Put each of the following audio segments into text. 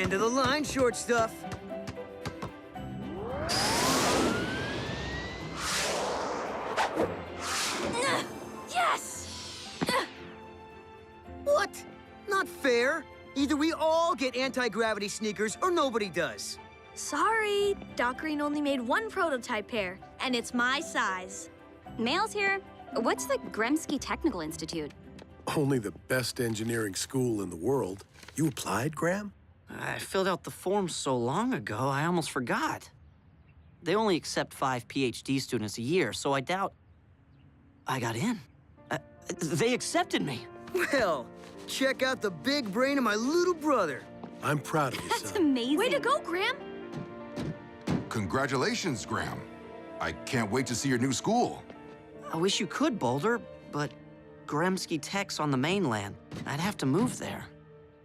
End of the line, short stuff. Yes! What? Not fair. Either we all get anti-gravity sneakers or nobody does. Sorry, Doc Green only made one prototype pair, and it's my size. Mail's here. What's the Gremsky Technical Institute? Only the best engineering school in the world. You applied, Graham? I filled out the form so long ago, I almost forgot. They only accept 5 PhD students a year, so I doubt I got in. They accepted me. Well, check out the big brain of my little brother. I'm proud of you, That's son. amazing. Way to go, Graham! Congratulations, Graham. I can't wait to see your new school. I wish you could, Boulder, but Gremsky Tech's on the mainland. I'd have to move there.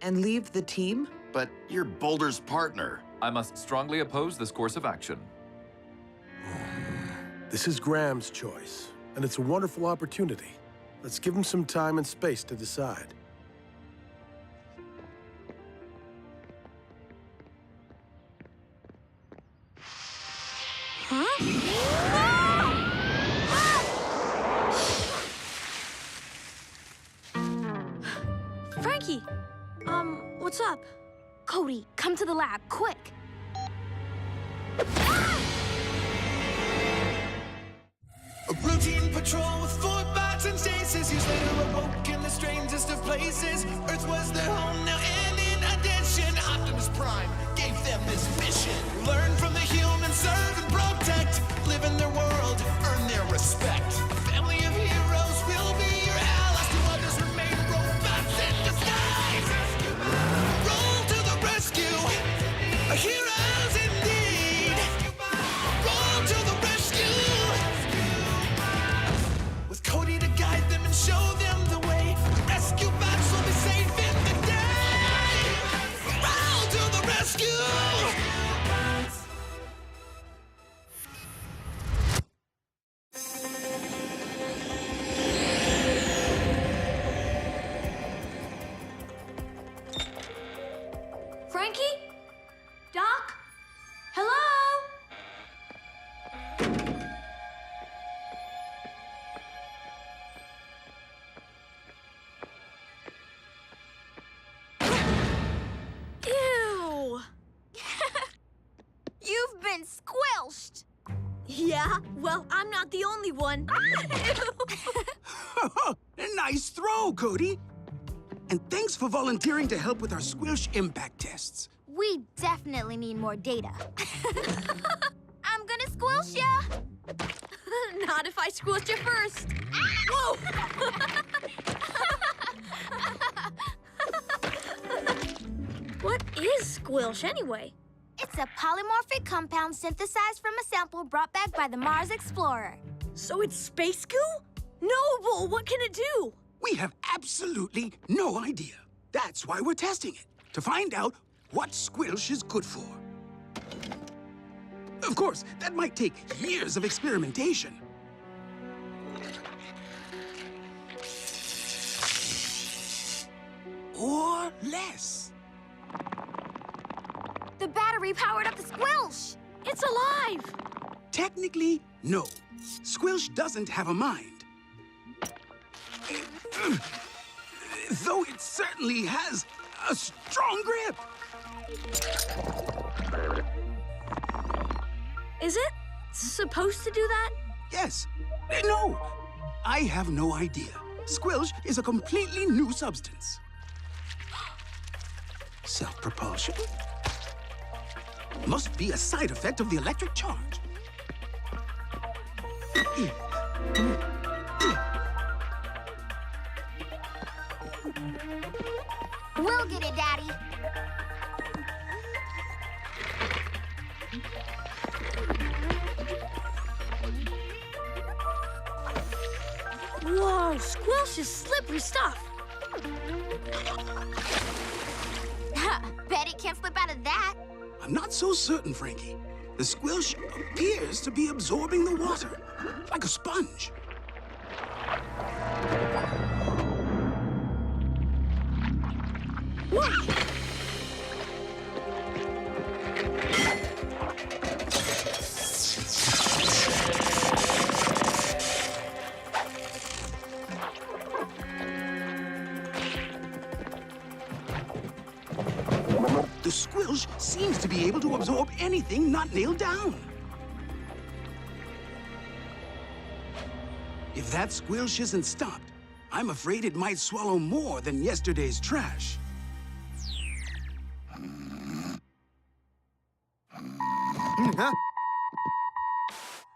And leave the team? But you're Boulder's partner. I must strongly oppose this course of action. This is Graham's choice, and it's a wonderful opportunity. Let's give him some time and space to decide. Frankie! What's up? Cody, come to the lab, quick. A routine patrol with 4 bots and stasis. Years later awoke in the strangest of places. Earth was their home now, and in addition, Optimus Prime gave them this mission. Learn from the humans, serve and protect. Live in their world, earn their respect. A family of heroes will be your allies. To others remain robots in disguise. Roll to the rescue, heroes indeed. Roll to the rescue. With Cody to guide them and show them the way. Rescue bots will be safe in the day. Roll to the rescue. Frankie? Doc? Hello? Ew! You've been squilched. Yeah, well, I'm not the only one. Nice throw, Cody. And thanks for volunteering to help with our squilsh impact tests. We definitely need more data. I'm gonna squilsh ya. Not if I squished you first. Whoa! What is squilsh anyway? It's a polymorphic compound synthesized from a sample brought back by the Mars Explorer. So it's space goo? Noble, what can it do? We have absolutely no idea. That's why we're testing it, to find out what squilsh is good for. Of course, that might take years of experimentation. Or less. The battery powered up the squilsh. It's alive! Technically, no. Squilsh doesn't have a mind. Though it certainly has a strong grip. Is it supposed to do that? Yes. No. I have no idea. Squilsh is a completely new substance. Self-propulsion? Must be a side effect of the electric charge. We'll get it, Daddy. Whoa, squilsh is slippery stuff. Bet it can't slip out of that. I'm not so certain, Frankie. The squilsh appears to be absorbing the water, like a sponge. absorb anything not nailed down. If that squilsh isn't stopped, I'm afraid it might swallow more than yesterday's trash. Huh?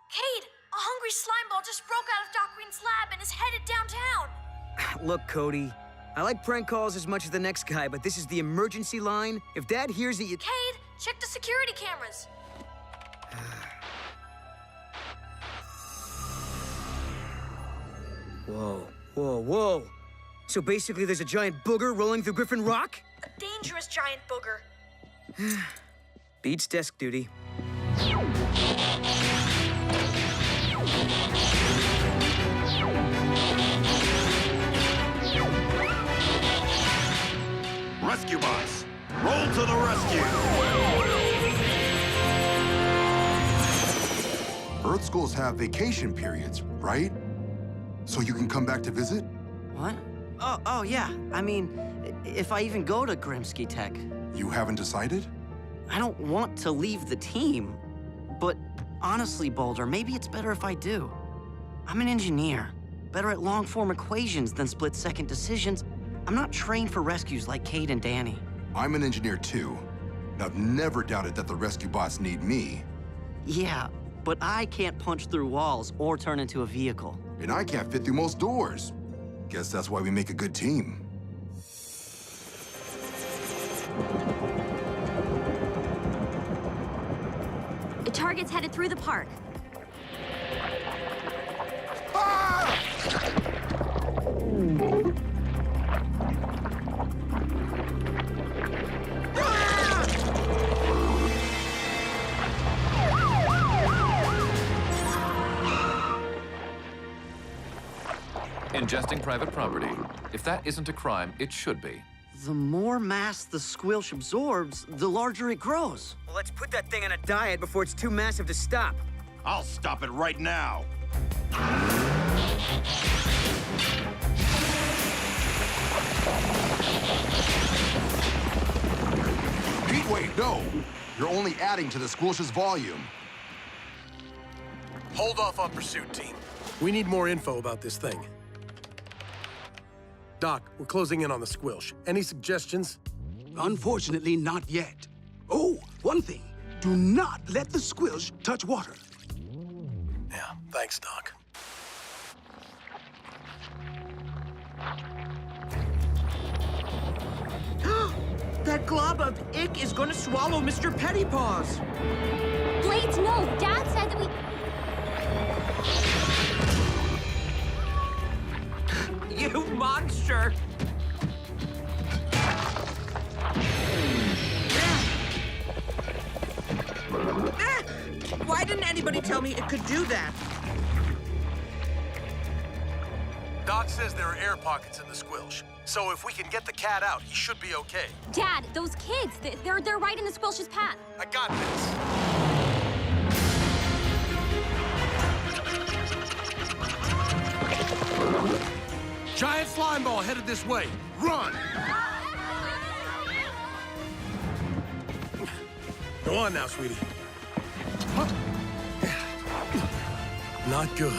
Cade, a hungry slime ball just broke out of Doc Green's lab and is headed downtown. Look, Cody, I like prank calls as much as the next guy, but this is the emergency line. If Dad hears that you... Cade, check the security cameras. Whoa, whoa, whoa. So basically there's a giant booger rolling through Griffin Rock? A dangerous giant booger. Beats desk duty. Rescue bots, roll to the rescue! Earth schools have vacation periods, right? So you can come back to visit? What? Oh, yeah. I mean, if I even go to Grimsky Tech. You haven't decided? I don't want to leave the team. But honestly, Boulder, maybe it's better if I do. I'm an engineer, better at long-form equations than split-second decisions. I'm not trained for rescues like Cade and Danny. I'm an engineer too. And I've never doubted that the rescue bots need me. Yeah, but I can't punch through walls or turn into a vehicle. And I can't fit through most doors. Guess that's why we make a good team. The target's headed through the park. Ingesting private property. If that isn't a crime, it should be. The more mass the squilsh absorbs, the larger it grows. Well, let's put that thing on a diet before it's too massive to stop. I'll stop it right now. Heatwave, no! You're only adding to the squilsh's volume. Hold off on pursuit, team. We need more info about this thing. Doc, we're closing in on the squilsh. Any suggestions? Unfortunately, not yet. Oh, one thing. Do not let the squilsh touch water. Yeah, thanks, Doc. That glob of ick is gonna swallow Mr. Pettypaws. Blades, no! Dad said that we... You monster! Why didn't anybody tell me it could do that? Doc says there are air pockets in the squilsh. So if we can get the cat out, he should be okay. Dad, those kids, they're right in the squilsh's path. I got this. Giant slime ball headed this way. Run! Go on now, sweetie. Not good.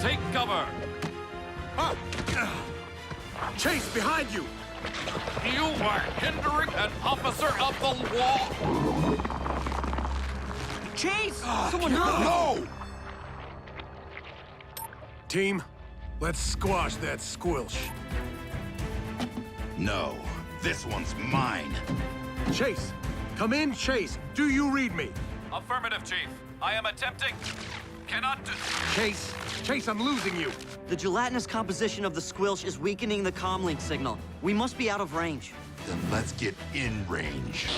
Take cover! Chase, behind you! You are hindering an officer of the law! Chase! Someone help me! No! Team, let's squash that squilsh. No, this one's mine. Chase, come in, Chase. Do you read me? Affirmative, Chief. I am attempting. Cannot do... Chase, I'm losing you. The gelatinous composition of the squilsh is weakening the comlink signal. We must be out of range. Then let's get in range.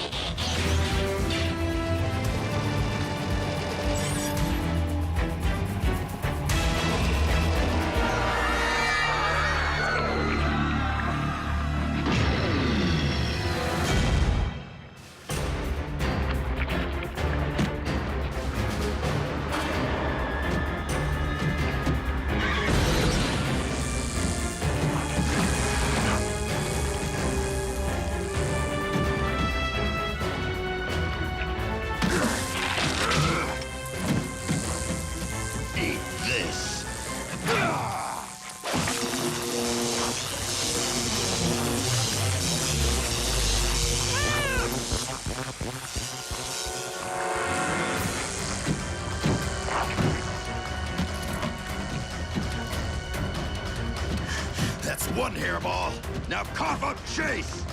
That's one hairball. Now cough up Chase!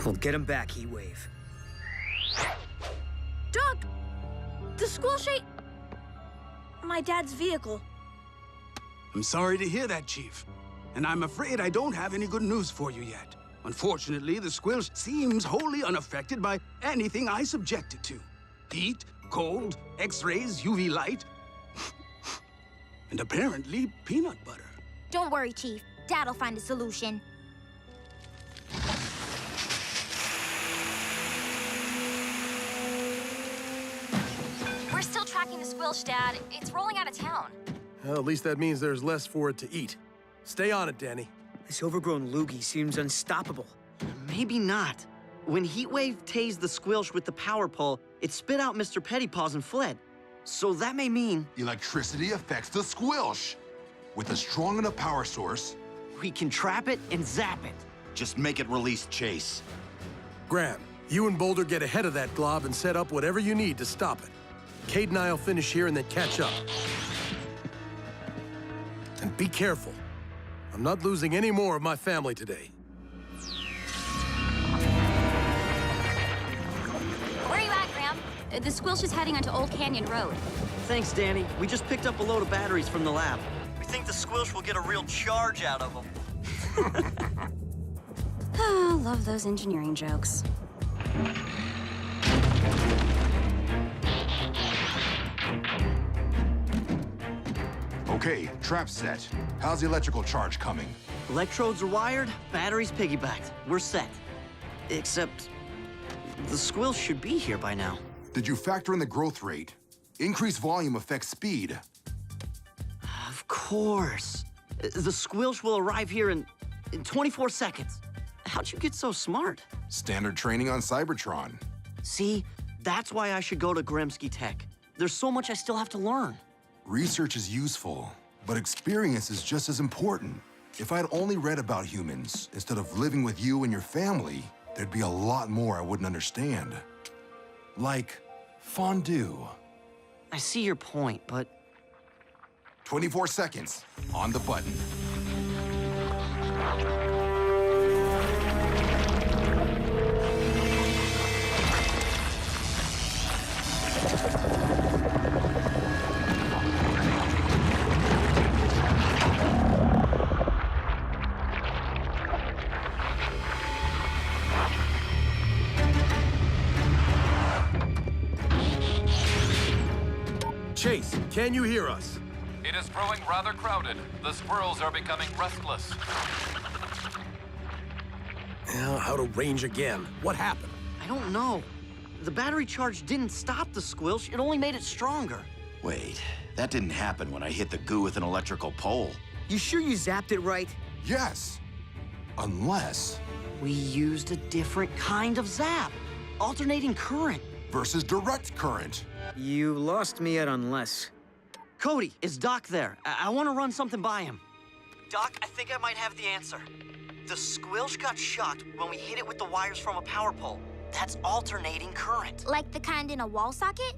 We'll get him back, Heatwave. Doc! The squilsh ate my dad's vehicle. I'm sorry to hear that, Chief. And I'm afraid I don't have any good news for you yet. Unfortunately, the squilsh seems wholly unaffected by anything I subject it to. Heat, cold, X-rays, UV light, and apparently peanut butter. Don't worry, Chief. Dad'll find a solution. We're still tracking the squilsh, Dad. It's rolling out of town. Well, at least that means there's less for it to eat. Stay on it, Danny. This overgrown loogie seems unstoppable. Maybe not. When Heatwave tased the squilsh with the power pole, it spit out Mr. Pettypaws and fled. So that may mean... Electricity affects the squilsh. With a strong enough power source... we can trap it and zap it. Just make it release Chase. Graham, you and Boulder get ahead of that glob and set up whatever you need to stop it. Cade and I'll finish here and then catch up. And be careful. I'm not losing any more of my family today. Where are you at, Graham? The squilsh is heading onto Old Canyon Road. Thanks, Danny. We just picked up a load of batteries from the lab. We think the squilsh will get a real charge out of them. Oh, love those engineering jokes. Okay, trap set. How's the electrical charge coming? Electrodes are wired, batteries piggybacked. We're set. Except the squilsh should be here by now. Did you factor in the growth rate? Increased volume affects speed. Of course. The squilsh will arrive here in 24 seconds. How'd you get so smart? Standard training on Cybertron. See, that's why I should go to Grimsky Tech. There's so much I still have to learn. Research is useful, but experience is just as important. If I'd only read about humans instead of living with you and your family, there'd be a lot more I wouldn't understand. Like fondue. I see your point, but... 24 seconds on the button. Chase, can you hear us? It is growing rather crowded. The squirrels are becoming restless. Out of range again. What happened? I don't know. The battery charge didn't stop the squilsh, it only made it stronger. Wait, that didn't happen when I hit the goo with an electrical pole. You sure you zapped it right? Yes. Unless... We used a different kind of zap. Alternating current. versus direct current. You lost me at unless. Cody, is Doc there? I want to run something by him. Doc, I think I might have the answer. The squilsh got shocked when we hit it with the wires from a power pole. That's alternating current. Like the kind in a wall socket?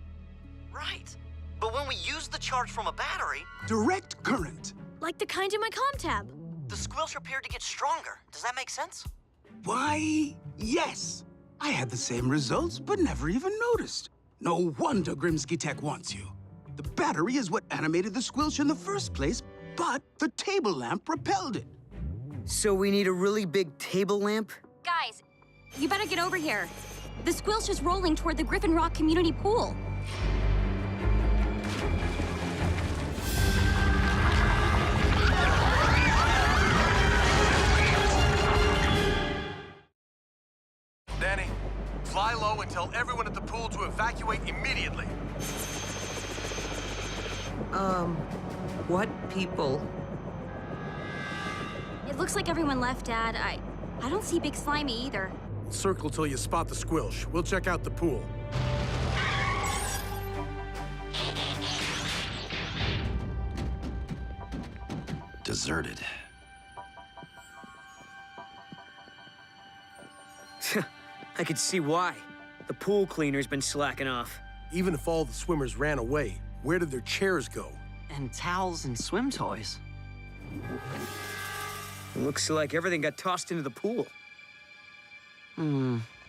Right. But when we use the charge from a battery... Direct current. Like the kind in my comm tab. The squilsh appeared to get stronger. Does that make sense? Why, yes. I had the same results, but never even noticed. No wonder Grimsky Tech wants you. The battery is what animated the squilsh in the first place, but the table lamp repelled it. So we need a really big table lamp? Guys, you better get over here. The squilsh is rolling toward the Griffin Rock Community Pool. Danny, fly low and tell everyone at the pool to evacuate immediately. What people? It looks like everyone left, Dad. I don't see Big Slimy either. Circle till you spot the squilsh. We'll check out the pool. Deserted. I could see why. The pool cleaner's been slacking off. Even if all the swimmers ran away, where did their chairs go? And towels and swim toys. Looks like everything got tossed into the pool.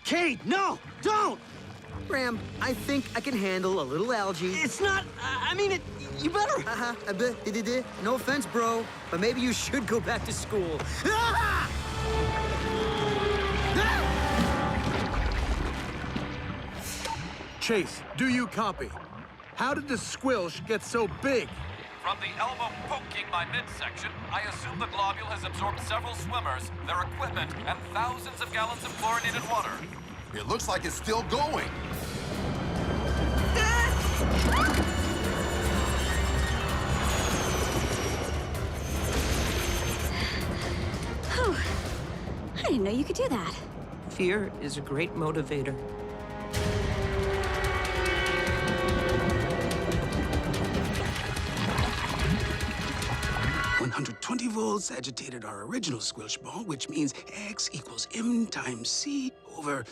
Cade, no! Don't! Graham, I think I can handle a little algae. It's not... I mean, you better... No offense, bro, but maybe you should go back to school. Ah! Chase, do you copy? How did the squilsh get so big? From the elbow poking my midsection, I assume the globule has absorbed several swimmers, their equipment, and thousands of gallons of chlorinated water. It looks like it's still going. Whew. I didn't know you could do that. Fear is a great motivator. 120 volts agitated our original squilch ball, which means X equals M times C over...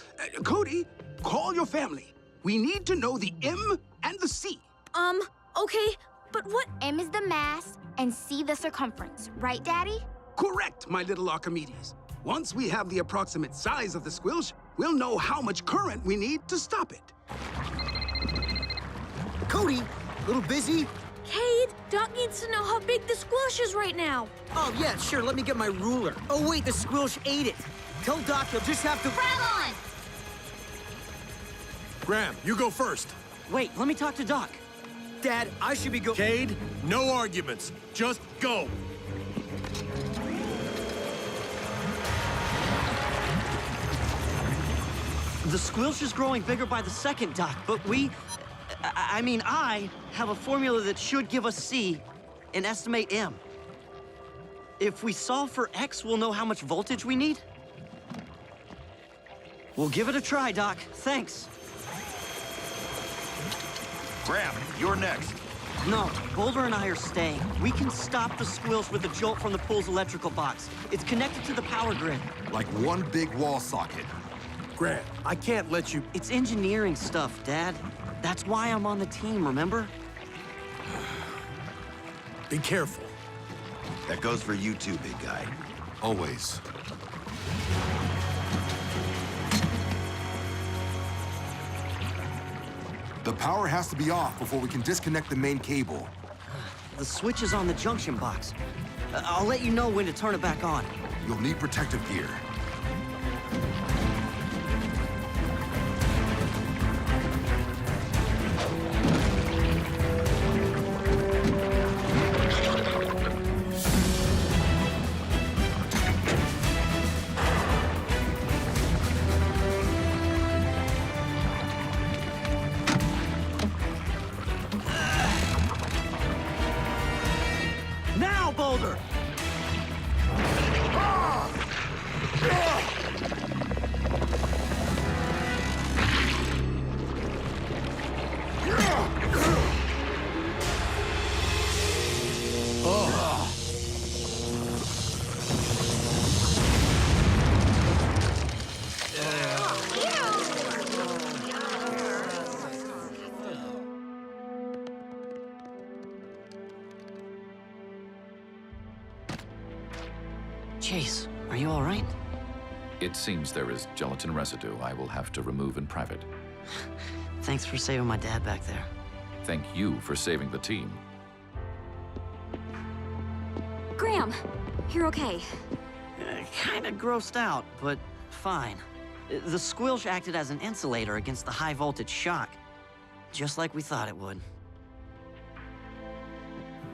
Cody, call your family. We need to know the M and the C. Okay, but what... M is the mass and C the circumference, right, Daddy? Correct, my little Archimedes. Once we have the approximate size of the squilch, we'll know how much current we need to stop it. Cody, little busy? Cade, Doc needs to know how big the squilsh is right now. Oh, yeah, sure, let me get my ruler. Oh, wait, the squilsh ate it. Tell Doc he'll just have to... Grab on! Graham, you go first. Wait, let me talk to Doc. Dad, I should be Cade, no arguments. Just go. The squilsh is growing bigger by the second, Doc, but I have a formula that should give us C and estimate M. If we solve for X, we'll know how much voltage we need. We'll give it a try, Doc. Thanks. Graham, you're next. No, Boulder and I are staying. We can stop the squilsh with a jolt from the pool's electrical box. It's connected to the power grid. Like one big wall socket. Graham, I can't let you... It's engineering stuff, Dad. That's why I'm on the team, remember? Be careful. That goes for you too, big guy. Always. The power has to be off before we can disconnect the main cable. The switch is on the junction box. I'll let you know when to turn it back on. You'll need protective gear. Now, Boulder! Chase, are you all right? It seems there is gelatin residue I will have to remove in private. Thanks for saving my dad back there. Thank you for saving the team. Graham, you're okay. Kinda grossed out, but fine. The squilsh acted as an insulator against the high voltage shock, just like we thought it would.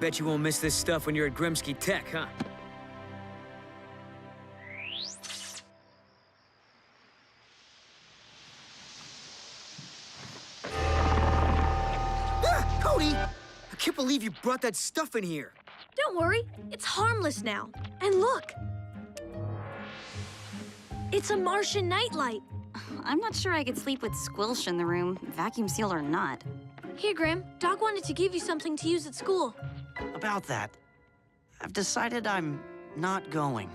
Bet you won't miss this stuff when you're at Grimsky Tech, huh? Cody! I can't believe you brought that stuff in here. Don't worry, it's harmless now. And look! It's a Martian nightlight. I'm not sure I could sleep with squilsh in the room, vacuum sealed or not. Here, Graham, Doc wanted to give you something to use at school. About that, I've decided I'm not going.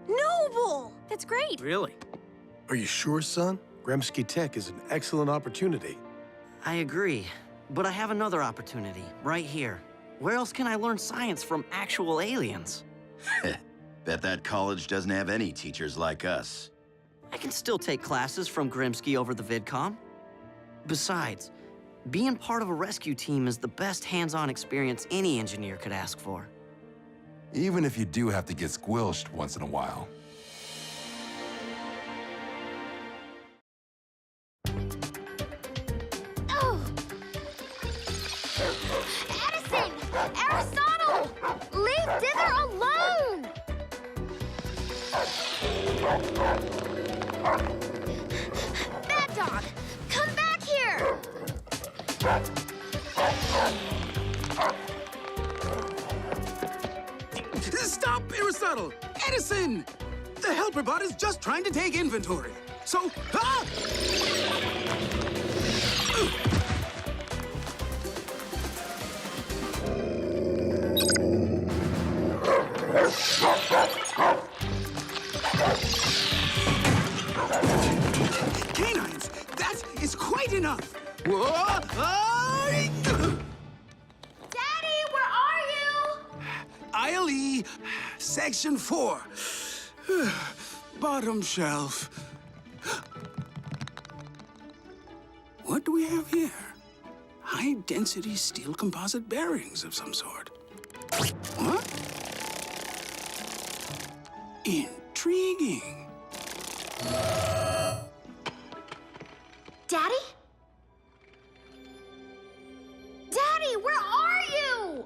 Noble! That's great. Really? Are you sure, son? Gremsky Tech is an excellent opportunity. I agree, but I have another opportunity right here. Where else can I learn science from actual aliens? Bet that college doesn't have any teachers like us. I can still take classes from Grimsky over the VidCom. Besides, being part of a rescue team is the best hands-on experience any engineer could ask for. Even if you do have to get squilshed once in a while. Oh! Edison! Aristotle! Leave Dither alone! Mad Dog! Come back here! Stop, Aristotle! Edison! The helper bot is just trying to take inventory. So, Canines, that is quite enough. Daddy, where are you? ILE, Section 4. Bottom shelf. What do we have here? High-density steel composite bearings of some sort. What? Intriguing. Daddy? Daddy, where are you?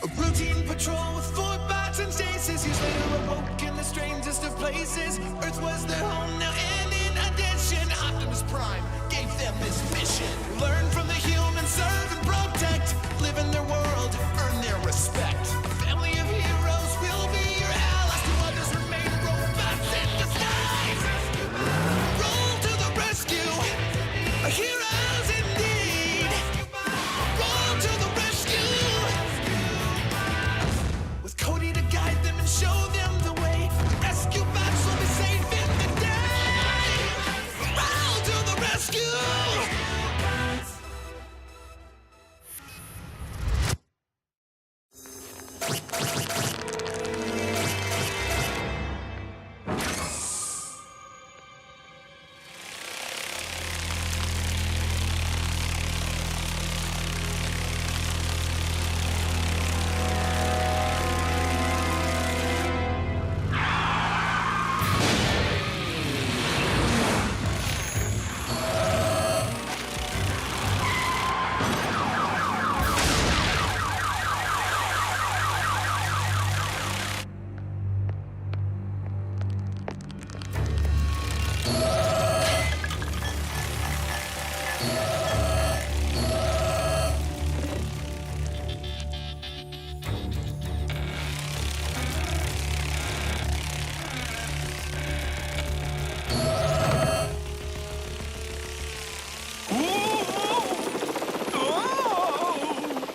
A routine patrol with bots and stasis. Years later awoke in the strangest of places. Earth was their home now, and in addition, Optimus Prime gave them this mission. Learn from the humans, serve and protect. Live in their world, earn their respect. A family of heroes will be your allies. To others remain robots in disguise. Roll to the rescue. Heroes indeed. Roll to the rescue. With Cody to guide them and show them the way. Rescue bots will be safe in the day. Roll to the rescue.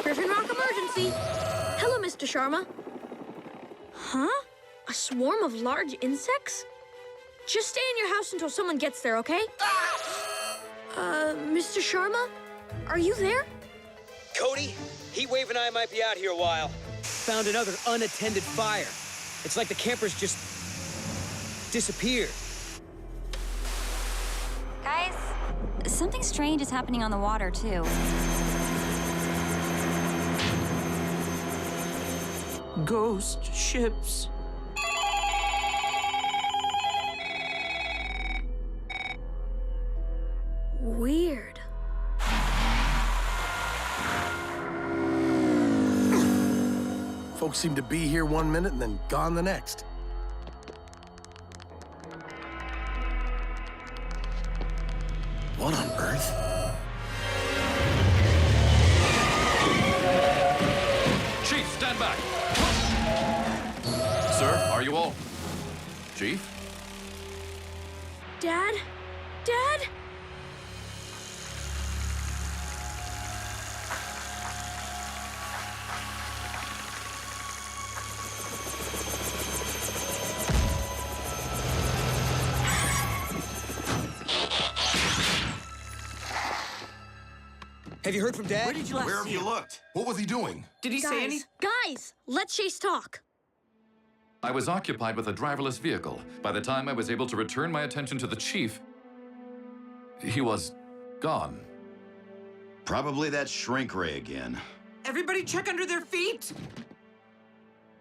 Griffin Rock emergency. Hello, Mr. Sharma. Huh? A swarm of large insects? Just stay in your house until someone gets there, okay? Mr. Sharma? Are you there? Cody, Heatwave and I might be out here a while. Found another unattended fire. It's like the campers just disappeared. Guys, something strange is happening on the water, too. Ghost ships. Weird. Folks seem to be here one minute and then gone the next. What on earth? Chief, stand back. Sir, are you all? Chief? Dad? Dad? Have you heard from Dad? Where did you last Where have see you him? looked? What was he doing? Did he say any? Guys, let Chase talk. I was occupied with a driverless vehicle. By the time I was able to return my attention to the chief, he was gone. Probably that shrink ray again. Everybody check under their feet!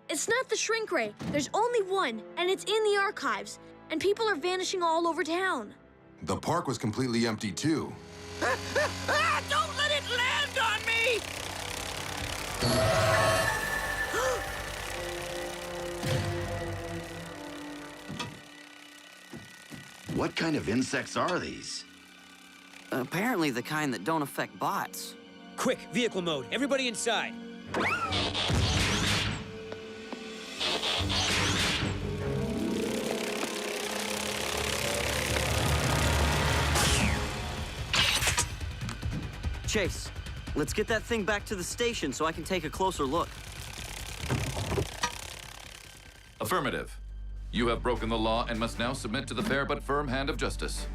It's not the shrink ray. There's only one, and it's in the archives. And people are vanishing all over town. The park was completely empty, too. Don't let it land on me! What kind of insects are these? Apparently the kind that don't affect bots. Quick, vehicle mode. Everybody inside. Chase, let's get that thing back to the station so I can take a closer look. Affirmative. You have broken the law and must now submit to the fair but firm hand of justice.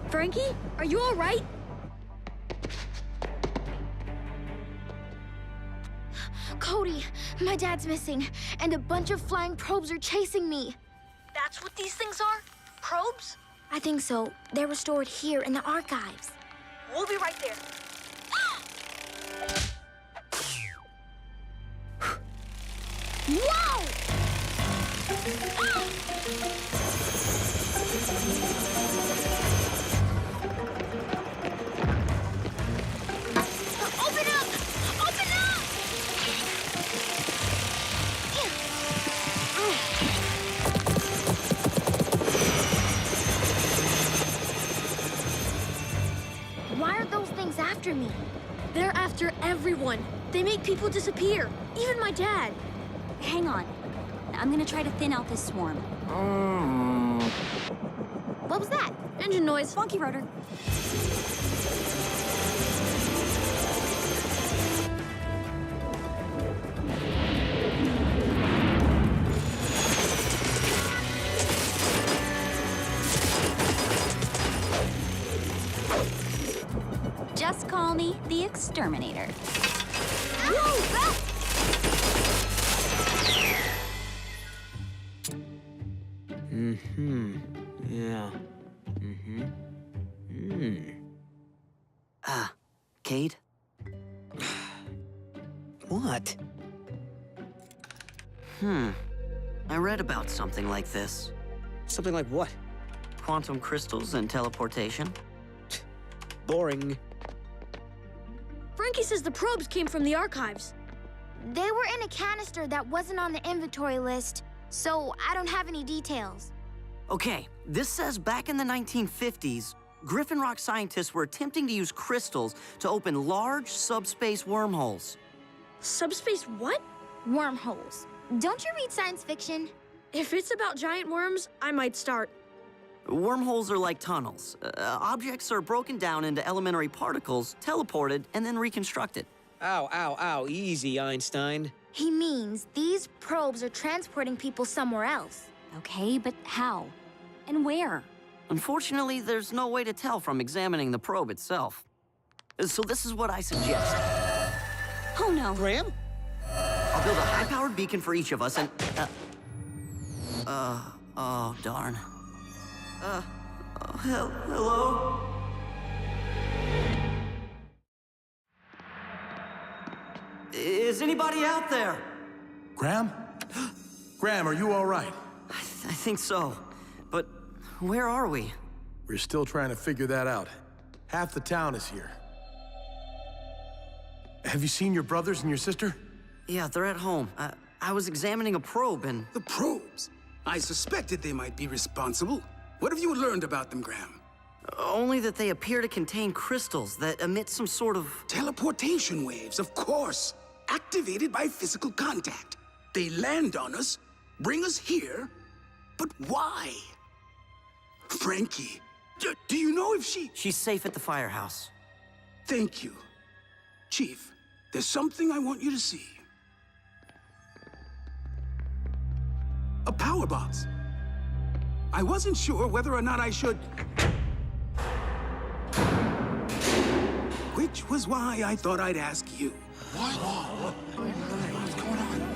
Frankie, are you all right? Cody, my dad's missing, and a bunch of flying probes are chasing me. That's what these things are? Probes? I think so. They were stored here in the archives. We'll be right there. Whoa! Open up! Open up! Why are those things after me? They're after everyone. They make people disappear. Even my dad. Hang on. I'm gonna try to thin out this swarm. What was that? Engine noise. Funky rotor. Just call me the Exterminator. Yeah. Cade? What? I read about something like this. Something like what? Quantum crystals and teleportation. Boring. Frankie says the probes came from the archives. They were in a canister that wasn't on the inventory list, so I don't have any details. Okay, this says back in the 1950s, Griffin Rock scientists were attempting to use crystals to open large subspace wormholes. Subspace what? Wormholes. Don't you read science fiction? If it's about giant worms, I might start. Wormholes are like tunnels. Objects are broken down into elementary particles, teleported, and then reconstructed. Ow, ow, ow. Easy, Einstein. He means these probes are transporting people somewhere else. Okay, but how? And where? Unfortunately, there's no way to tell from examining the probe itself. So this is what I suggest. Oh no. Graham? I'll build a high-powered beacon for each of us and... oh, darn. Hello? Is anybody out there? Graham? Graham, are you all right? I think so. But where are we? We're still trying to figure that out. Half the town is here. Have you seen your brothers and your sister? Yeah, they're at home. I was examining a probe and... The probes? I suspected they might be responsible. What have you learned about them, Graham? Only that they appear to contain crystals that emit some sort of... Teleportation waves, of course. Activated by physical contact. They land on us, bring us here, but why? Frankie, do you know if she... She's safe at the firehouse. Thank you. Chief, there's something I want you to see. a power box. I wasn't sure whether or not I should... Which was why I thought I'd ask you. What? What's going on?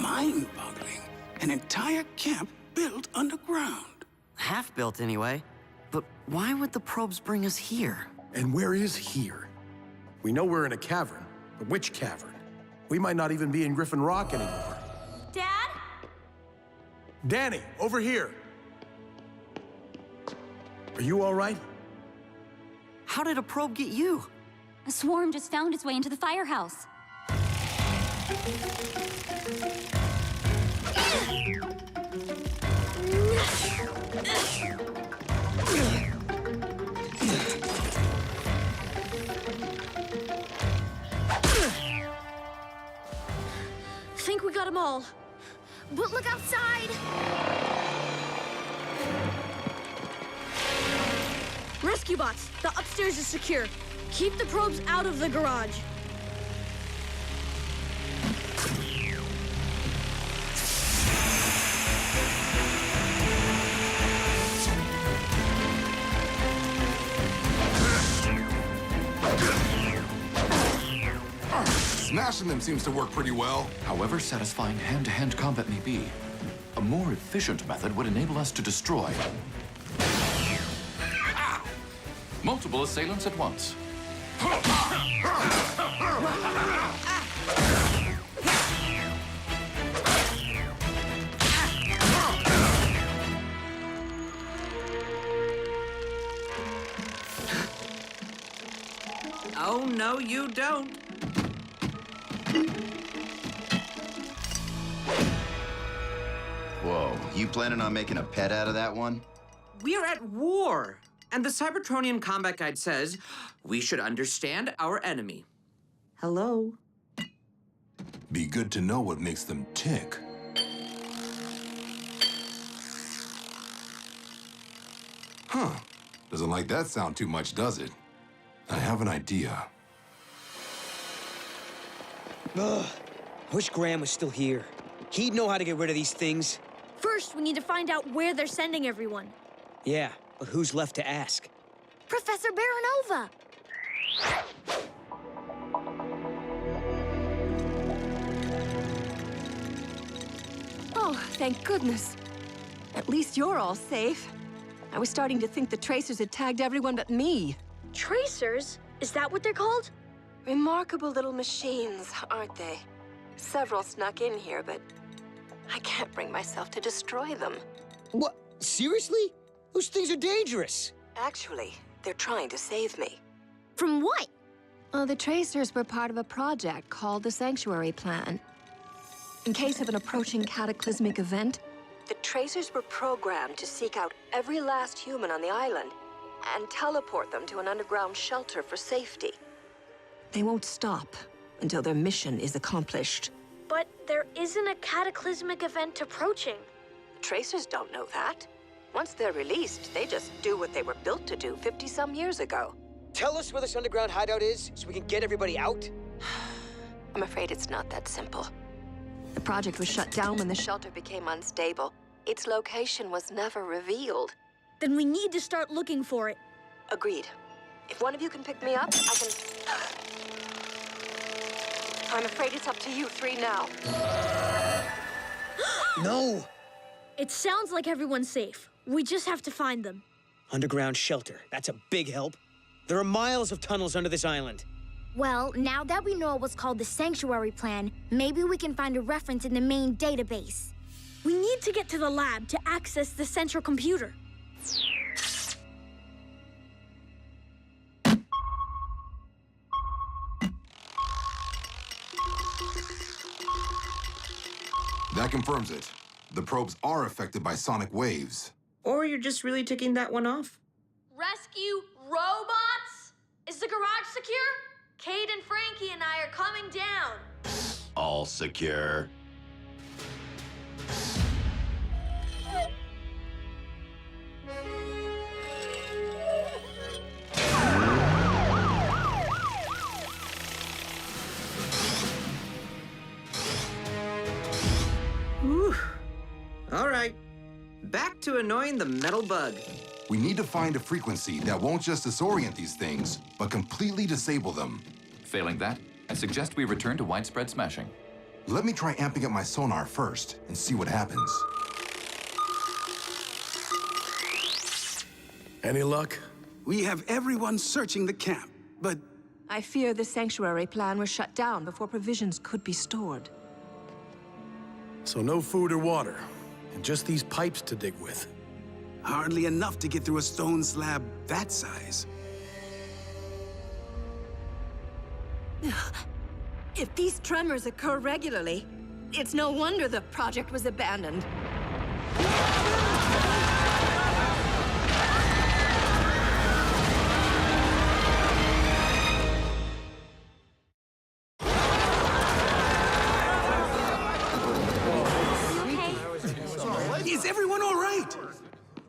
Mind-boggling. An entire camp built underground. Half-built, anyway. But why would the probes bring us here? And where is here? We know we're in a cavern, but which cavern? We might not even be in Griffin Rock anymore. Dad? Danny, over here! Are you all right? How did a probe get you? A swarm just found its way into the firehouse. Think we got them all. But look outside! Rescue bots, the upstairs is secure. Keep the probes out of the garage. Smashing them seems to work pretty well. However satisfying hand-to-hand combat may be, a more efficient method would enable us to destroy multiple assailants at once. Oh, no, you don't. Whoa, you planning on making a pet out of that one? We're at war. And the Cybertronian combat guide says we should understand our enemy. Hello? Be good to know what makes them tick. Huh. Doesn't like that sound too much, does it? I have an idea. Ugh. Wish Graham was still here. He'd know how to get rid of these things. First, we need to find out where they're sending everyone. Yeah, but who's left to ask? Professor Baronova! Oh, thank goodness. At least you're all safe. I was starting to think the tracers had tagged everyone but me. Tracers? Is that what they're called? Remarkable little machines, aren't they? Several snuck in here, but I can't bring myself to destroy them. What? Seriously? Those things are dangerous. Actually, they're trying to save me. From what? The tracers were part of a project called the Sanctuary Plan. In case of an approaching cataclysmic event, the tracers were programmed to seek out every last human on the island and teleport them to an underground shelter for safety. They won't stop until their mission is accomplished. But there isn't a cataclysmic event approaching. The tracers don't know that. Once they're released, they just do what they were built to do 50-some years ago. Tell us where this underground hideout is so we can get everybody out. I'm afraid it's not that simple. The project was shut down when the shelter became unstable. Its location was never revealed. Then we need to start looking for it. Agreed. If one of you can pick me up, I can... I'm afraid it's up to you three now. No! It sounds like everyone's safe. We just have to find them. Underground shelter. That's a big help. There are miles of tunnels under this island. Well, now that we know what's called the Sanctuary Plan, maybe we can find a reference in the main database. We need to get to the lab to access the central computer. That confirms it. The probes are affected by sonic waves. Or you're just really ticking that one off. Rescue robots? Is the garage secure? Cade and Frankie and I are coming down. All secure. to annoying the metal bug. We need to find a frequency that won't just disorient these things, but completely disable them. Failing that, I suggest we return to widespread smashing. Let me try amping up my sonar first and see what happens. Any luck? We have everyone searching the camp, but I fear the sanctuary plan was shut down before provisions could be stored. So no food or water, and just these pipes to dig with. hardly enough to get through a stone slab that size. If these tremors occur regularly, it's no wonder the project was abandoned. Is everyone all right?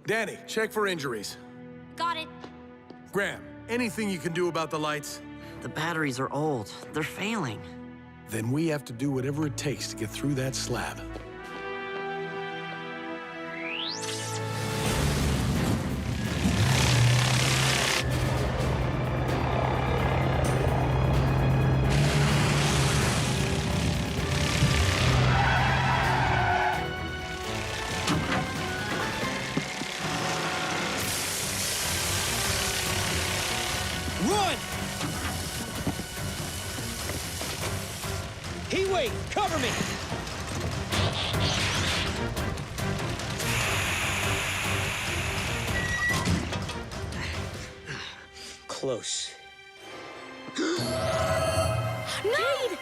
Danny, check for injuries. Got it. Graham, anything you can do about the lights? The batteries are old. They're failing. Then we have to do whatever it takes to get through that slab. Run! Heatwave, cover me! Close. Need!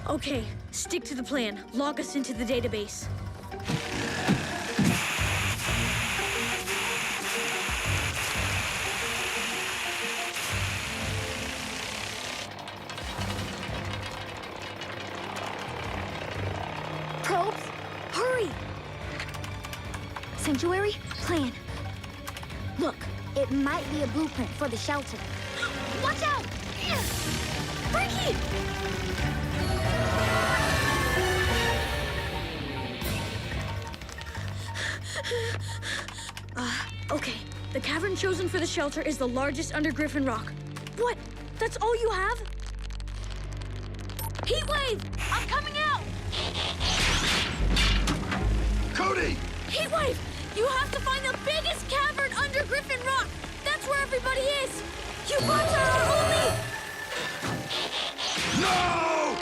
Okay, stick to the plan. Log us into the database. Probes, hurry! Sanctuary, plan. Look, it might be a blueprint for the shelter. Watch out! Frankie! Okay. The cavern chosen for the shelter is the largest under Griffin Rock. What? That's all you have? Heatwave! I'm coming out! Cody! Heatwave! You have to find the biggest cavern under Griffin Rock! That's where everybody is! You bots are our only... No!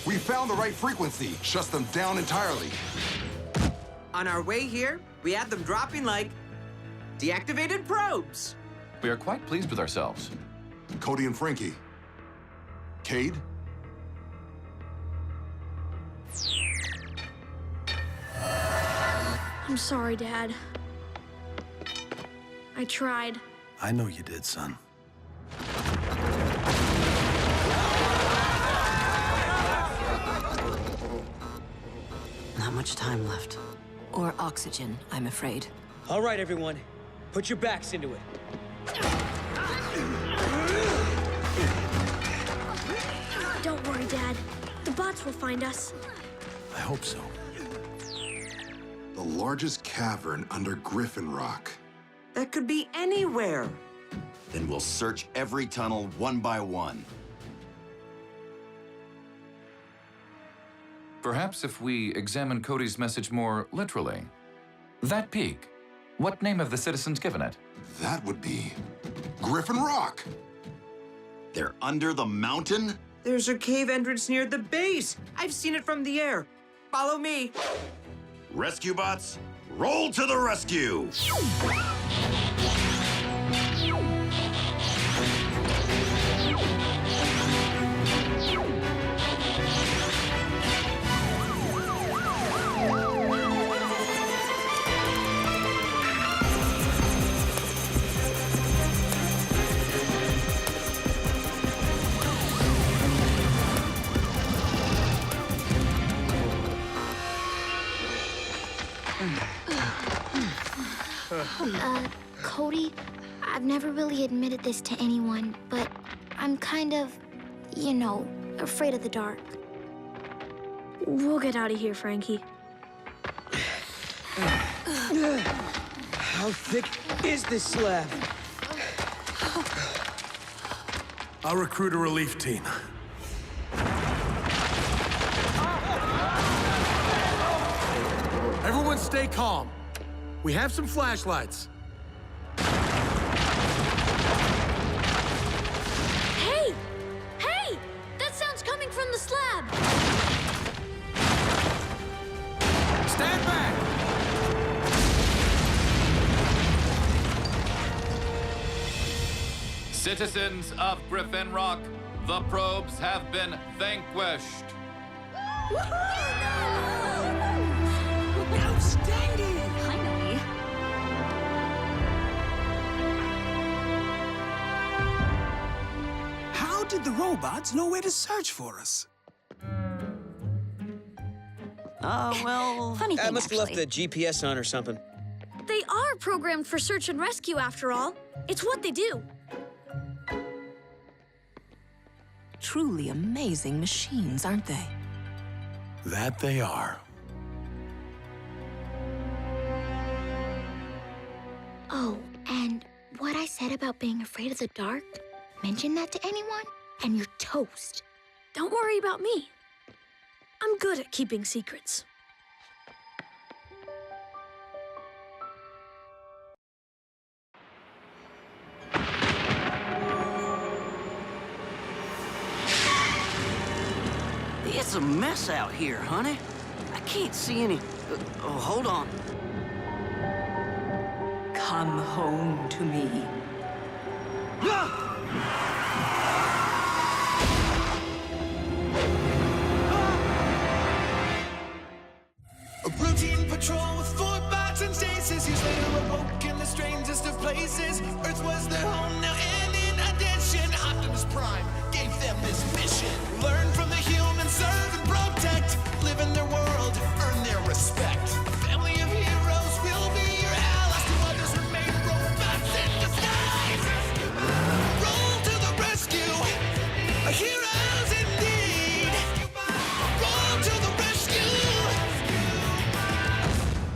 We found the right frequency. Shuts them down entirely. On our way here, we had them dropping like deactivated probes. We are quite pleased with ourselves. Cody and Frankie. Cade? I'm sorry, Dad. I tried. I know you did, son. Not much time left. Or oxygen, I'm afraid. All right, everyone. Put your backs into it. Don't worry, Dad. The bots will find us. I hope so. The largest cavern under Griffin Rock. That could be anywhere. Then we'll search every tunnel one by one. Perhaps if we examine Cody's message more literally. That peak, what name have the citizens given it? That would be Griffin Rock. They're under the mountain? There's a cave entrance near the base. I've seen it from the air. Follow me. Rescue bots, roll to the rescue! Cody, I've never really admitted this to anyone, but I'm kind of, you know, afraid of the dark. We'll get out of here, Frankie. How thick is this slab? I'll recruit a relief team. Everyone stay calm. We have some flashlights. Hey! Hey! That sound's coming from the slab! Stand back! Citizens of Griffin Rock, the probes have been vanquished. Outstanding! Finally. How did the robots know where to search for us? Well... Funny thing, I must have left actually. the GPS on or something. They are programmed for search and rescue, after all. It's what they do. Truly amazing machines, aren't they? That they are. Oh, and what I said about being afraid of the dark, mention that to anyone, and you're toast. Don't worry about me. I'm good at keeping secrets. It's a mess out here, honey. I can't see any... oh, hold on. Come home to me. A routine patrol with 4 bots and stasis. Years later awoke in the strangest of places. Earth was their home now, and in addition, Optimus Prime gave them this mission. Learn from the humans, serve and protect. Live in their world, earn their respect. A family of heroes will be your allies. To others remain robots in disguise. Roll to the rescue, heroes indeed. Roll to the rescue.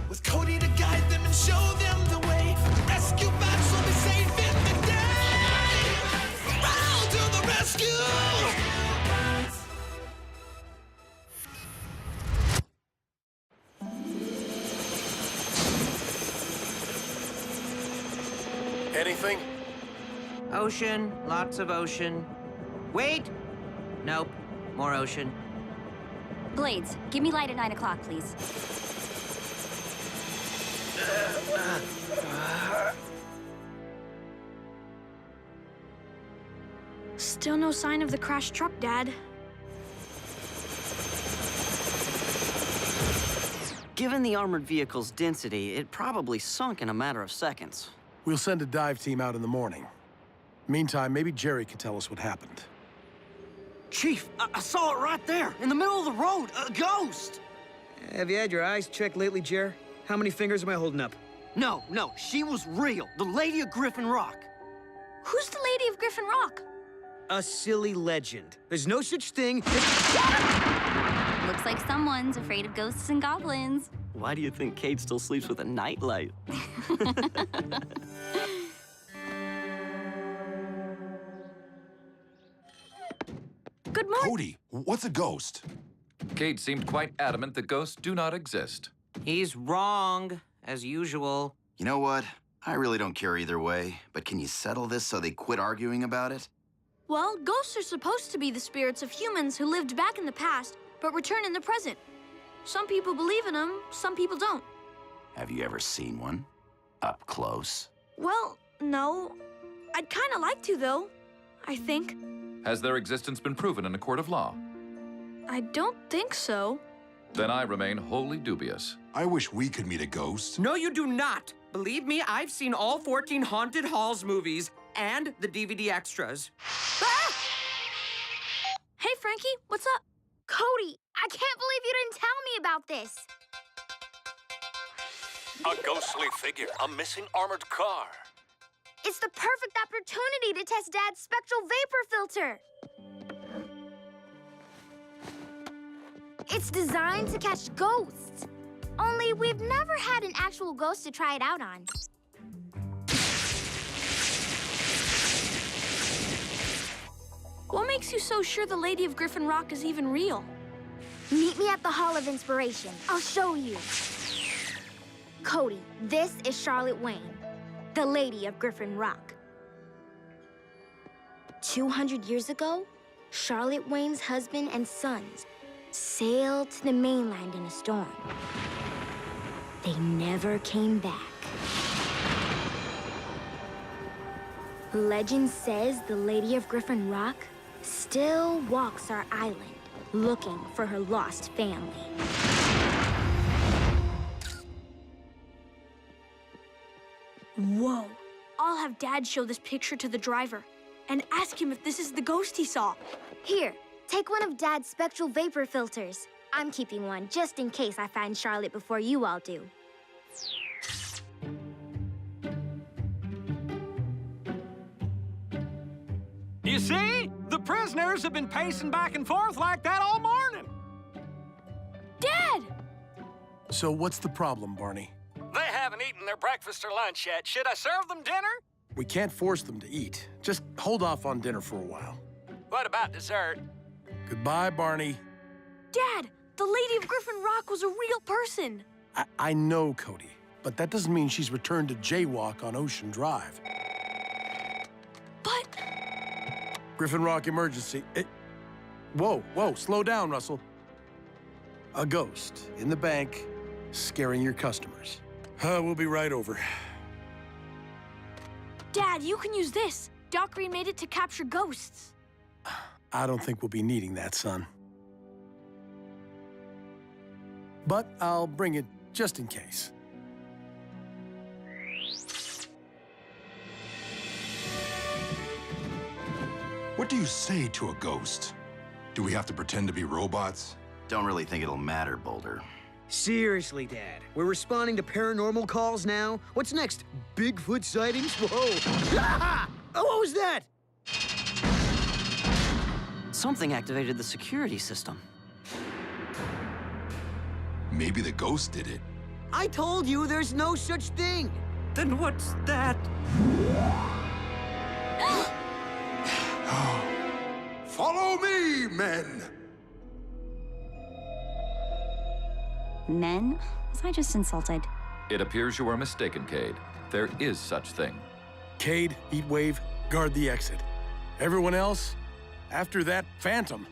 With Cody to guide them and show them the way. Rescue bots will be safe in the day. Roll to the rescue. Anything? Ocean, lots of ocean. Wait! Nope, more ocean. Blades, give me light at 9 o'clock, please. Still no sign of the crashed truck, Dad. Given the armored vehicle's density, it probably sunk in a matter of seconds. We'll send a dive team out in the morning. Meantime, maybe Jerry can tell us what happened. Chief, I saw it right there, in the middle of the road, a ghost! Have you had your eyes checked lately, Jer? How many fingers am I holding up? No, she was real. The Lady of Griffin Rock. Who's the Lady of Griffin Rock? A silly legend. There's no such thing. Looks like someone's afraid of ghosts and goblins. Why do you think Kate still sleeps with a nightlight? Good morning. Cody, what's a ghost? Cade seemed quite adamant that ghosts do not exist. He's wrong, as usual. You know what? I really don't care either way, but can you settle this so they quit arguing about it? Well, ghosts are supposed to be the spirits of humans who lived back in the past, but return in the present. Some people believe in them, some people don't. Have you ever seen one? Up close? Well, no. I'd kind of like to, though. I think. Has their existence been proven in a court of law? I don't think so. Then I remain wholly dubious. I wish we could meet a ghost. No, you do not. Believe me, I've seen all 14 Haunted Halls movies and the DVD extras. Ah! Hey, Frankie, what's up? Cody, I can't believe you didn't tell me about this. A ghostly figure, a missing armored car. It's the perfect opportunity to test Dad's spectral vapor filter. It's designed to catch ghosts. Only we've never had an actual ghost to try it out on. What makes you so sure the Lady of Griffin Rock is even real? Meet me at the Hall of Inspiration. I'll show you. Cody, this is Charlotte Wayne, the Lady of Griffin Rock. 200 years ago, Charlotte Wayne's husband and sons sailed to the mainland in a storm. They never came back. Legend says the Lady of Griffin Rock still walks our island, looking for her lost family. Whoa. I'll have Dad show this picture to the driver and ask him if this is the ghost he saw. Here, take one of Dad's spectral vapor filters. I'm keeping one just in case I find Charlotte before you all do. You see? The prisoners have been pacing back and forth like that all morning. Dad! So what's the problem, Barney? They haven't eaten their breakfast or lunch yet. Should I serve them dinner? We can't force them to eat. Just hold off on dinner for a while. What about dessert? Goodbye, Barney. Dad, the Lady of Griffin Rock was a real person. I know, Cody, but that doesn't mean she's returned to jaywalk on Ocean Drive. But... Griffin Rock emergency. Whoa, slow down, Russell. A ghost in the bank, scaring your customers. We'll be right over. Dad, you can use this. Doc Green made it to capture ghosts. I don't think we'll be needing that, son. But I'll bring it just in case. What do you say to a ghost? Do we have to pretend to be robots? Don't really think it'll matter, Boulder. Seriously, Dad. We're responding to paranormal calls now? What's next? Bigfoot sightings? Whoa! Ah! Oh, what was that? Something activated the security system. Maybe the ghost did it. I told you there's no such thing. Then what's that? Follow me, men! Men? Was I just insulted? It appears you are mistaken, Cade. There is such thing. Cade, Heatwave, guard the exit. Everyone else, after that phantom.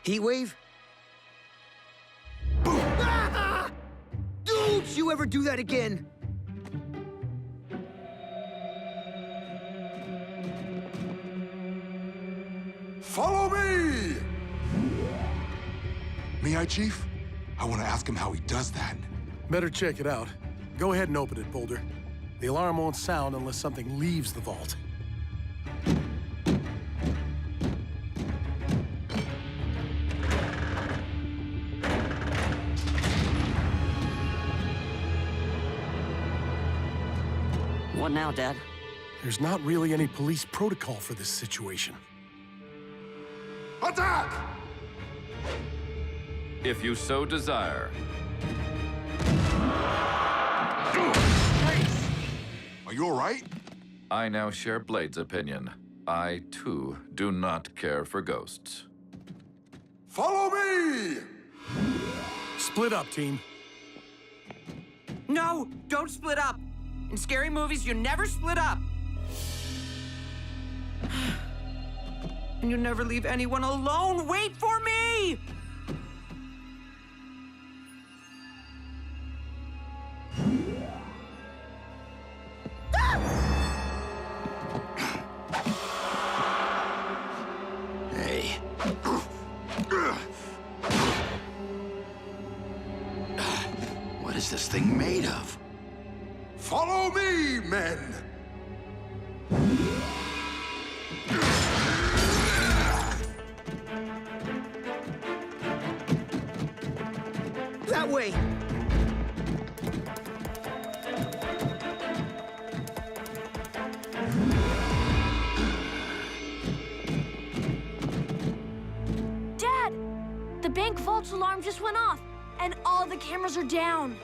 Heatwave? Boom! Ah! Don't you ever do that again! Follow me! May I, Chief? I want to ask him how he does that. Better check it out. Go ahead and open it, Boulder. The alarm won't sound unless something leaves the vault. What now, Dad? There's not really any police protocol for this situation. Attack! If you so desire. Are you all right? I now share Blade's opinion. I, too, do not care for ghosts. Follow me! Split up, team. No, don't split up. In scary movies, you never split up. And you never leave anyone alone. Wait for me! Hey. What is this thing made of? Follow me, men! That way! Dad! The bank vault's alarm just went off, and all the cameras are down.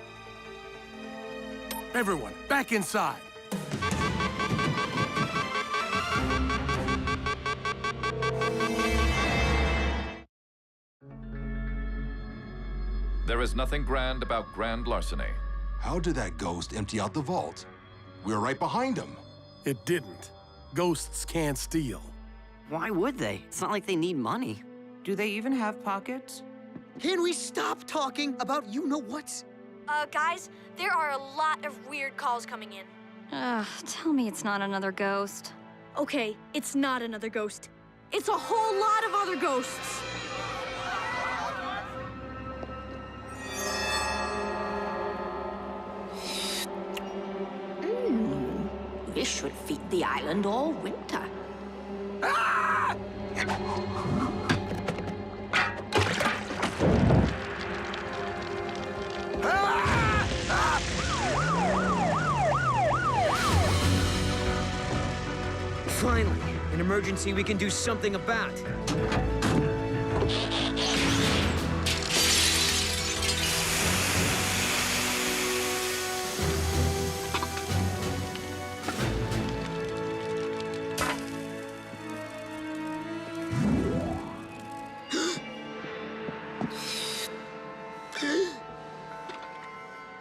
Everyone, back inside. There is nothing grand about grand larceny. How did that ghost empty out the vault? We were right behind him. It didn't. Ghosts can't steal. Why would they? It's not like they need money. Do they even have pockets? Can we stop talking about you-know-whats? Guys, there are a lot of weird calls coming in. Tell me it's not another ghost. Okay, it's not another ghost. It's a whole lot of other ghosts. This should feed the island all winter. Finally, an emergency we can do something about.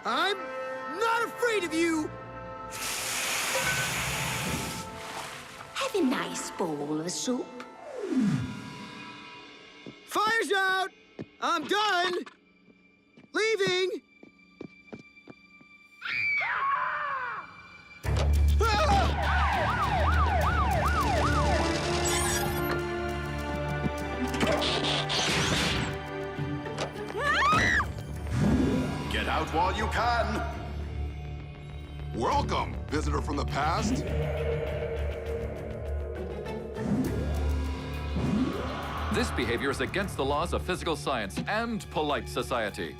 I'm not afraid of you! Have a nice bowl of soup. Fire's out! I'm done! Leaving! Get out while you can! Welcome, visitor from the past. This behavior is against the laws of physical science and polite society.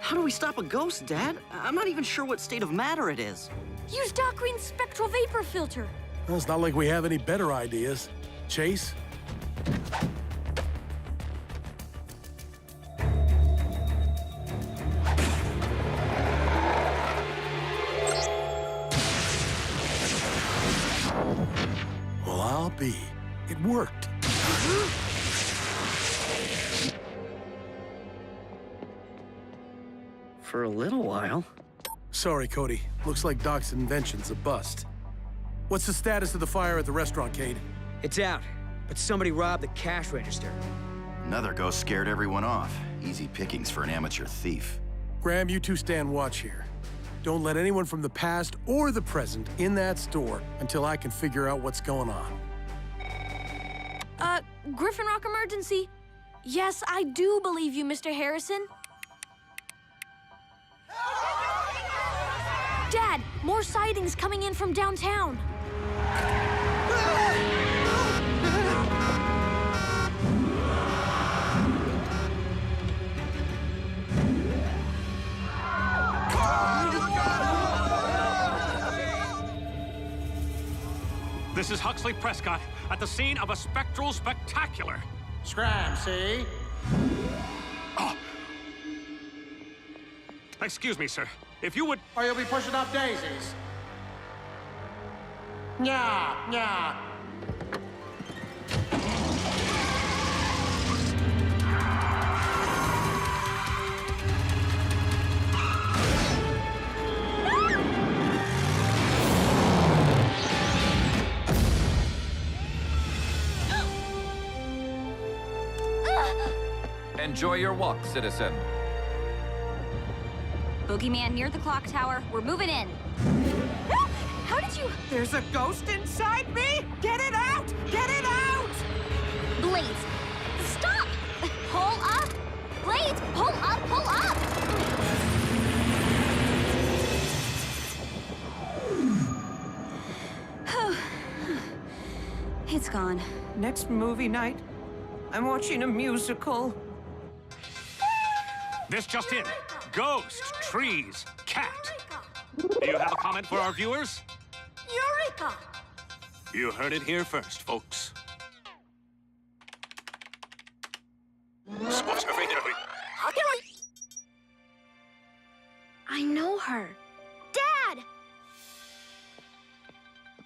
How do we stop a ghost, Dad? I'm not even sure what state of matter it is. Use Doc Green's spectral vapor filter. Well, it's not like we have any better ideas. Chase? Well, I'll be. It worked. For a little while. Sorry, Cody. Looks like Doc's invention's a bust. What's the status of the fire at the restaurant, Cade? It's out, but somebody robbed the cash register. Another ghost scared everyone off. Easy pickings for an amateur thief. Graham, you two stand watch here. Don't let anyone from the past or the present in that store until I can figure out what's going on. Griffin Rock emergency? Yes, I do believe you, Mr. Harrison. Dad, more sightings coming in from downtown. This is Huxley Prescott at the scene of a spectral spectacular. Scram, see? Oh. Excuse me, sir. If you would... Or you'll be pushing up daisies. Nya, nya. Enjoy your walk, citizen. Boogeyman near the clock tower. We're moving in. How did you... There's a ghost inside me? Get it out! Get it out! Blades, stop! Pull up! Blades, pull up, pull up! It's gone. Next movie night, I'm watching a musical. This just in. Ghost, trees, cat. Do you have a comment for our viewers? Eureka! You heard it here first, folks. I know her. Dad!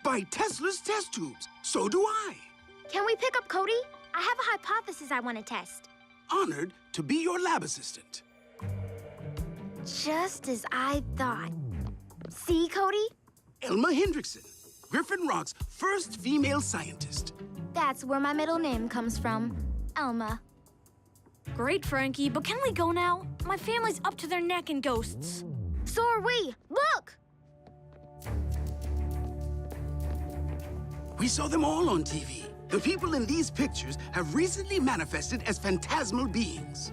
By Tesla's test tubes. So do I. Can we pick up Cody? I have a hypothesis I want to test. Honored to be your lab assistant. Just as I thought. See, Cody? Elma Hendrickson, Griffin Rock's first female scientist. That's where my middle name comes from. Elma. Great, Frankie, but can we go now? My family's up to their neck in ghosts. So are we. Look! We saw them all on TV. The people in these pictures have recently manifested as phantasmal beings.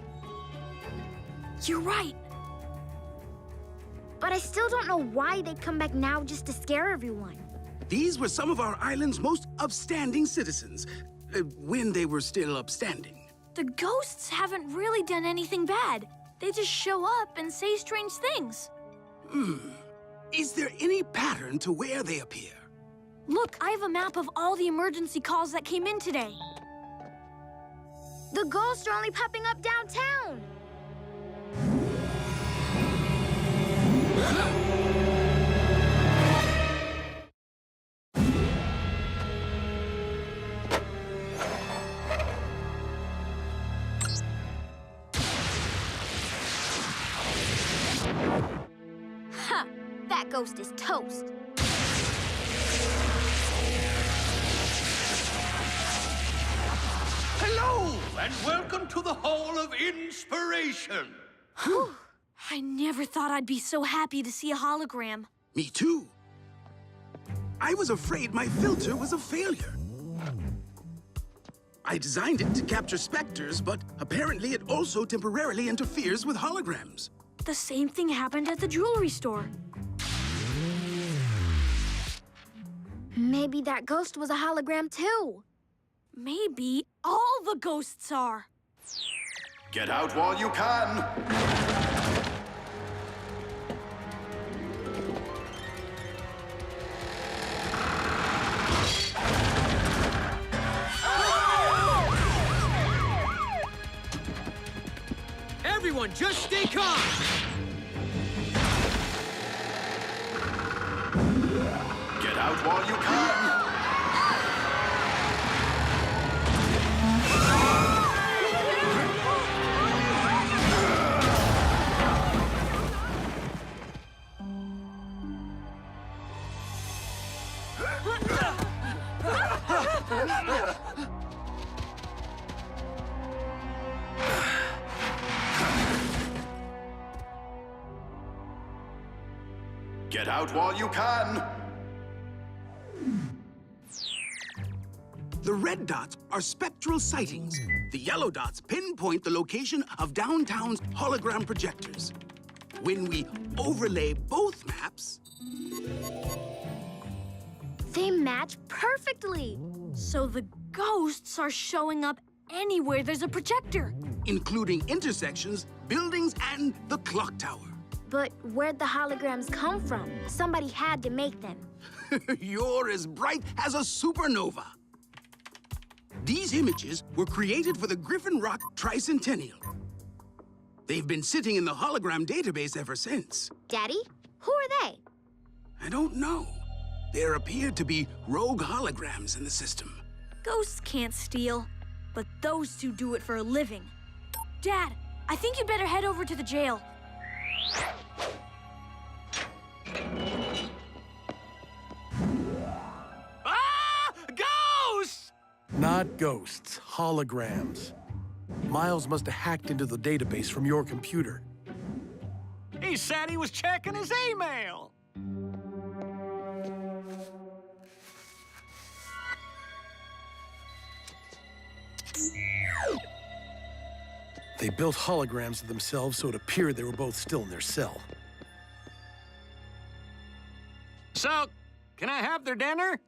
You're right. But I still don't know why they'd come back now just to scare everyone. These were some of our island's most upstanding citizens, when they were still upstanding. The ghosts haven't really done anything bad. They just show up and say strange things. Is there any pattern to where they appear? Look, I have a map of all the emergency calls that came in today. The ghosts are only popping up downtown. Ha! That ghost is toast. Hello, and welcome to the Hall of Inspiration. Whew. I never thought I'd be so happy to see a hologram. Me too. I was afraid my filter was a failure. I designed it to capture specters, but apparently it also temporarily interferes with holograms. The same thing happened at the jewelry store. Maybe that ghost was a hologram too. Maybe all the ghosts are. Get out while you can! Everyone, just stay calm! Get out while you can! Get out while you can! The red dots are spectral sightings. The yellow dots pinpoint the location of downtown's hologram projectors. When we overlay both maps... They match perfectly. So the ghosts are showing up anywhere there's a projector. Including intersections, buildings, and the clock tower. But where'd the holograms come from? Somebody had to make them. You're as bright as a supernova. These images were created for the Griffin Rock Tricentennial. They've been sitting in the hologram database ever since. Daddy, who are they? I don't know. There appear to be rogue holograms in the system. Ghosts can't steal, but those two do it for a living. Dad, I think you'd better head over to the jail. Ah! Ghosts! Not ghosts, holograms. Miles must have hacked into the database from your computer. He said he was checking his email. They built holograms of themselves so it appeared they were both still in their cell. So, can I have their dinner?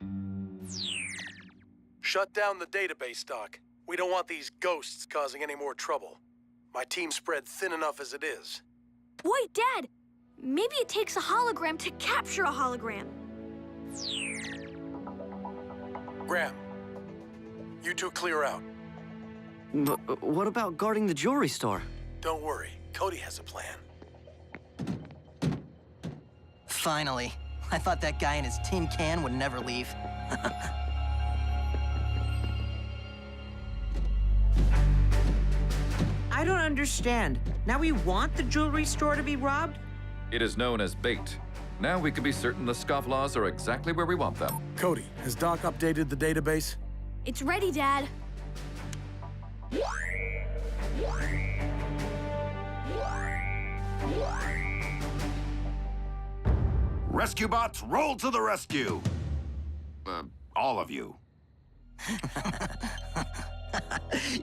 Shut down the database, Doc. We don't want these ghosts causing any more trouble. My team's spread thin enough as it is. Wait, Dad! Maybe it takes a hologram to capture a hologram. Graham, you two clear out. But what about guarding the jewelry store? Don't worry, Cody has a plan. Finally. I thought that guy in his tin can would never leave. I don't understand. Now we want the jewelry store to be robbed? It is known as bait. Now we can be certain the scofflaws are exactly where we want them. Cody, has Doc updated the database? It's ready, Dad. Rescue bots, roll to the rescue! All of you.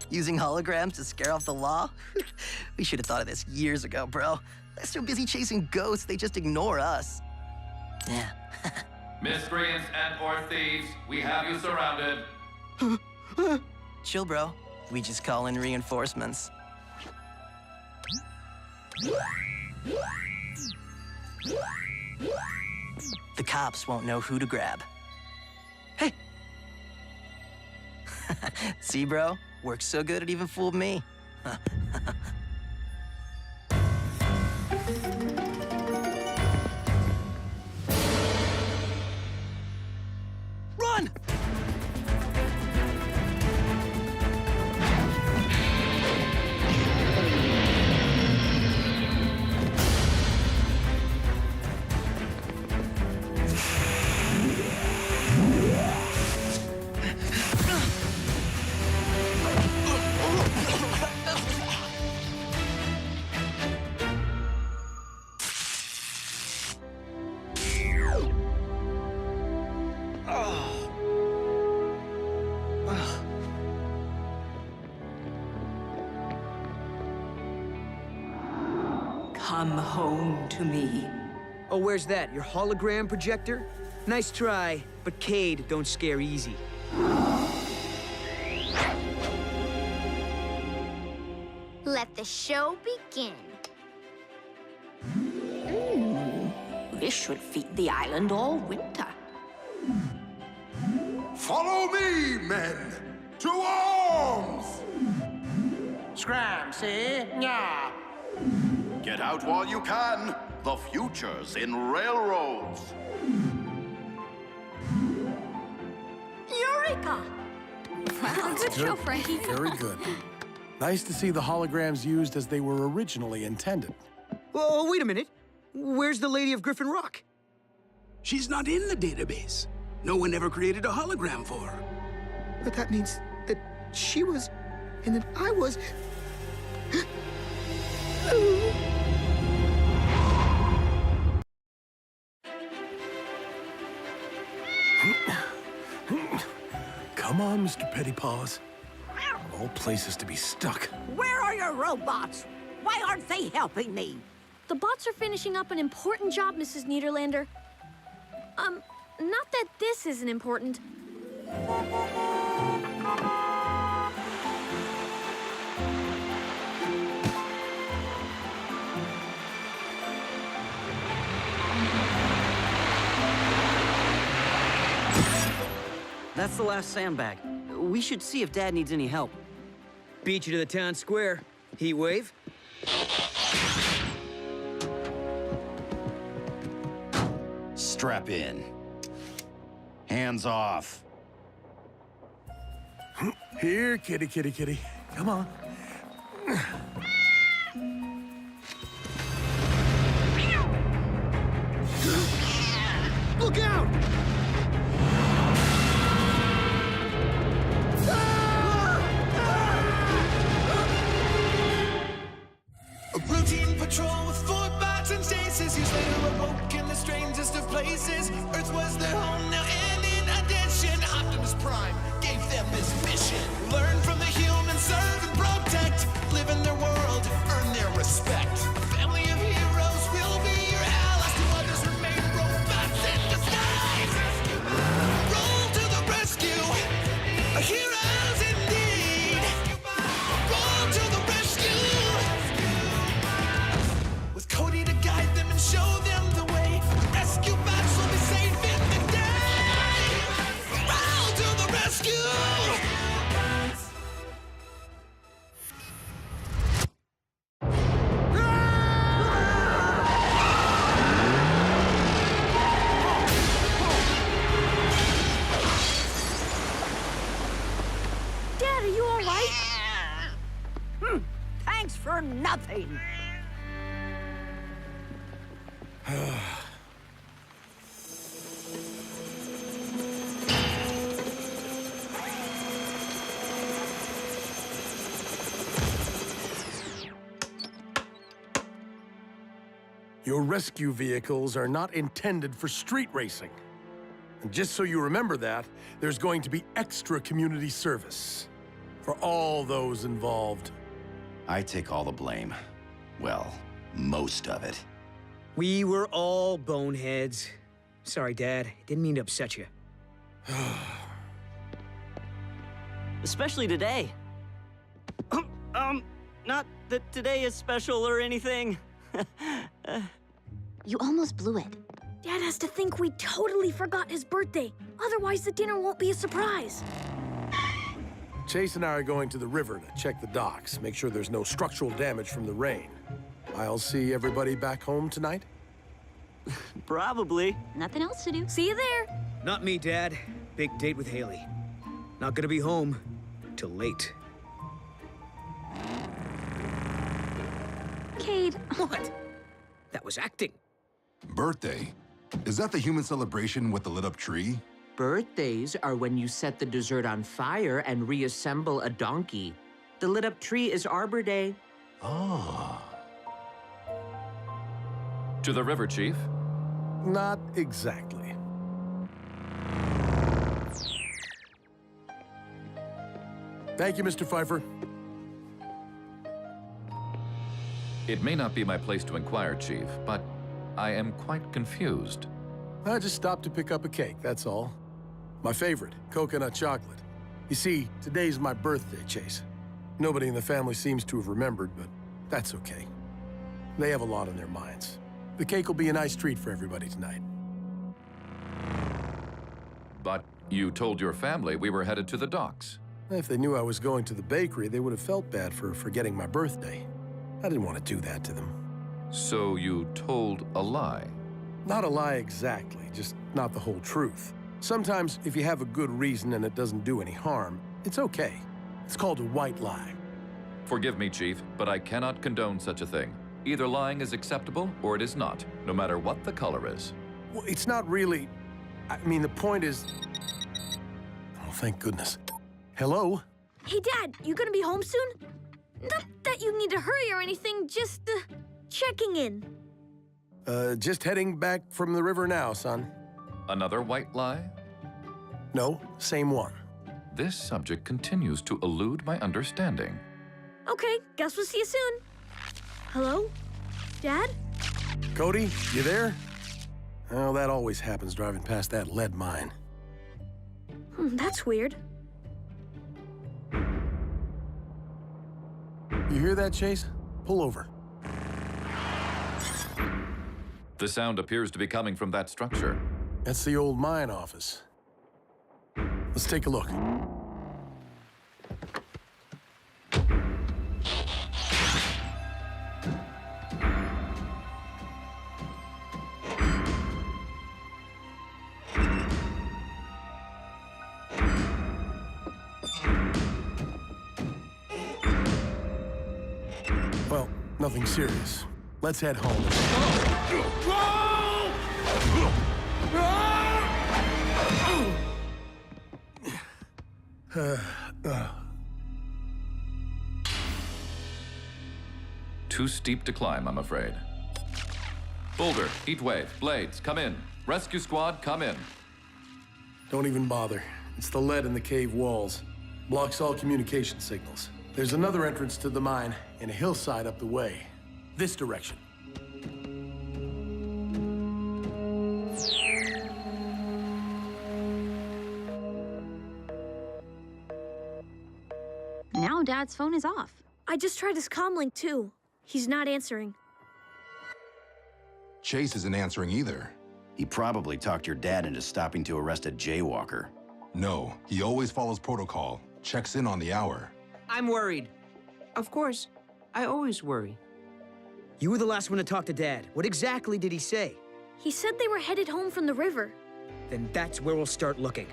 Using holograms to scare off the law? We should have thought of this years ago, bro. They're so busy chasing ghosts, they just ignore us. Yeah. Miscreants and/or thieves, we have you surrounded. Chill, bro. We just call in reinforcements. The cops won't know who to grab. Hey! See, bro? Works so good it even fooled me. Run! Come home to me. Oh, where's that? Your hologram projector? Nice try, but Cade don't scare easy. Let the show begin. This should feed the island all winter. Follow me, men! To arms! Scram, see? Yeah. Get out while you can. The future's in railroads. Eureka! Wow, good show, Frankie. Very good. Nice to see the holograms used as they were originally intended. Oh, wait a minute. Where's the Lady of Griffin Rock? She's not in the database. No one ever created a hologram for her. But that means that she was, and that I was... Come on, Mr. Pettypaws. All places to be stuck. Where are your robots? Why aren't they helping me? The bots are finishing up an important job, Mrs. Niederlander. Not that this isn't important. That's the last sandbag. We should see if Dad needs any help. Beat you to the town square. Heatwave. Strap in. Hands off. Here, kitty, kitty, kitty. Come on. Look out! A routine patrol with 4 bots and stasis. Years later awoke in the strangest of places. Earth was their home now, and in addition, Optimus Prime gave them this mission. Learn from the humans, serve and protect. Live in their world, earn their respect. A family of heroes will be your allies. To others remain robots in disguise. Roll to the rescue. Heroes indeed. Roll to the rescue. for nothing. Your rescue vehicles are not intended for street racing. And just so you remember that, there's going to be extra community service for all those involved. I take all the blame. Well, most of it. We were all boneheads. Sorry, Dad. Didn't mean to upset you. Especially today. Not that today is special or anything. You almost blew it. Dad has to think we totally forgot his birthday. Otherwise, the dinner won't be a surprise. Chase and I are going to the river to check the docks, make sure there's no structural damage from the rain. I'll see everybody back home tonight? Probably. Nothing else to do. See you there. Not me, Dad. Big date with Haley. Not gonna be home till late. Cade. What? That was acting. Birthday? Is that the human celebration with the lit-up tree? Birthdays are when you set the dessert on fire and reassemble a donkey. The lit-up tree is Arbor Day. Ah. To the river, Chief. Not exactly. Thank you, Mr. Pfeiffer. It may not be my place to inquire, Chief, but I am quite confused. I just stopped to pick up a cake, that's all. My favorite, coconut chocolate. You see, today's my birthday, Chase. Nobody in the family seems to have remembered, but that's okay. They have a lot on their minds. The cake will be a nice treat for everybody tonight. But you told your family we were headed to the docks. If they knew I was going to the bakery, they would have felt bad for forgetting my birthday. I didn't want to do that to them. So you told a lie? Not a lie exactly, just not the whole truth. Sometimes, if you have a good reason and it doesn't do any harm, it's okay. It's called a white lie. Forgive me, Chief, but I cannot condone such a thing. Either lying is acceptable or it is not, no matter what the color is. Well, it's not really... I mean, the point is... Oh, thank goodness. Hello? Hey, Dad, you gonna be home soon? Not that you need to hurry or anything, just, checking in. Just heading back from the river now, son. Another white lie? No, same one. This subject continues to elude my understanding. Okay, guess we'll see you soon. Hello? Dad? Cody, you there? Oh, that always happens driving past that lead mine. That's weird. You hear that, Chase? Pull over. The sound appears to be coming from that structure. That's the old mine office. Let's take a look. Well, nothing serious. Let's head home. Too steep to climb, I'm afraid. Boulder, Heatwave, Blades, come in. Rescue squad, come in. Don't even bother. It's the lead in the cave walls. Blocks all communication signals. There's another entrance to the mine in a hillside up the way. This direction. Now Dad's phone is off. I just tried his comlink too. He's not answering. Chase isn't answering either. He probably talked your dad into stopping to arrest a jaywalker. No, he always follows protocol. Checks in on the hour. I'm worried. Of course, I always worry. You were the last one to talk to Dad. What exactly did he say? He said they were headed home from the river. Then that's where we'll start looking.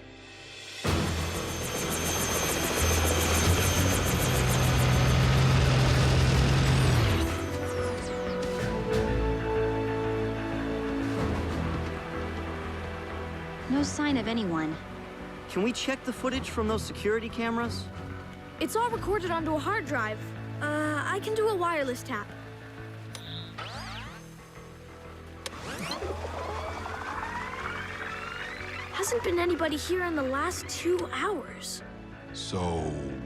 No sign of anyone. Can we check the footage from those security cameras? It's all recorded onto a hard drive. I can do a wireless tap. Hasn't been anybody here in the last 2 hours. So,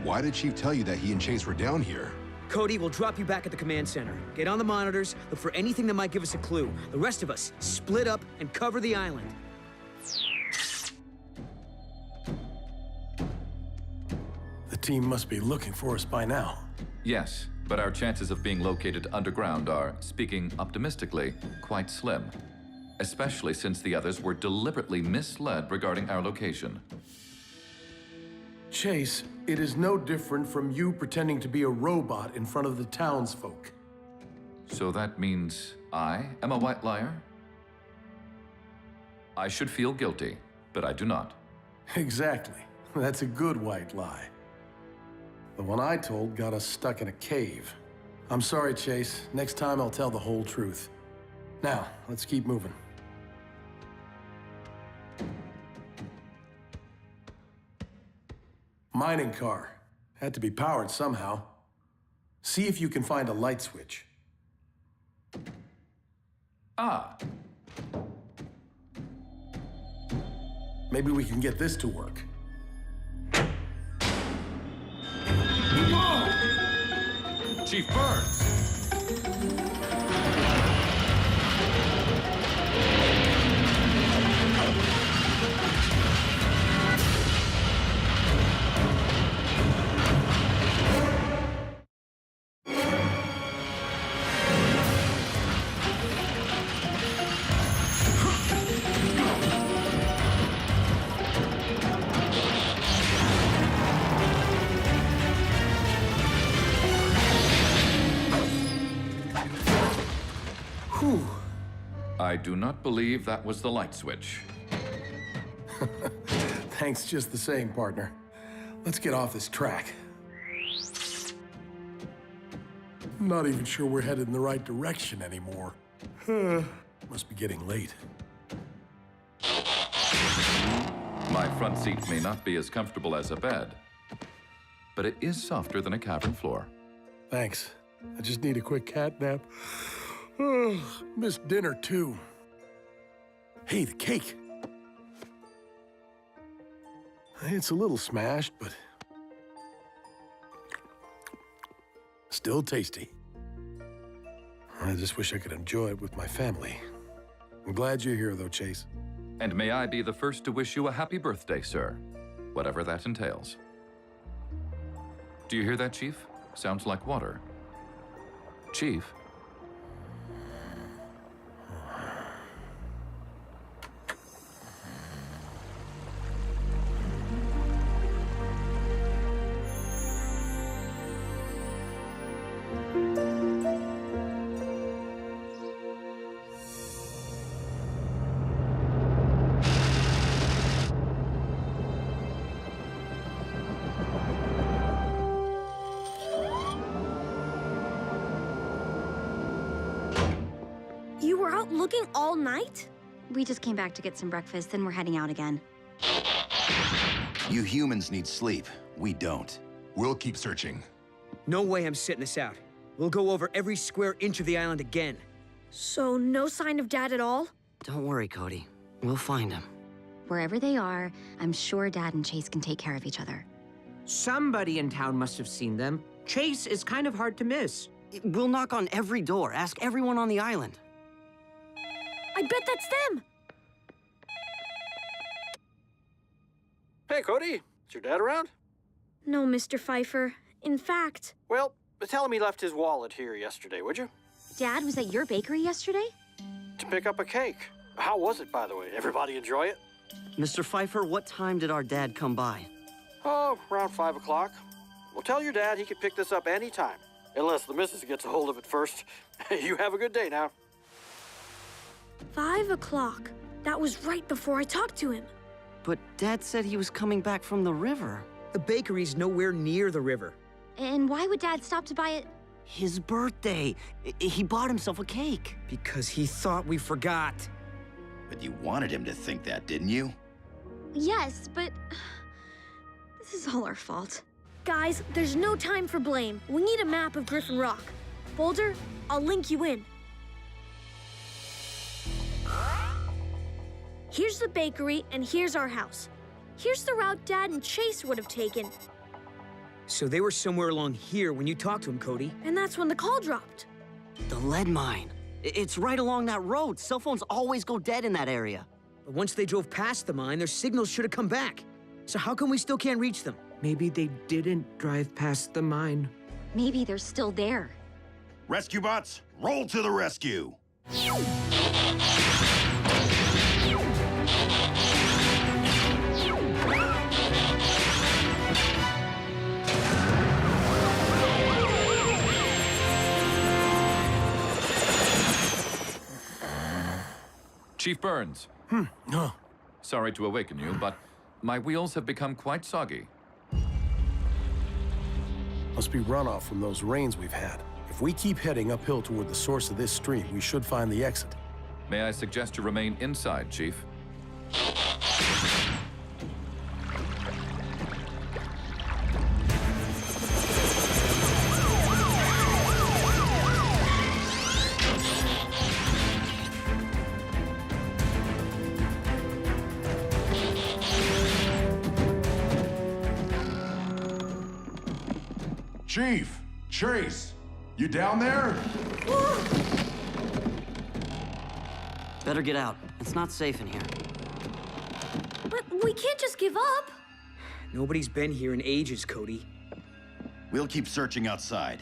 why did Chief tell you that he and Chase were down here? Cody, we'll drop you back at the command center. Get on the monitors, look for anything that might give us a clue. The rest of us, split up and cover the island. The team must be looking for us by now. Yes, but our chances of being located underground are, speaking optimistically, quite slim. Especially since the others were deliberately misled regarding our location. Chase, it is no different from you pretending to be a robot in front of the townsfolk. So that means I am a white liar? I should feel guilty, but I do not. Exactly. That's a good white lie. The one I told got us stuck in a cave. I'm sorry, Chase. Next time I'll tell the whole truth. Now, let's keep moving. Mining car. Had to be powered somehow. See if you can find a light switch. Ah. Maybe we can get this to work. Whoa! Chief Burns! I do not believe that was the light switch. Thanks just the same, partner. Let's get off this track. I'm not even sure we're headed in the right direction anymore. Must be getting late. My front seat may not be as comfortable as a bed, but it is softer than a cavern floor. Thanks. I just need a quick cat nap. Missed dinner, too. Hey, the cake. It's a little smashed, but still tasty. I just wish I could enjoy it with my family. I'm glad you're here, though, Chase. And may I be the first to wish you a happy birthday, sir, whatever that entails. Do you hear that, Chief? Sounds like water. Chief? You were out looking all night? We just came back to get some breakfast, then we're heading out again. You humans need sleep. We don't. We'll keep searching. No way I'm sitting this out. We'll go over every square inch of the island again. So no sign of Dad at all? Don't worry, Cody. We'll find him. Wherever they are, I'm sure Dad and Chase can take care of each other. Somebody in town must have seen them. Chase is kind of hard to miss. We'll knock on every door. Ask everyone on the island. I bet that's them! Hey, Cody. Is your dad around? No, Mr. Pfeiffer. In fact... Well, tell him he left his wallet here yesterday, would you? Dad was at your bakery yesterday? To pick up a cake. How was it, by the way? Everybody enjoy it? Mr. Pfeiffer, what time did our dad come by? Oh, around 5 o'clock. Well, tell your dad he can pick this up anytime. Unless the missus gets a hold of it first. You have a good day now. 5 o'clock. That was right before I talked to him. But Dad said he was coming back from the river. The bakery's nowhere near the river. And why would Dad stop to buy it? His birthday. He bought himself a cake. Because he thought we forgot. But you wanted him to think that, didn't you? Yes, but this is all our fault. Guys, there's no time for blame. We need a map of Griffin Rock. Boulder, I'll link you in. Here's the bakery, and here's our house. Here's the route Dad and Chase would have taken. So they were somewhere along here when you talked to him, Cody. And that's when the call dropped. The lead mine. It's right along that road. Cell phones always go dead in that area. But once they drove past the mine, their signals should have come back. So how come we still can't reach them? Maybe they didn't drive past the mine. Maybe they're still there. Rescue bots, roll to the rescue! Chief Burns. No. Sorry to awaken you, but my wheels have become quite soggy. Must be runoff from those rains we've had. If we keep heading uphill toward the source of this stream, we should find the exit. May I suggest you remain inside, Chief? Chief! Chase! You down there? Better get out. It's not safe in here. But we can't just give up. Nobody's been here in ages, Cody. We'll keep searching outside.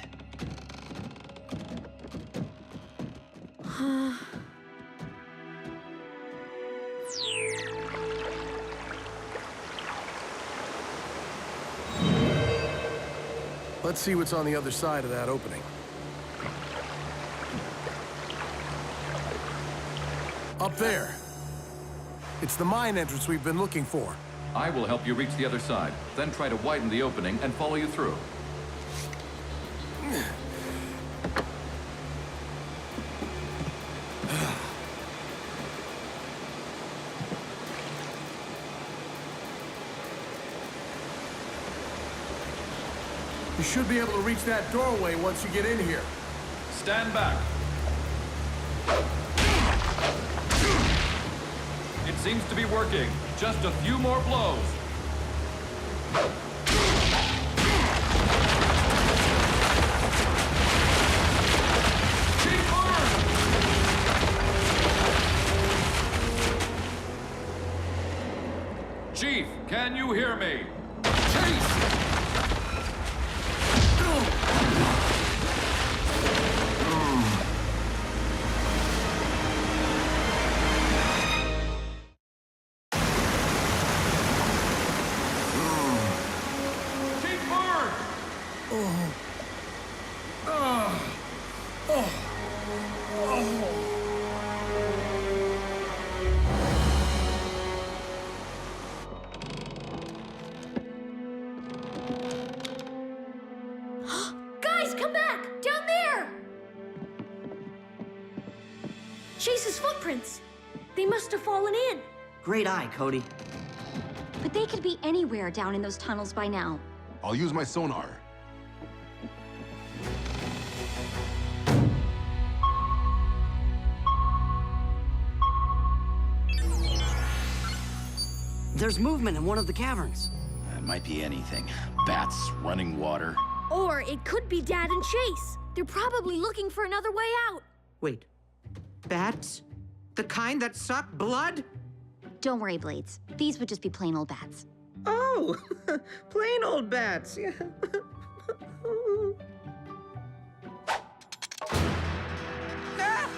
Let's see what's on the other side of that opening. Up there. It's the mine entrance we've been looking for. I will help you reach the other side, then try to widen the opening and follow you through. You should be able to reach that doorway once you get in here. Stand back. It seems to be working. Just a few more blows. Keep on! Chief, can you hear me? Chase! Guys, come back! Down there! Chase's footprints. They must have fallen in. Great eye, Cody. But they could be anywhere down in those tunnels by now. I'll use my sonar. There's movement in one of the caverns. It might be anything. Bats, running water. Or it could be Dad and Chase. They're probably looking for another way out. Wait, bats? The kind that suck blood? Don't worry, Blades. These would just be plain old bats. Oh, plain old bats. Yeah. Ah!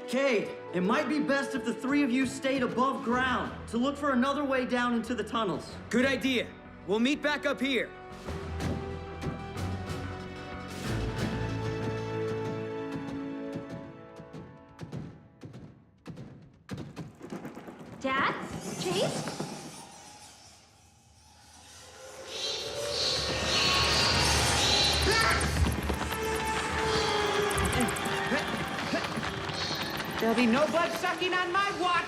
Cade, it might be best if the three of you stayed above ground to look for another way down into the tunnels. Good idea. We'll meet back up here. Dad? Chase? There'll be no blood sucking on my watch.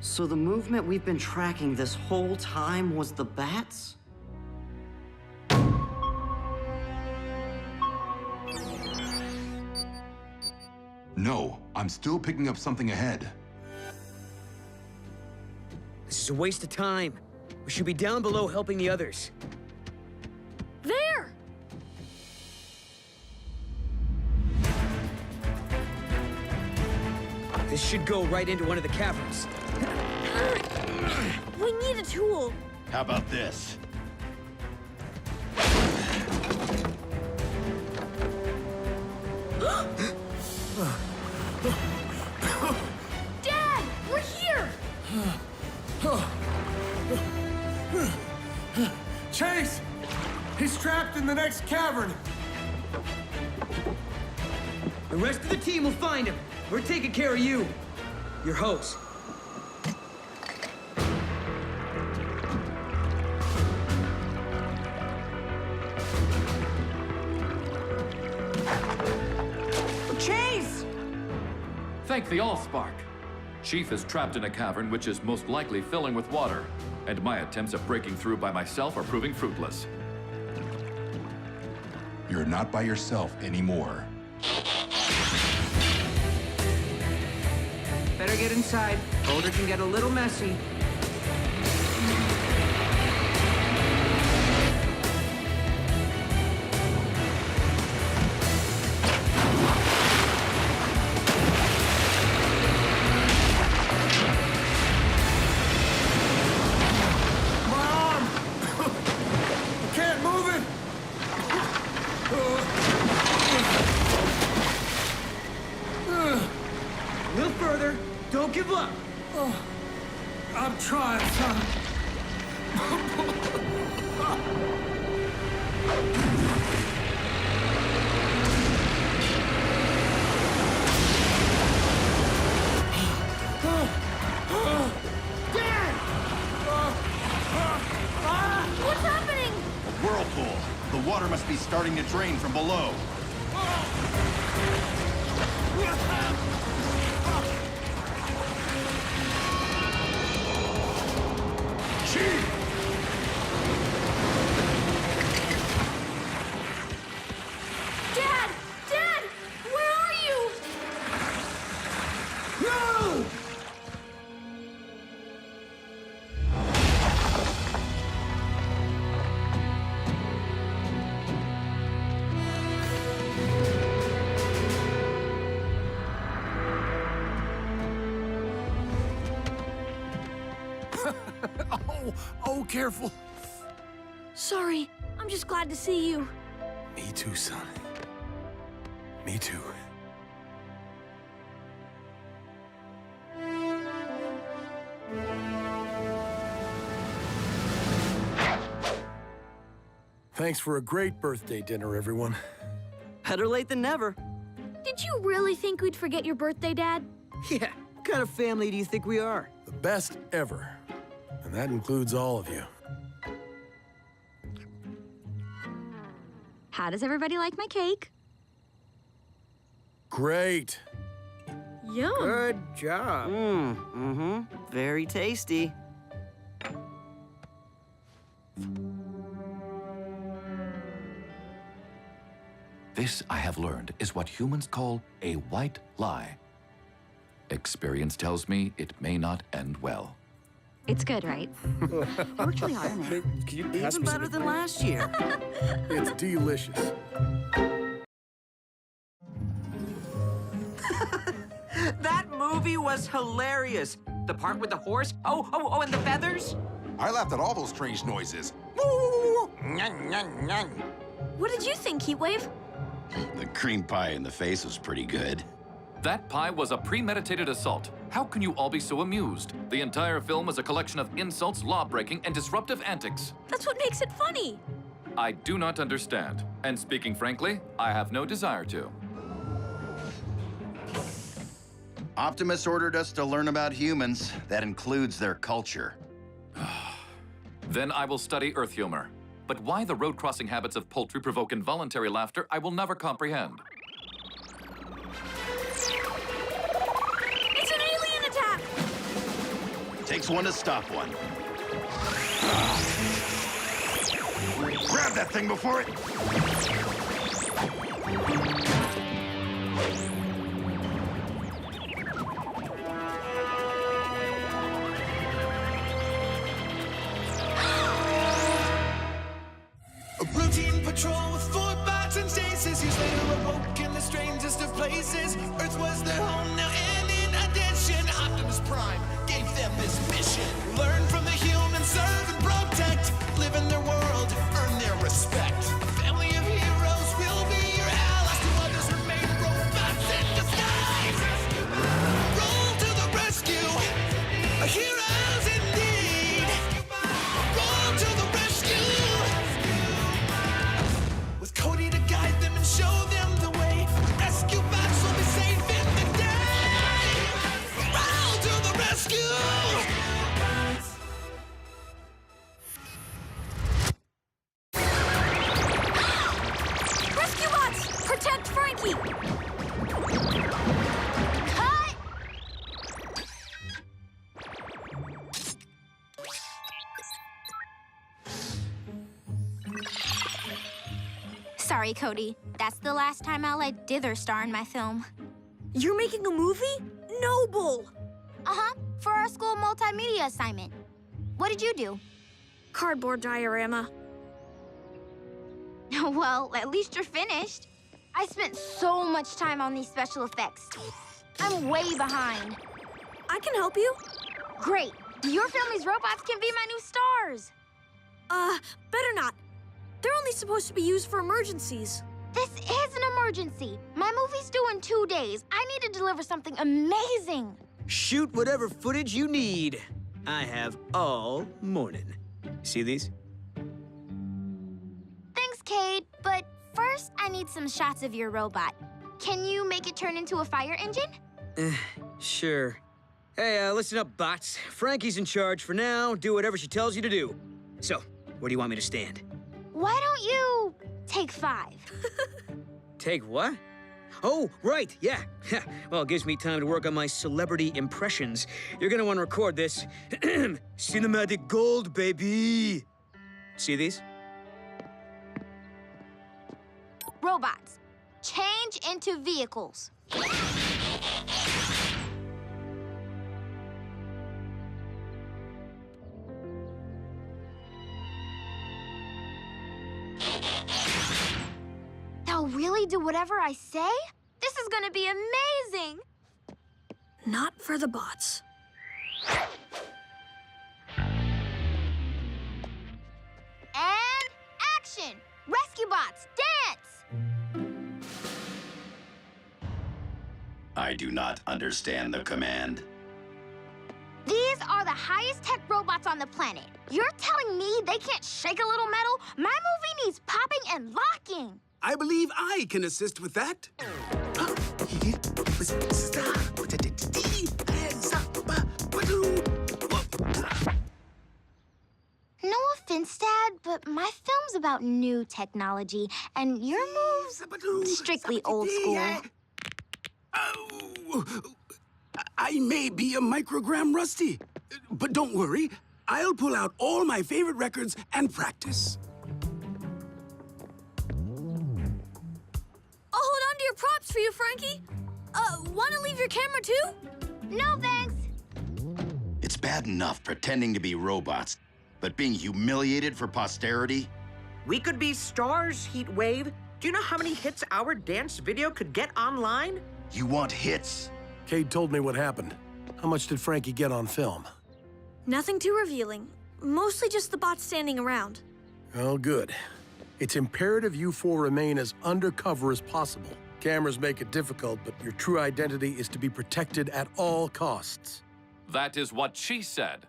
So the movement we've been tracking this whole time was the bats? No, I'm still picking up something ahead. This is a waste of time. We should be down below helping the others. There! This should go right into one of the caverns. We need a tool. How about this? Dad, we're here! Chase! He's trapped in the next cavern! The rest of the team will find him. We're taking care of you. Your host. Chase! Thank the Allspark. Chief is trapped in a cavern which is most likely filling with water, and my attempts at breaking through by myself are proving fruitless. You're not by yourself anymore. Better get inside. Boulder can get a little messy. A little further. Don't give up. Oh, I'm trying, son. Dad! What's happening? A whirlpool. The water must be starting to drain from below. Dad! Dad! Where are you? No! Oh, careful. Sorry. I'm just glad to see you. Me too, son. Me too. Thanks for a great birthday dinner, everyone. Better late than never. Did you really think we'd forget your birthday, Dad? Yeah, what kind of family do you think we are? The best ever. And that includes all of you. How does everybody like my cake? Great. Yum. Good job. Very tasty. This, I have learned, is what humans call a white lie. Experience tells me it may not end well. It's good, right? I worked really hard on it. Can you pass Even me better some? than last year. It's delicious. That movie was hilarious. The part with the horse. Oh, and the feathers. I laughed at all those strange noises. What did you think, Heatwave? The cream pie in the face was pretty good. That pie was a premeditated assault. How can you all be so amused? The entire film is a collection of insults, law-breaking, and disruptive antics. That's what makes it funny. I do not understand. And speaking frankly, I have no desire to. Optimus ordered us to learn about humans. That includes their culture. Then I will study Earth humor. But why the road-crossing habits of poultry provoke involuntary laughter, I will never comprehend. Takes one to stop one. Grab that thing before it... A routine patrol with 4 bots and stasis. Years later awoke in the strangest of places. Earth was their home now, and in addition, Optimus Prime gave them this mission. Learn from the humans, serve and protect. Live in their world, earn their respect. A family of heroes will be your allies. To others remain robots in disguise. Roll to the rescue, heroes indeed. Roll to the rescue. With Cody to guide them and show them the way. Rescue bots will be safe in the day. Roll to the rescue. Rescue bots! Protect Frankie! Cut! Sorry, Cody. That's the last time I'll let Dither star in my film. You're making a movie? Noble! Uh-huh, for our school multimedia assignment. What did you do? Cardboard diorama. Well, at least you're finished. I spent so much time on these special effects. I'm way behind. I can help you. Great. Your family's robots can be my new stars. Better not. They're only supposed to be used for emergencies. This is an emergency. My movie's due in 2 days. I need to deliver something amazing. Shoot whatever footage you need. I have all morning. See these? Thanks, Cade, but first I need some shots of your robot. Can you make it turn into a fire engine? Sure. Hey, listen up, bots. Frankie's in charge for now. Do whatever she tells you to do. So, where do you want me to stand? Why don't you take 5? Take what? Oh, right, yeah. Well, it gives me time to work on my celebrity impressions. You're gonna want to record this. Cinematic gold, baby. See these? Robots, change into vehicles. They'll really do whatever I say? This is gonna be amazing! Not for the bots. And action! Rescue bots, dance! I do not understand the command. These are the highest tech robots on the planet. You're telling me they can't shake a little metal? My movie needs popping and locking. I believe I can assist with that. No offense, Dad, but my film's about new technology, and your move's strictly old school. Oh, I may be a microgram rusty, but don't worry. I'll pull out all my favorite records and practice. I'll hold on to your props for you, Frankie. Want to leave your camera too? No, thanks. It's bad enough pretending to be robots, but being humiliated for posterity? We could be stars, Heatwave. Do you know how many hits our dance video could get online? You want hits? Cade told me what happened. How much did Frankie get on film? Nothing too revealing. Mostly just the bots standing around. Oh, good. It's imperative you four remain as undercover as possible. Cameras make it difficult, but your true identity is to be protected at all costs. That is what she said.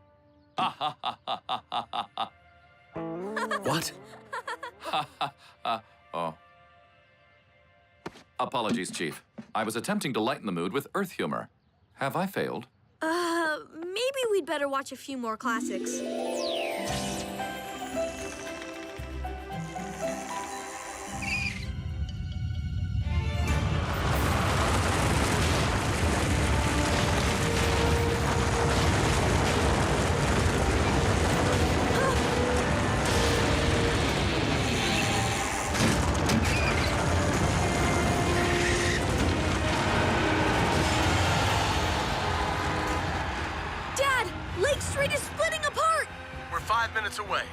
What? Oh. Apologies, Chief. I was attempting to lighten the mood with Earth humor. Have I failed? Maybe we'd better watch a few more classics. Dad, Lake Street is splitting apart! We're 5 minutes away.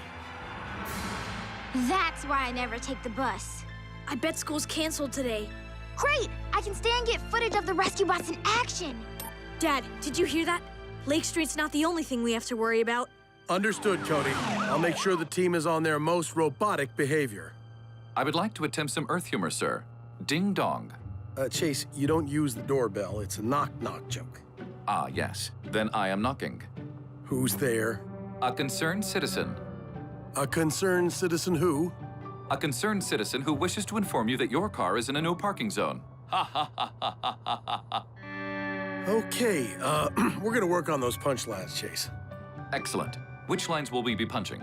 That's why I never take the bus. I bet school's canceled today. Great! I can stay and get footage of the rescue bots in action. Dad, did you hear that? Lake Street's not the only thing we have to worry about. Understood, Cody. I'll make sure the team is on their most robotic behavior. I would like to attempt some Earth humor, sir. Ding dong. Chase, you don't use the doorbell. It's a knock-knock joke. Ah, yes. Then I am knocking. Who's there? A concerned citizen. A concerned citizen who? A concerned citizen who wishes to inform you that your car is in a no parking zone. Ha ha ha ha ha ha ha. Okay, we're gonna work on those punchlines, Chase. Excellent. Which lines will we be punching?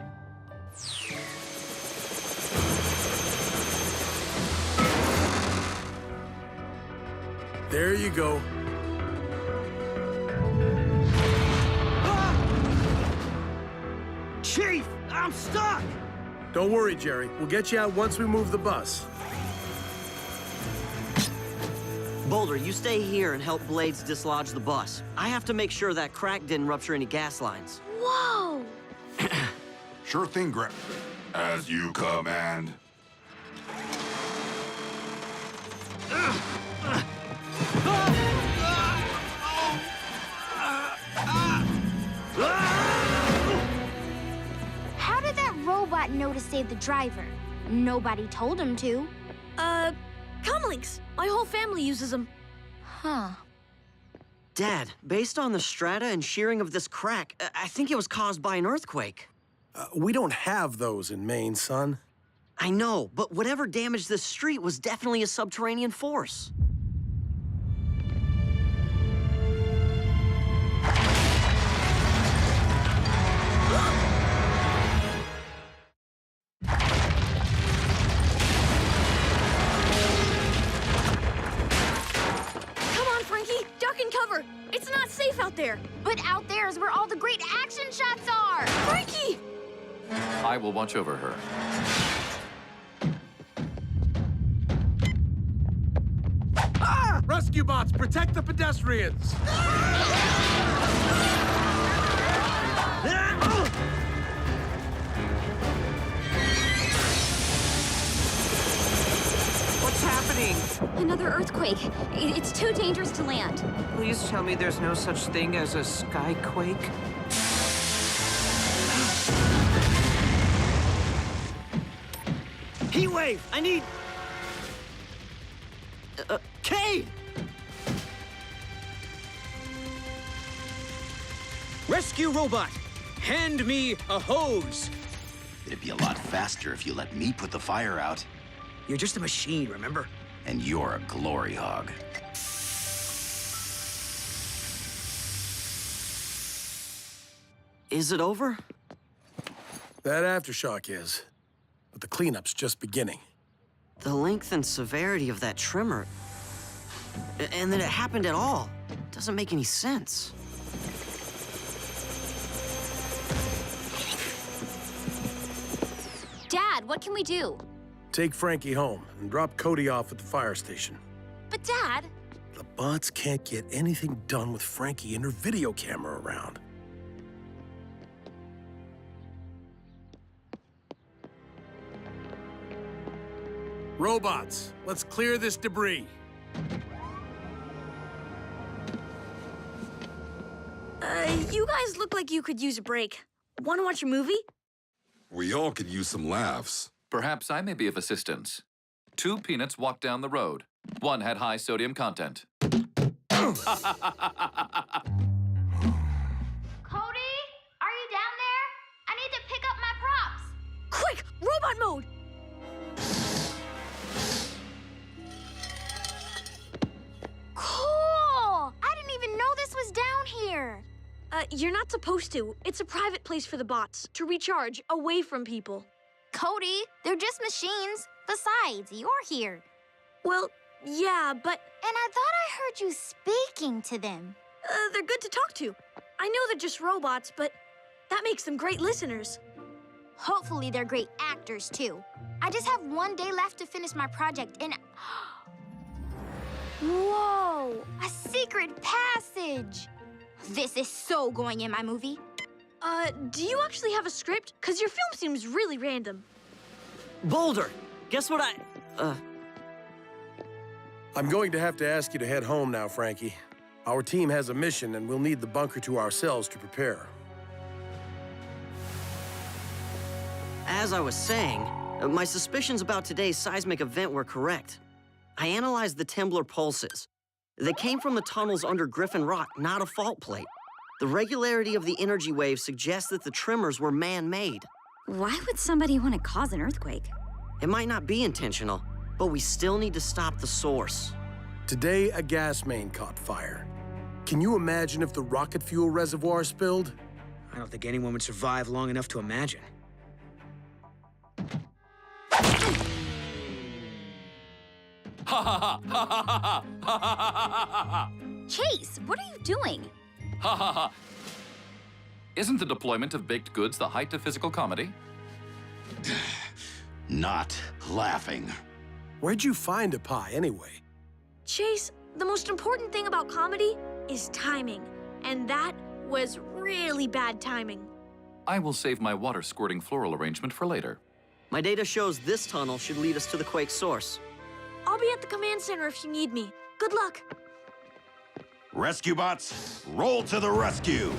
There you go. Chief, I'm stuck! Don't worry, Jerry. We'll get you out once we move the bus. Boulder, you stay here and help Blades dislodge the bus. I have to make sure that crack didn't rupture any gas lines. Whoa! Sure thing, Greg. As you command. How did that robot know to save the driver? Nobody told him to. Comlinks. My whole family uses them. Huh. Dad, based on the strata and shearing of this crack, I think it was caused by an earthquake. We don't have those in Maine, son. I know, but whatever damaged this street was definitely a subterranean force. Cover! It's not safe out there! But out there is where all the great action shots are! Frankie! I will watch over her. Ah! Rescue bots, protect the pedestrians! What's happening? Another earthquake. It's too dangerous to land. Please tell me there's no such thing as a skyquake. Heatwave! I need... Cade! Rescue robot, hand me a hose. It'd be a lot faster if you let me put the fire out. You're just a machine, remember? And you're a glory hog. Is it over? That aftershock is. But the cleanup's just beginning. The length and severity of that tremor, and that it happened at all, doesn't make any sense. Dad, what can we do? Take Frankie home and drop Cody off at the fire station. But Dad... The bots can't get anything done with Frankie and her video camera around. Robots, let's clear this debris. You guys look like you could use a break. Want to watch a movie? We all could use some laughs. Perhaps I may be of assistance. 2 peanuts walked down the road. One had high sodium content. Cody? Are you down there? I need to pick up my props. Quick! Robot mode! Cool! I didn't even know this was down here. You're not supposed to. It's a private place for the bots, to recharge, away from people. Cody, they're just machines. Besides, you're here. Well, yeah, but... And I thought I heard you speaking to them. They're good to talk to. I know they're just robots, but that makes them great listeners. Hopefully they're great actors, too. I just have 1 day left to finish my project, and... Whoa! A secret passage! This is so going in my movie. Do you actually have a script? Because your film seems really random. Boulder, guess what I'm going to have to ask you to head home now, Frankie. Our team has a mission, and we'll need the bunker to ourselves to prepare. As I was saying, my suspicions about today's seismic event were correct. I analyzed the Temblor pulses. They came from the tunnels under Griffin Rock, not a fault plate. The regularity of the energy waves suggests that the tremors were man-made. Why would somebody want to cause an earthquake? It might not be intentional, but we still need to stop the source. Today, a gas main caught fire. Can you imagine if the rocket fuel reservoir spilled? I don't think anyone would survive long enough to imagine. Ha ha ha ha ha ha ha ha ha ha. Chase, what are you doing? Ha ha ha. Isn't the deployment of baked goods the height of physical comedy? Not laughing. Where'd you find a pie, anyway? Chase, the most important thing about comedy is timing. And that was really bad timing. I will save my water-squirting floral arrangement for later. My data shows this tunnel should lead us to the quake source. I'll be at the command center if you need me. Good luck. Rescue bots, roll to the rescue!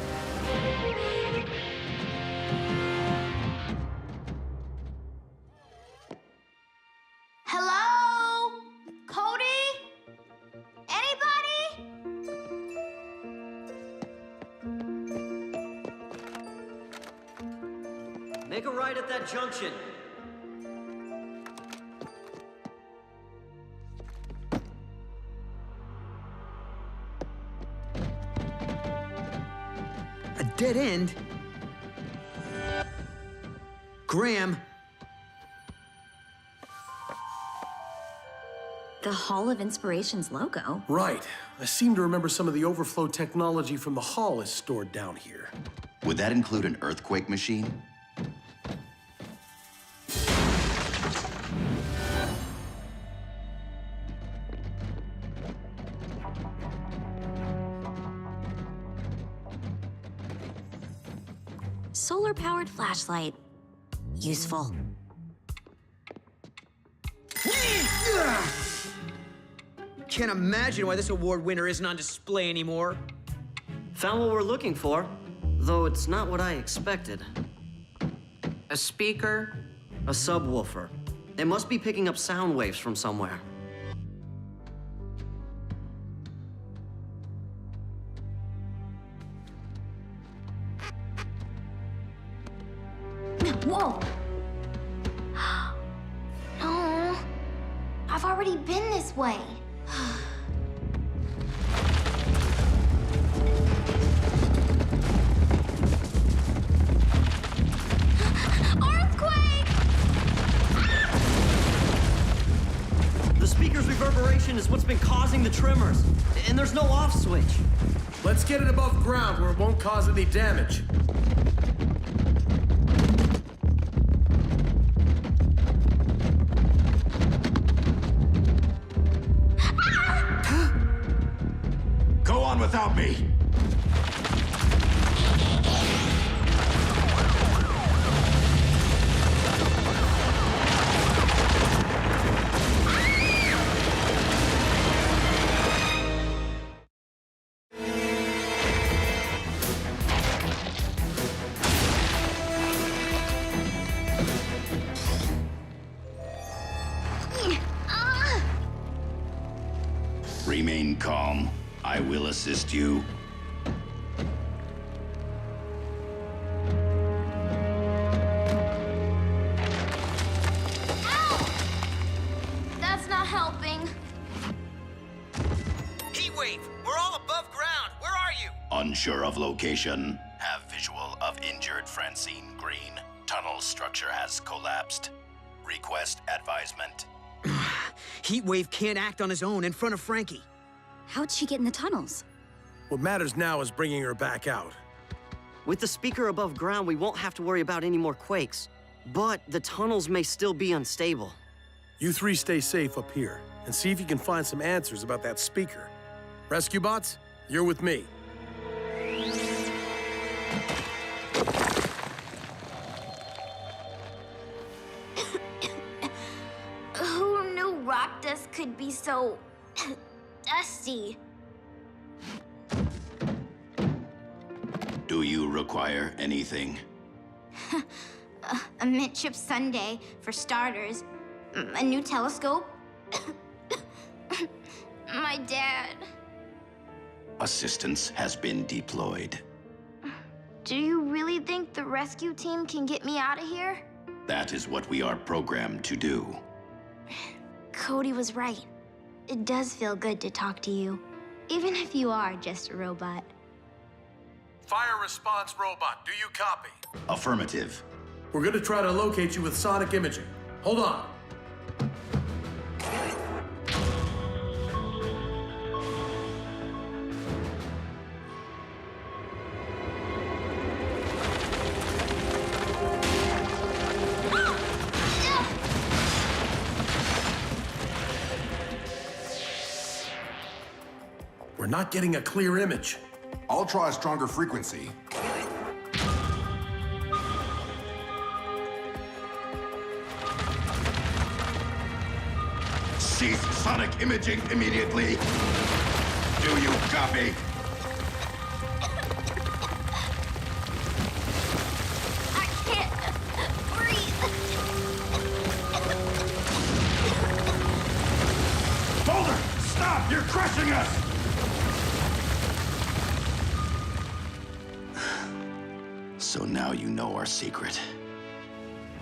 Hello? Cody? Anybody? Make a right at that junction. A dead end? Graham! The Hall of Inspiration's logo. Right. I seem to remember some of the overflow technology from the hall is stored down here. Would that include an earthquake machine? Solar-powered flashlight. Useful. Can't imagine why this award winner isn't on display anymore. Found what we're looking for, though it's not what I expected. A speaker? A subwoofer. It must be picking up sound waves from somewhere. Whoa! No, I've already been this way. Earthquake! The speaker's reverberation is what's been causing the tremors, and there's no off switch. Let's get it above ground where it won't cause any damage. Go on without me! Remain calm. I will assist you. That's not helping. Heatwave, we're all above ground. Where are you? Unsure of location. Have visual of injured Francine Green. Tunnel structure has collapsed. Request advisement. Heatwave can't act on his own in front of Frankie. How'd she get in the tunnels? What matters now is bringing her back out. With the speaker above ground, we won't have to worry about any more quakes. But the tunnels may still be unstable. You three stay safe up here, and see if you can find some answers about that speaker. Rescue bots, you're with me. so dusty. Do you require anything? A midship sundae, for starters. A new telescope. My dad. Assistance has been deployed. Do you really think the rescue team can get me out of here? That is what we are programmed to do. Cody was right. It does feel good to talk to you, even if you are just a robot. Fire response robot, do you copy? Affirmative. We're gonna try to locate you with sonic imaging. Hold on. We're not getting a clear image. I'll try a stronger frequency. Cease sonic imaging immediately. Do you copy? I can't breathe. Boulder, stop! You're crushing us! So now you know our secret.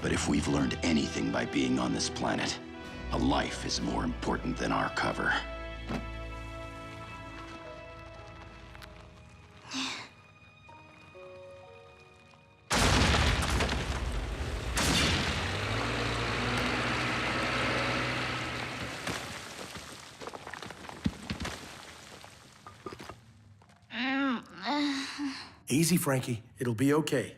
But if we've learned anything by being on this planet, a life is more important than our cover. Easy, Frankie. It'll be okay.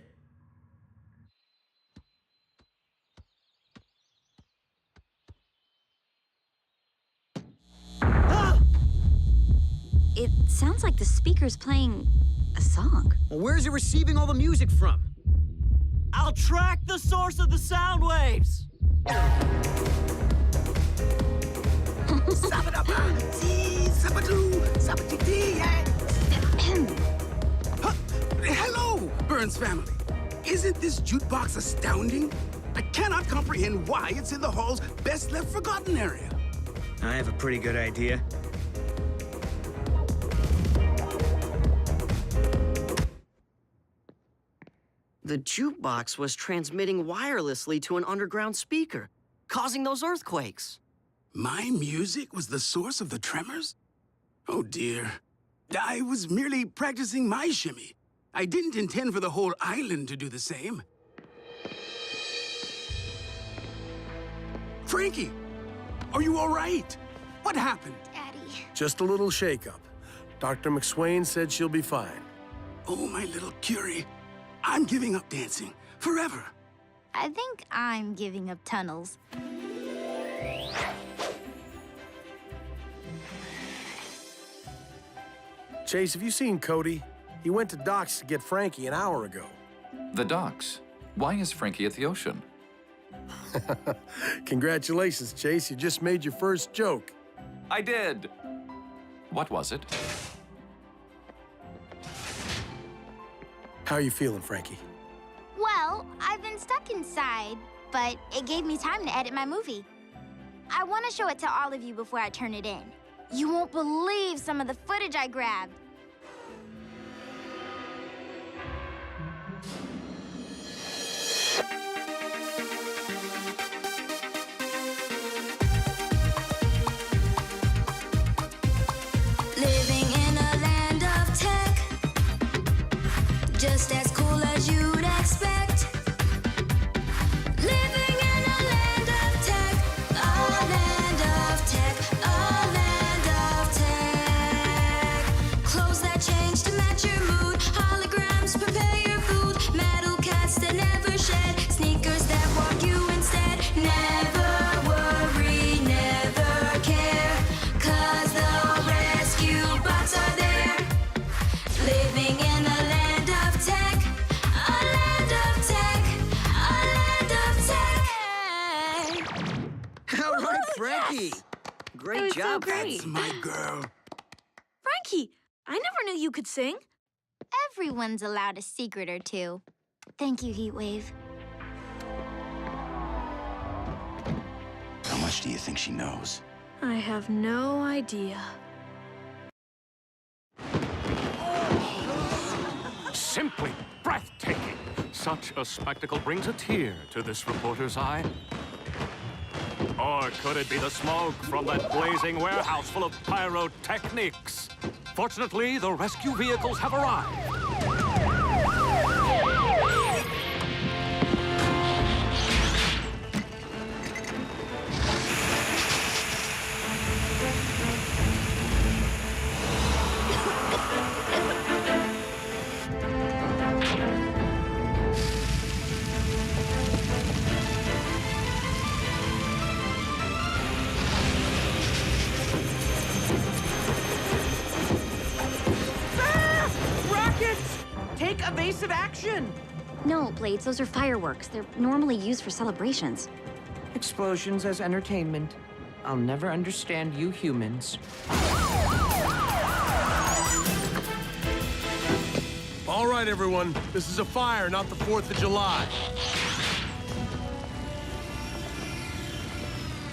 It sounds like the speaker's playing a song. Well, where's it receiving all the music from? I'll track the source of the sound waves! Hello, Burns family. Isn't this jukebox astounding? I cannot comprehend why it's in the hall's best left forgotten area. I have a pretty good idea. The jukebox was transmitting wirelessly to an underground speaker, causing those earthquakes. My music was the source of the tremors? Oh dear. I was merely practicing my shimmy. I didn't intend for the whole island to do the same. Frankie, are you all right? What happened? Daddy. Just a little shakeup. Dr. McSwain said she'll be fine. Oh, my little Curie. I'm giving up dancing forever. I think I'm giving up tunnels. Chase, have you seen Cody? He went to docks to get Frankie an hour ago. The docks? Why is Frankie at the ocean? Congratulations, Chase. You just made your first joke. I did. What was it? How are you feeling, Frankie? Well, I've been stuck inside, but it gave me time to edit my movie. I want to show it to all of you before I turn it in. You won't believe some of the footage I grabbed. Living in a land of tech, just as cool as you'd expect. Living in a land of tech, a land of tech, a land of tech. Clothes that change to match your mood, holograms prepare your food, metal cats that never shed, sneakers that walk you instead. Never worry, never care, 'cause the rescue bots are there. Living in a land of tech, a land of tech, a land of tech. All right, Frankie. Great It was job. so great. That's my girl. Frankie, I never knew you could sing. Everyone's allowed a secret or two. Thank you, Heatwave. How much do you think she knows? I have no idea. Simply breathtaking. Such a spectacle brings a tear to this reporter's eye. Or could it be the smoke from that blazing warehouse full of pyrotechnics? Fortunately, the rescue vehicles have arrived. Take evasive action! No, Blades, those are fireworks. They're normally used for celebrations. Explosions as entertainment. I'll never understand you humans. All right, everyone. This is a fire, not the 4th of July.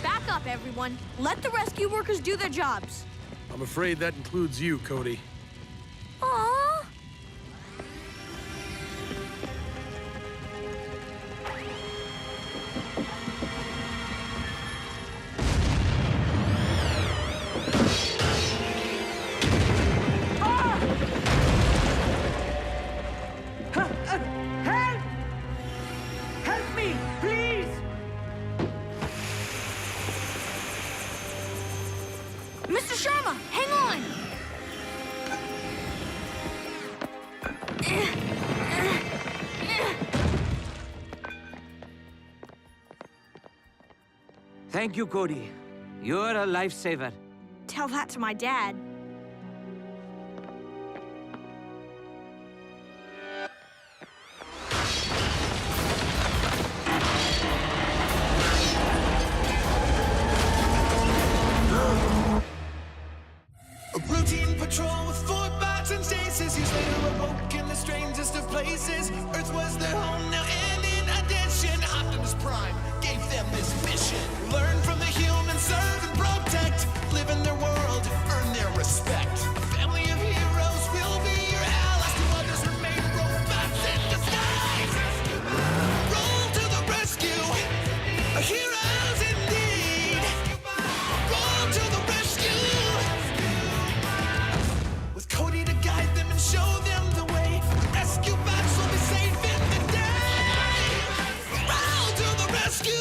Back up, everyone. Let the rescue workers do their jobs. I'm afraid that includes you, Cody. Aww. Help! Help me, please! Mr. Sharma, hang on! Thank you, Cody. You're a lifesaver. Tell that to my dad. A routine patrol with 4 bots and stasis. Years later awoke in the strangest of places. Earth was their home now, and in addition, Optimus Prime gave them this mission. Learn from the humans, serve and protect. Live in their world, earn their respect. A family of heroes will be your allies. To others remain robots in disguise. Roll to the rescue, heroes indeed. Roll to the rescue. With Cody to guide them and show them the way. Rescue bots will be safe in the day. Roll to the rescue.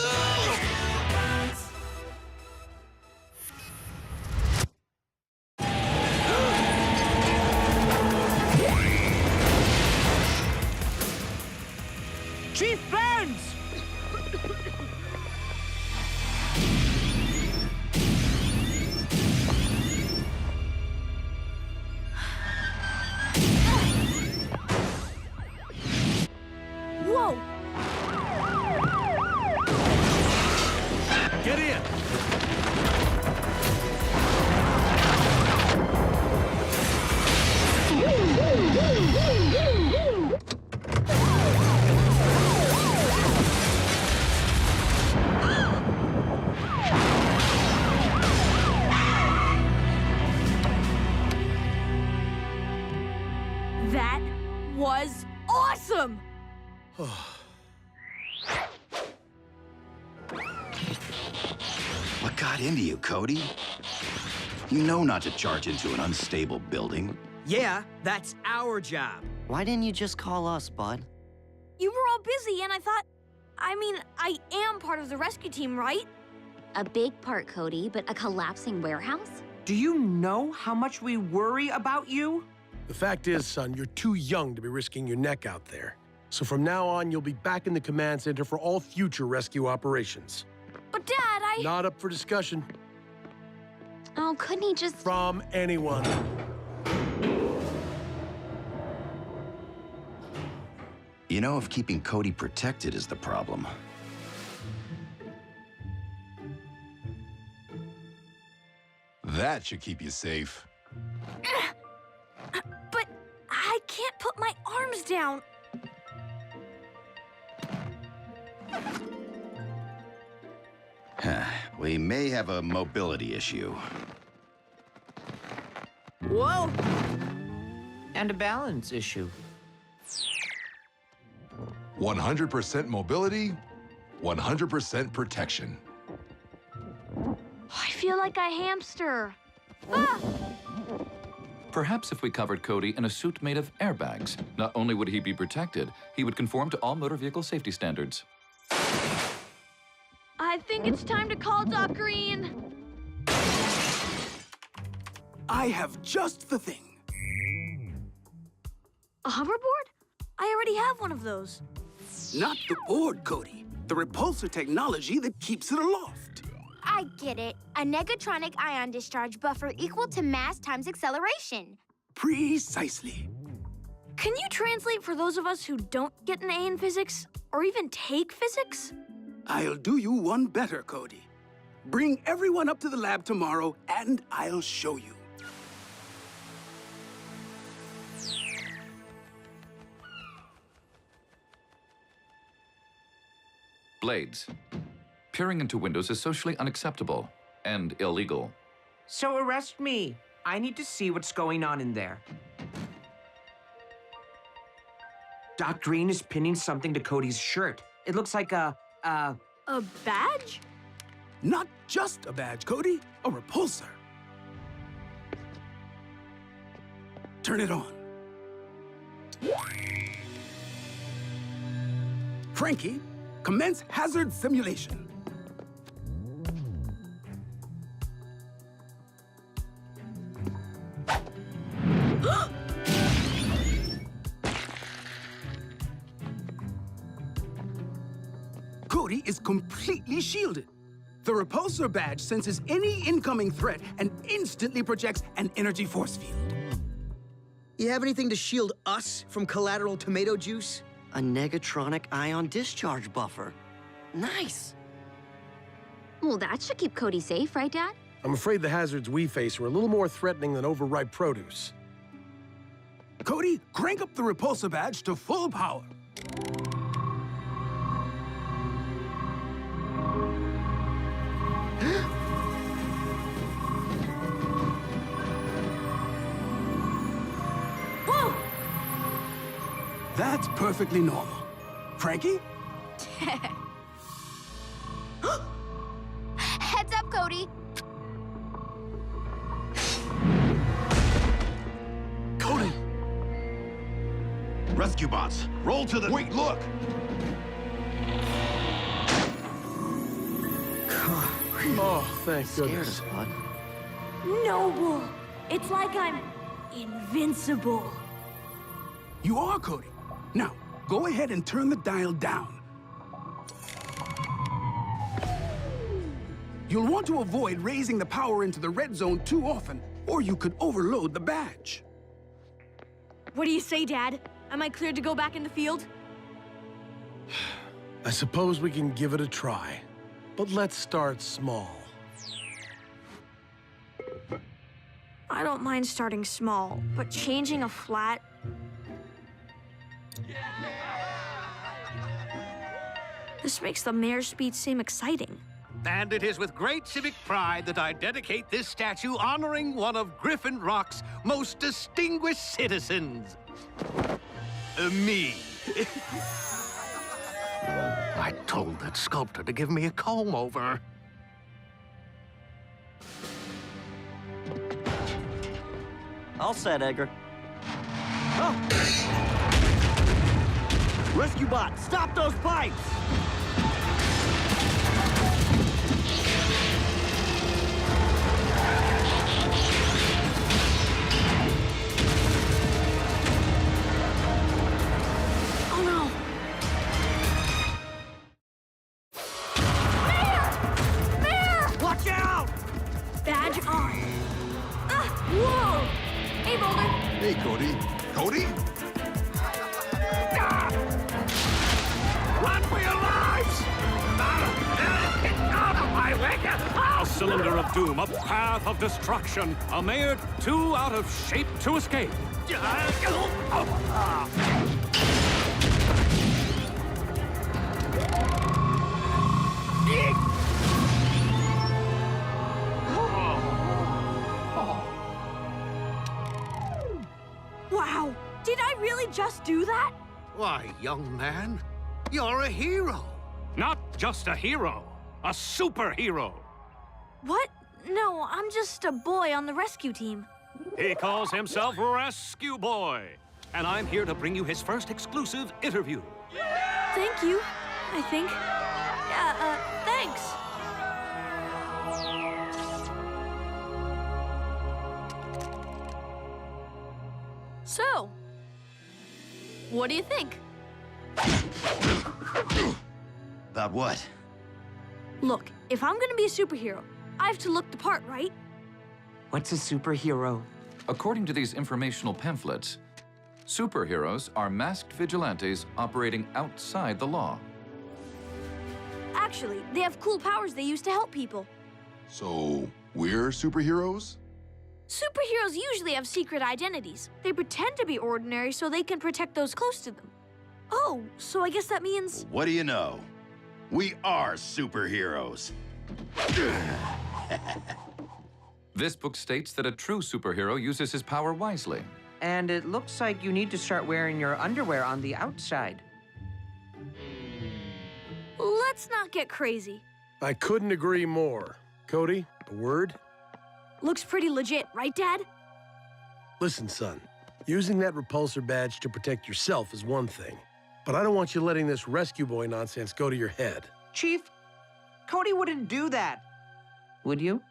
Chief Burns! Whoa! Get in! That was awesome! What got into you, Cody? You know not to charge into an unstable building. Yeah, that's our job. Why didn't you just call us, bud? You were all busy, and I thought... I mean, I am part of the rescue team, right? A big part, Cody, but a collapsing warehouse? Do you know how much we worry about you? The fact is, son, you're too young to be risking your neck out there. So from now on, you'll be back in the command center for all future rescue operations. But, Dad, I... Not up for discussion. Oh, couldn't he just... From anyone. You know, if keeping Cody protected is the problem, That should keep you safe. But I can't put my arms down. We may have a mobility issue. Whoa! And a balance issue. 100% mobility, 100% protection. I feel like a hamster. Perhaps if we covered Cody in a suit made of airbags, not only would he be protected, he would conform to all motor vehicle safety standards. I think it's time to call Doc Green. I have just the thing. A hoverboard? I already have one of those. Not the board, Cody. The repulsor technology that keeps it aloft. I get it. A negatronic ion discharge buffer equal to mass times acceleration. Precisely. Can you translate for those of us who don't get an A in physics, or even take physics? I'll do you one better, Cody. Bring everyone up to the lab tomorrow, and I'll show you. Blades. Peering into windows is socially unacceptable and illegal. So arrest me. I need to see what's going on in there. Doc Green is pinning something to Cody's shirt. It looks like a badge? Not just a badge, Cody. A repulsor. Turn it on. Frankie, commence hazard simulation. Cody is completely shielded. The repulsor badge senses any incoming threat and instantly projects an energy force field. You have anything to shield us from collateral tomato juice? A negatronic ion discharge buffer. Nice. Well, that should keep Cody safe, right, Dad? I'm afraid the hazards we face are a little more threatening than overripe produce. Cody, crank up the repulsor badge to full power. Whoa! That's perfectly normal. Frankie? Heads up, Cody. Cody! Rescue bots, roll to the... Wait, look! Oh, thank Scared goodness. us, bud. Noble. It's like I'm invincible. You are, Cody. Now, go ahead and turn the dial down. You'll want to avoid raising the power into the red zone too often, or you could overload the badge. What do you say, Dad? Am I cleared to go back in the field? I suppose we can give it a try. But let's start small. I don't mind starting small, but changing a flat... This makes the mayor's speech seem exciting. And it is with great civic pride that I dedicate this statue honoring one of Griffin Rock's most distinguished citizens. Me. I told that sculptor to give me a comb-over. All set, Edgar. Oh! Rescue bot, stop those pipes! Oh no! Mayor! Watch out! Badge on. Whoa! Hey, Boulder. Hey, Cody. Cody? Run for your lives! Get out of my way! I'll cylinder River of Doom, a path of destruction. A mayor too out of shape to escape. Wow, did I really just do that? Why, young man, you're a hero. Not just a hero, a superhero. What? No, I'm just a boy on the rescue team. He calls himself Rescue Boy. And I'm here to bring you his first exclusive interview. Thank you, I think. Thanks. So, what do you think? About what? Look, if I'm gonna be a superhero, I have to look the part, right? What's a superhero? According to these informational pamphlets, superheroes are masked vigilantes operating outside the law. Actually, they have cool powers they use to help people. So, we're superheroes? Superheroes usually have secret identities. They pretend to be ordinary so they can protect those close to them. Oh, so I guess that means... What do you know? We are superheroes. This book states that a true superhero uses his power wisely. And it looks like you need to start wearing your underwear on the outside. Let's not get crazy. I couldn't agree more. Cody, a word? Looks pretty legit, right, Dad? Listen, son. Using that repulsor badge to protect yourself is one thing. But I don't want you letting this rescue boy nonsense go to your head. Chief, Cody wouldn't do that. Would you?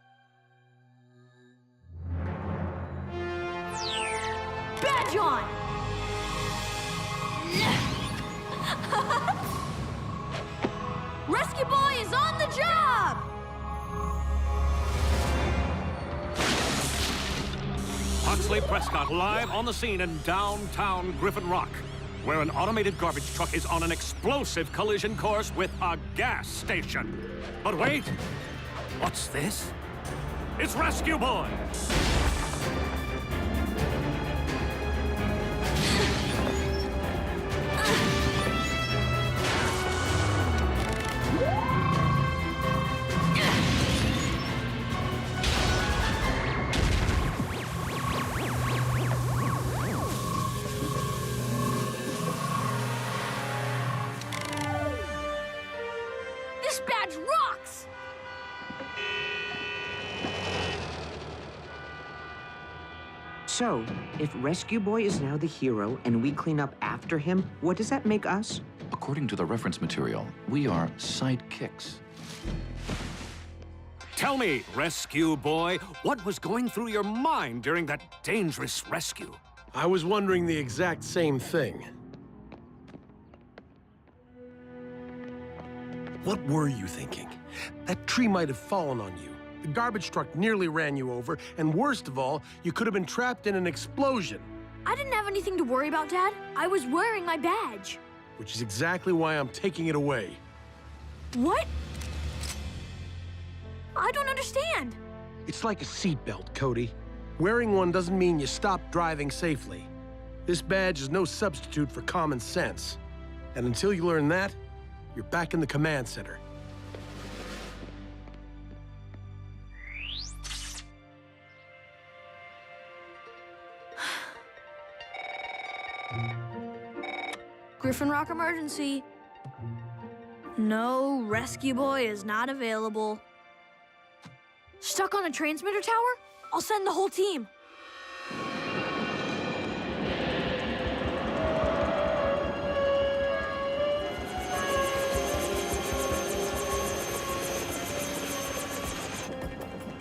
Badge on! Rescue boy is on the job! Huxley Prescott live on the scene in downtown Griffin Rock, where an automated garbage truck is on an explosive collision course with a gas station. But wait, what's this? It's Rescue Boy! This badge rocks! So, if Rescue Boy is now the hero and we clean up after him, what does that make us? According to the reference material, we are sidekicks. Tell me, Rescue Boy, what was going through your mind during that dangerous rescue? I was wondering the exact same thing. What were you thinking? That tree might have fallen on you. The garbage truck nearly ran you over, and worst of all, you could have been trapped in an explosion. I didn't have anything to worry about, Dad. I was wearing my badge. Which is exactly why I'm taking it away. What? I don't understand. It's like a seatbelt, Cody. Wearing one doesn't mean you stop driving safely. This badge is no substitute for common sense. And until you learn that, you're back in the command center. Griffin Rock emergency. No, Rescue Boy is not available. Stuck on a transmitter tower? I'll send the whole team.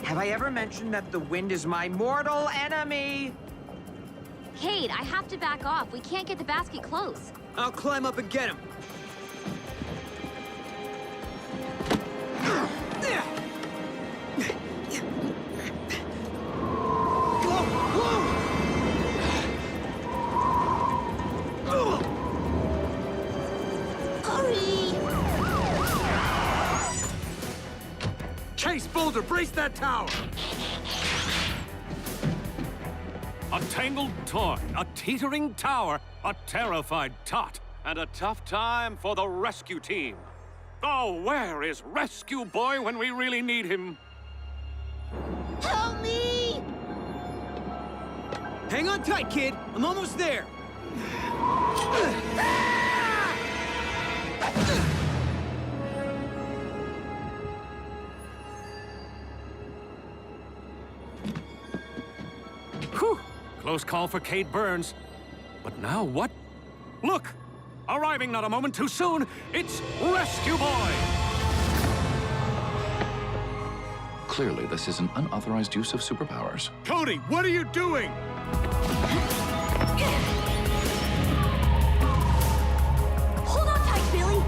Have I ever mentioned that the wind is my mortal enemy? Kate, I have to back off. We can't get the basket close. I'll climb up and get him. Chase, Boulder, brace that tower! A tangled toy, a teetering tower, a terrified tot, and a tough time for the rescue team. Oh, where is Rescue Boy when we really need him? Help me! Hang on tight, kid. I'm almost there. Whew! Close call for Kate Burns. But now what? Look! Arriving not a moment too soon, it's Rescue Boy! Clearly, this is an unauthorized use of superpowers. Cody, what are you doing? Hold on tight, Billy.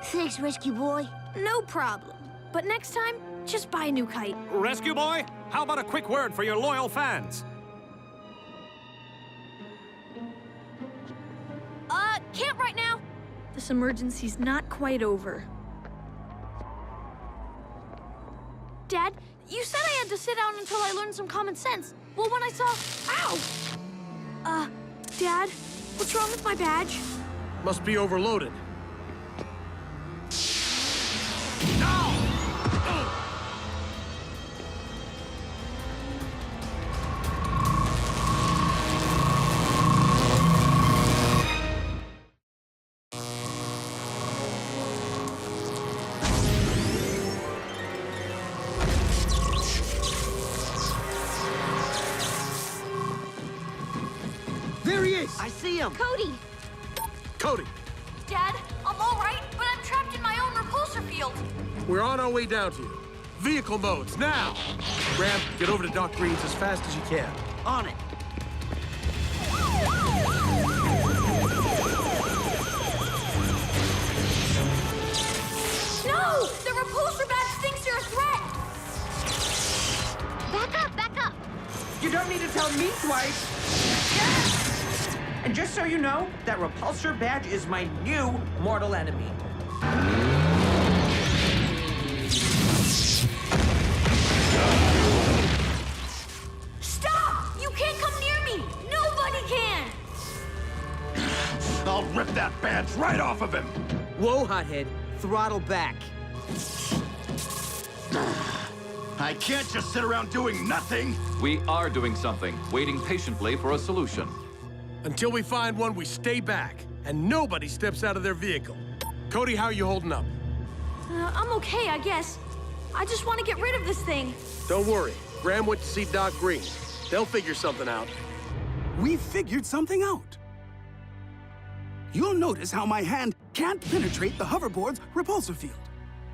Thanks, Rescue Boy. No problem. But next time, just buy a new kite. Rescue Boy, how about a quick word for your loyal fans? Can't right now. This emergency's not quite over. Dad, you said I had to sit down until I learned some common sense. Well, when I saw... Ow! Dad, what's wrong with my badge? Must be overloaded. There he is! I see him! Cody! Cody, Dad, I'm all right, but I'm trapped in my own repulsor field. we're on our way down to you. Vehicle modes, now! Graham, get over to Doc Green's as fast as you can. On it! No! The repulsor badge thinks you're a threat! Back up, back up. You don't need to tell me twice. And just so you know, that repulsor badge is my new mortal enemy. Stop! You can't come near me! Nobody can! I'll rip that badge right off of him! Whoa, hothead. Throttle back. I can't just sit around doing nothing! We are doing something, waiting patiently for a solution. Until we find one, we stay back, and nobody steps out of their vehicle. Cody, how are you holding up? I'm okay, I guess. I just want to get rid of this thing. Don't worry. Graham went to see Doc Green. They'll figure something out. We figured something out. You'll notice how my hand can't penetrate the hoverboard's repulsor field.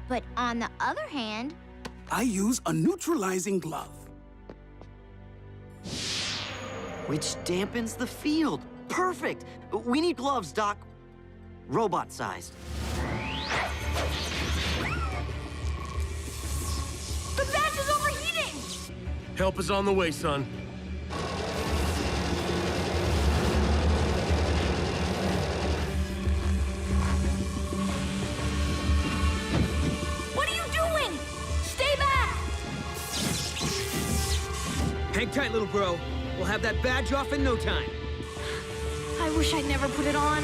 But on the other hand... I use a neutralizing glove. Which dampens the field. Perfect! We need gloves, Doc. Robot-sized. The badge is overheating! Help is on the way, son. What are you doing? Stay back! Hang tight, little bro. We'll have that badge off in no time. I wish I'd never put it on.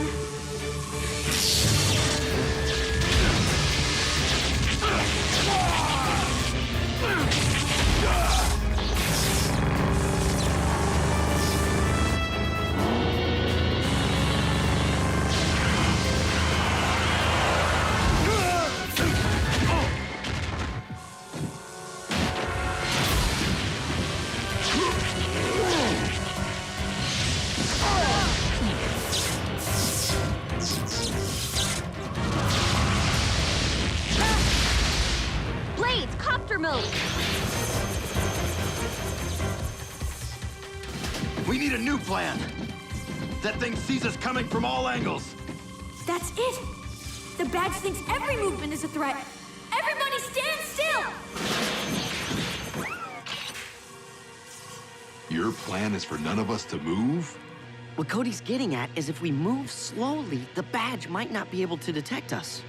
Blades, copter mode! We need a new plan! That thing sees us coming from all angles! That's it! The badge thinks every movement is a threat. Everybody stand still! Your plan is for none of us to move? What Cody's getting at is if we move slowly, the badge might not be able to detect us.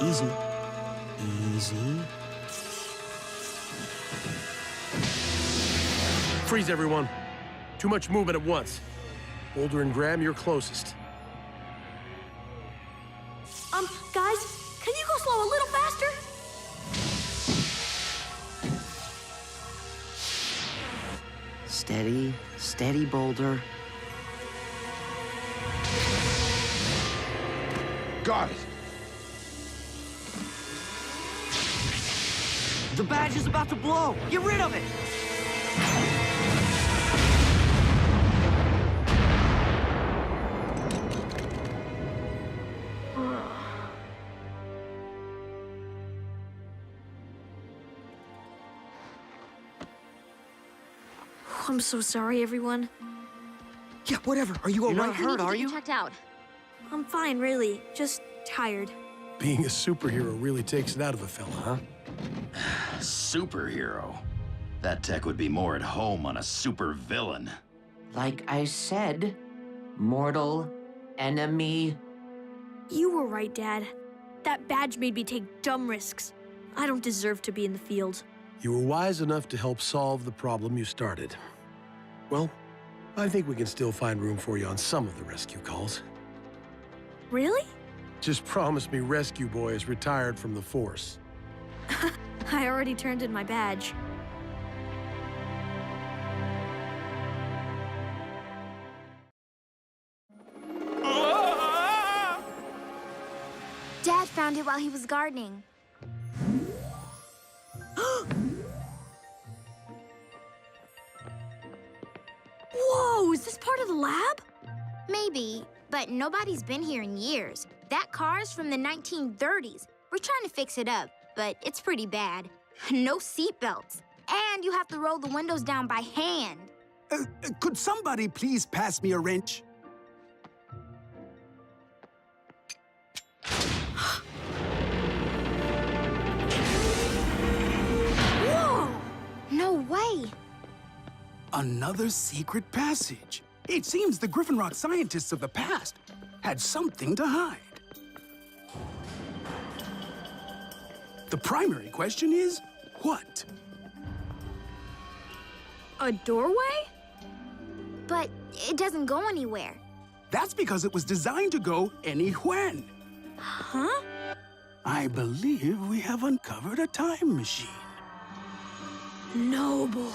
Easy. Easy. Freeze, everyone. Too much movement at once. Boulder and Graham, you're closest. Guys, can you go slow a little faster? Steady, steady, Boulder. Got it. The badge is about to blow. Get rid of it. I'm so sorry, everyone. Yeah, whatever. Are you all You're right? not hurt, are you? Checked out. I'm fine, really. Just tired. Being a superhero really takes it out of a fella, huh? Superhero? That tech would be more at home on a super villain. Like I said, mortal enemy. You were right, Dad. That badge made me take dumb risks. I don't deserve to be in the field. You were wise enough to help solve the problem you started. Well, I think we can still find room for you on some of the rescue calls. Really? Just promise me Rescue Boy is retired from the force. I already turned in my badge. Dad found it while he was gardening. Whoa, is this part of the lab? Maybe, but nobody's been here in years. That car's from the 1930s. We're trying to fix it up, but it's pretty bad. No seatbelts. And you have to roll the windows down by hand. Could somebody please pass me a wrench? Whoa! No way. Another secret passage. It seems the Griffin Rock scientists of the past had something to hide. The primary question is, what? A doorway? But it doesn't go anywhere. That's because it was designed to go any-when. Huh? I believe we have uncovered a time machine. Noble.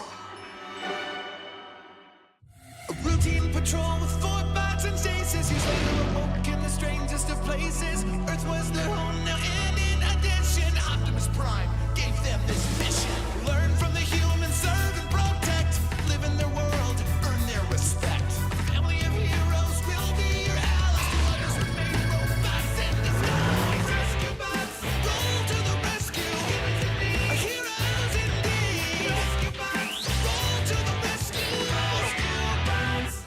A routine patrol with 4 bots and stasis. He's later awoke in the strangest of places. Earth was their home now, and in addition, Optimus Prime gave them this mission. Learn from the humans, serve and protect. Live in their world, earn their respect. A family of heroes will be your allies. To others remain robots in disguise. Rescue bots, roll to the rescue. Heroes indeed. Rescue bots, roll to the rescue. Rescue bots.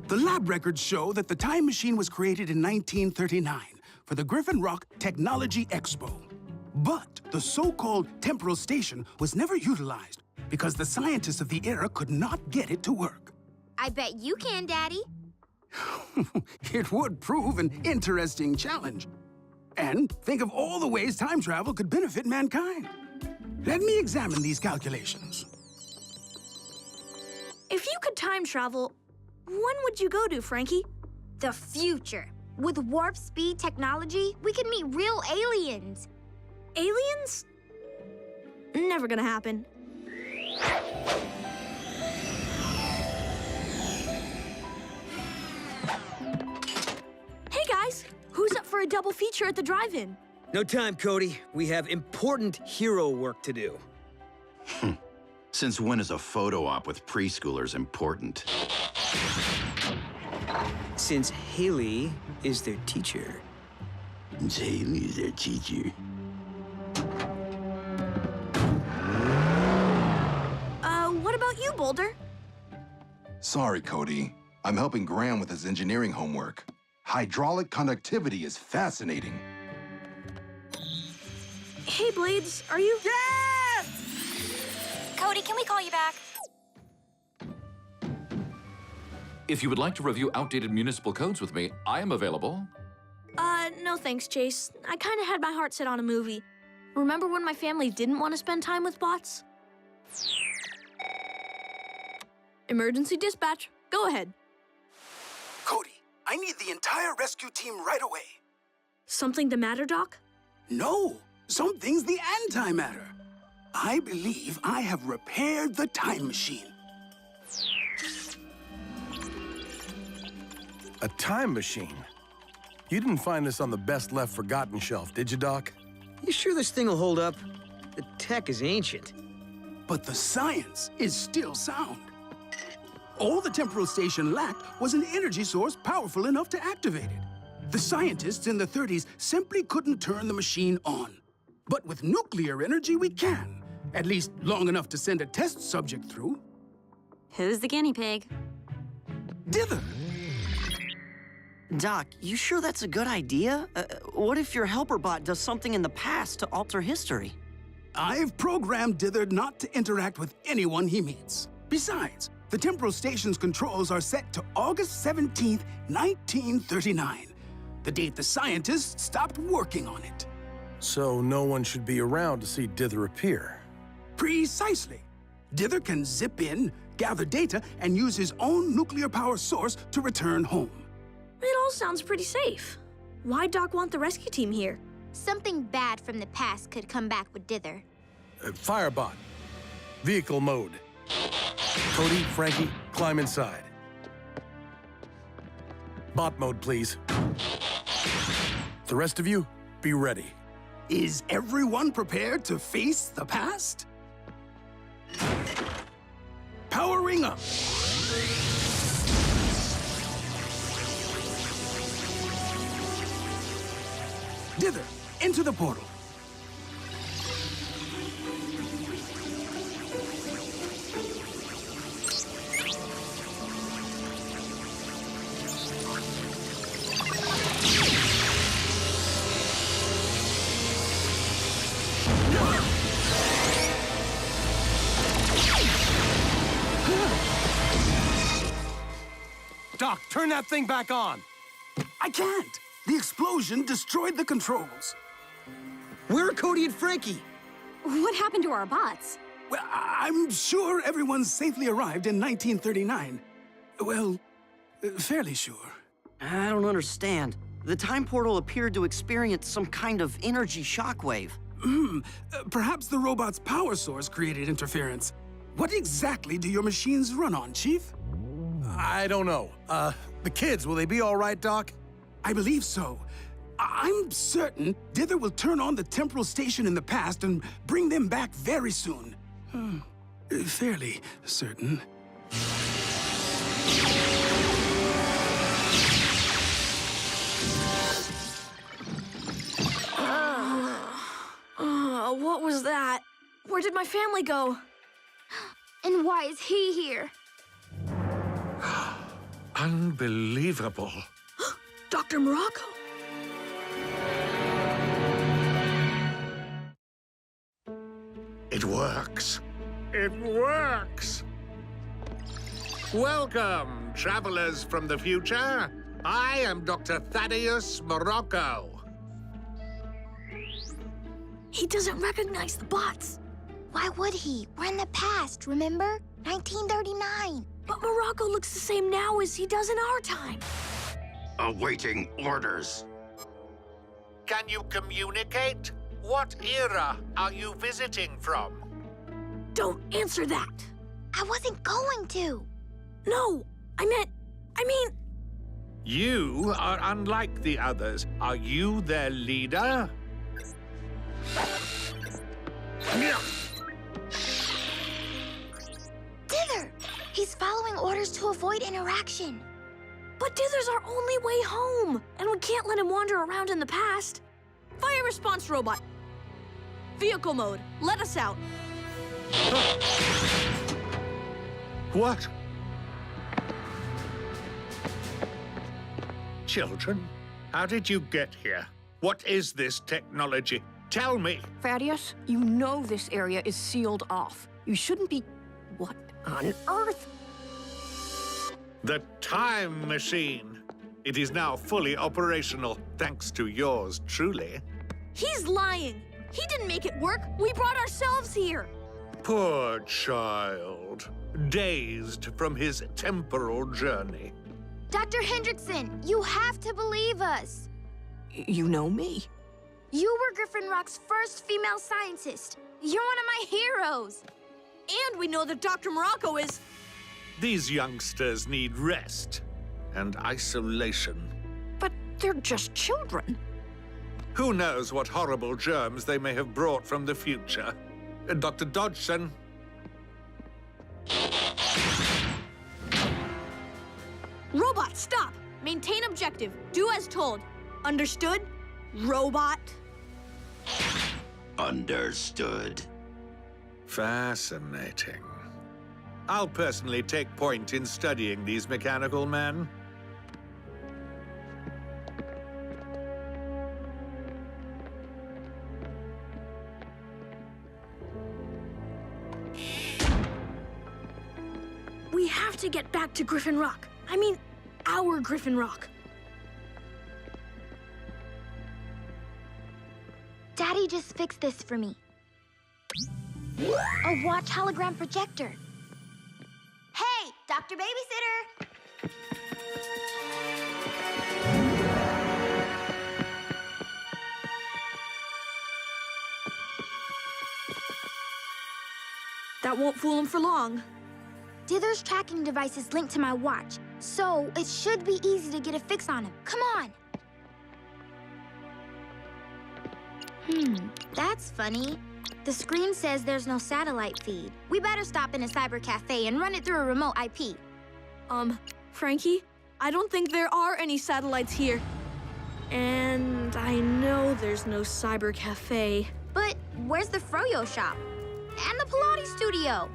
The lab records show that the time machine was created in 1939 for the Griffin Rock Technology Expo. But the so-called temporal station was never utilized because the scientists of the era could not get it to work. I bet you can, Daddy. It would prove an interesting challenge. And think of all the ways time travel could benefit mankind. Let me examine these calculations. If you could time travel, when would you go to, Frankie? The future. With warp speed technology, we could meet real aliens. Aliens? Never gonna happen. Hey guys, who's up for a double feature at the drive-in? No time, Cody. We have important hero work to do. Since when is a photo op with preschoolers important? Since Haley is their teacher. Since Haley is their teacher. What about you, Boulder? Sorry, Cody. I'm helping Graham with his engineering homework. Hydraulic conductivity is fascinating. Hey, Blades, are you... Yes! Cody, can we call you back? If you would like to review outdated municipal codes with me, I am available. No thanks, Chase. I kind of had my heart set on a movie. Remember when my family didn't want to spend time with bots? Emergency dispatch. Go ahead. Cody, I need the entire rescue team right away. Something the matter, Doc? No, something's the antimatter. I believe I have repaired the time machine. A time machine? You didn't find this on the best left forgotten shelf, did you, Doc? You sure this thing will hold up? The tech is ancient. But the science is still sound. All the temporal station lacked was an energy source powerful enough to activate it. The scientists in the 30s simply couldn't turn the machine on. But with nuclear energy, we can. At least long enough to send a test subject through. Who's the guinea pig? Dither! Doc, you sure that's a good idea? What if your helper bot does something in the past to alter history? I've programmed Dither not to interact with anyone he meets. Besides, the temporal station's controls are set to August 17th, 1939, the date the scientists stopped working on it. So no one should be around to see Dither appear. Precisely. Dither can zip in, gather data, and use his own nuclear power source to return home. It all sounds pretty safe. Why'd Doc want the rescue team here? Something bad from the past could come back with Dither. Firebot. Vehicle mode. Cody, Frankie, climb inside. Bot mode, please. The rest of you, be ready. Is everyone prepared to face the past? Powering up. Dither, into the portal. Doc, turn that thing back on. I can't. The explosion destroyed the controls. Where are Cody and Frankie? What happened to our bots? Well, I'm sure everyone safely arrived in 1939. Well, fairly sure. I don't understand. The time portal appeared to experience some kind of energy shockwave. Perhaps the robot's power source created interference. What exactly do your machines run on, Chief? I don't know. The kids, will they be all right, Doc? I believe so. I'm certain Dither will turn on the temporal station in the past and bring them back very soon. Fairly certain. What was that? Where did my family go? And why is he here? Unbelievable. Dr. Morocco. It works. It works! Welcome, travelers from the future. I am Dr. Thaddeus Morocco. He doesn't recognize the bots. Why would he? We're in the past, remember? 1939. But Morocco looks the same now as he does in our time. Awaiting orders. Can you communicate? What era are you visiting from? Don't answer that. I wasn't going to. No, I mean... You are unlike the others. Are you their leader? Dither! He's following orders to avoid interaction. But Dither's our only way home, and we can't let him wander around in the past. Fire response robot. Vehicle mode. Let us out. What? Children, how did you get here? What is this technology? Tell me. Thaddeus, you know this area is sealed off. You shouldn't be... What on earth? The time machine. It is now fully operational, thanks to yours truly. He's lying. He didn't make it work. We brought ourselves here. Poor child, dazed from his temporal journey. Dr. Hendrickson, you have to believe us. You know me. You were Griffin Rock's first female scientist. You're one of my heroes. And we know that Dr. Morocco is... These youngsters need rest and isolation. But they're just children. Who knows what horrible germs they may have brought from the future? Dr. Dodgson? Robot, stop! Maintain objective. Do as told. Understood? Robot? Understood. Fascinating. I'll personally take point in studying these mechanical men. We have to get back to Griffin Rock. I mean, our Griffin Rock. Daddy just fixed this for me. A watch hologram projector. Hey, Dr. Babysitter! That won't fool him for long. Dither's tracking device is linked to my watch, so it should be easy to get a fix on him. Come on! That's funny. The screen says there's no satellite feed. We better stop in a cyber cafe and run it through a remote IP. Frankie, I don't think there are any satellites here. And I know there's no cyber cafe. But where's the Froyo shop? And the Pilates studio?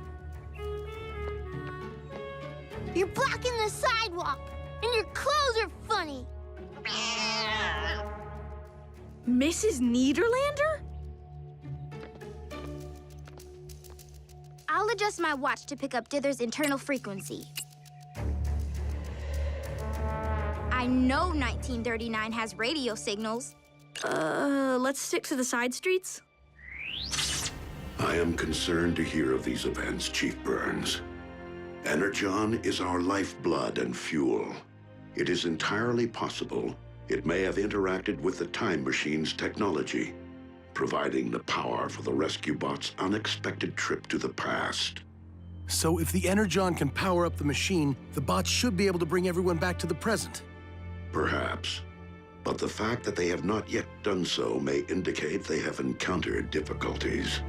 You're blocking the sidewalk, and your clothes are funny. Mrs. Niederlander? I'll adjust my watch to pick up Dither's internal frequency. I know 1939 has radio signals. Let's stick to the side streets. I am concerned to hear of these events, Chief Burns. Energon is our lifeblood and fuel. It is entirely possible it may have interacted with the time machine's technology, providing the power for the rescue bot's unexpected trip to the past. So if the Energon can power up the machine, the bots should be able to bring everyone back to the present. Perhaps. But the fact that they have not yet done so may indicate they have encountered difficulties.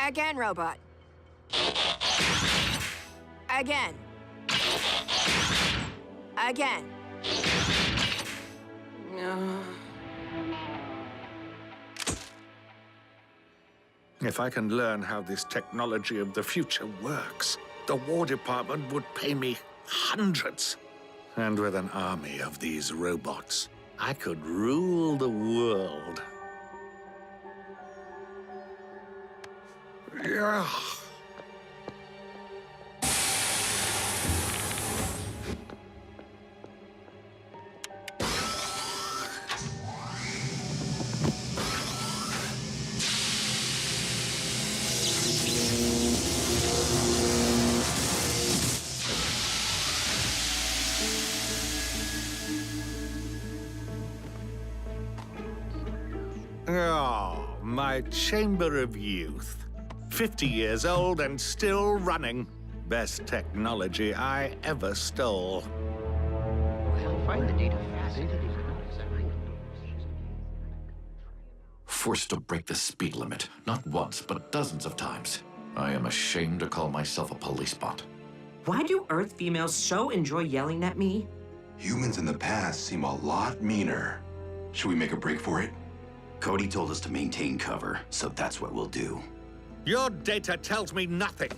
Again, robot. Again. Again. If I can learn how this technology of the future works, the War Department would pay me hundreds. And with an army of these robots, I could rule the world. Yeah. Oh, my chamber of youth. 50 years old and still running. Best technology I ever stole. Well, find the data fast. Forced to break the speed limit, not once, but dozens of times. I am ashamed to call myself a police bot. Why do Earth females so enjoy yelling at me? Humans in the past seem a lot meaner. Should we make a break for it? Cody told us to maintain cover, so that's what we'll do. Your data tells me nothing.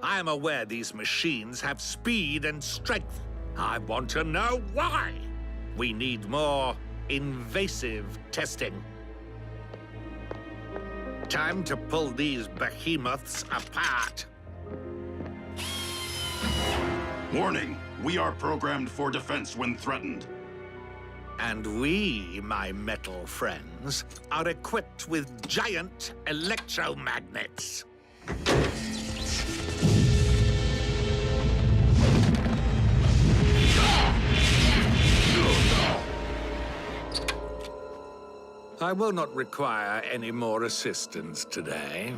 I am aware these machines have speed and strength. I want to know why. We need more invasive testing. Time to pull these behemoths apart. Warning, we are programmed for defense when threatened. And we, my metal friends, are equipped with giant electromagnets. I will not require any more assistance today.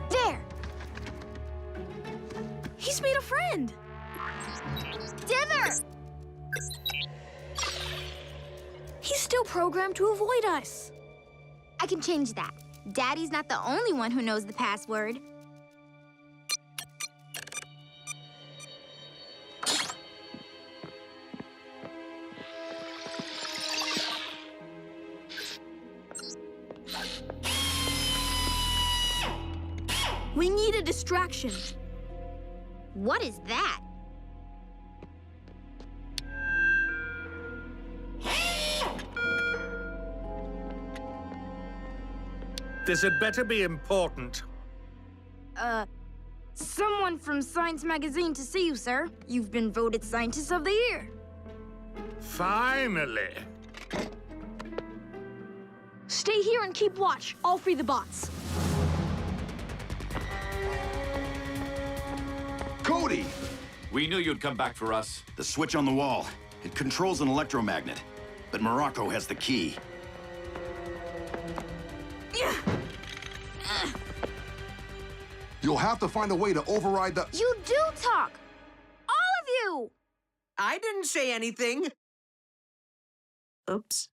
There! He's made a friend! Dither! He's still programmed to avoid us. I can change that. Daddy's not the only one who knows the password. We need a distraction. What is that? This had better be important. Someone from Science Magazine to see you, sir. You've been voted Scientist of the Year. Finally. Stay here and keep watch. I'll free the bots. Cody! We knew you'd come back for us. The switch on the wall. It controls an electromagnet. But Morocco has the key. You'll have to find a way to override the... You do talk! All of you! I didn't say anything. Oops.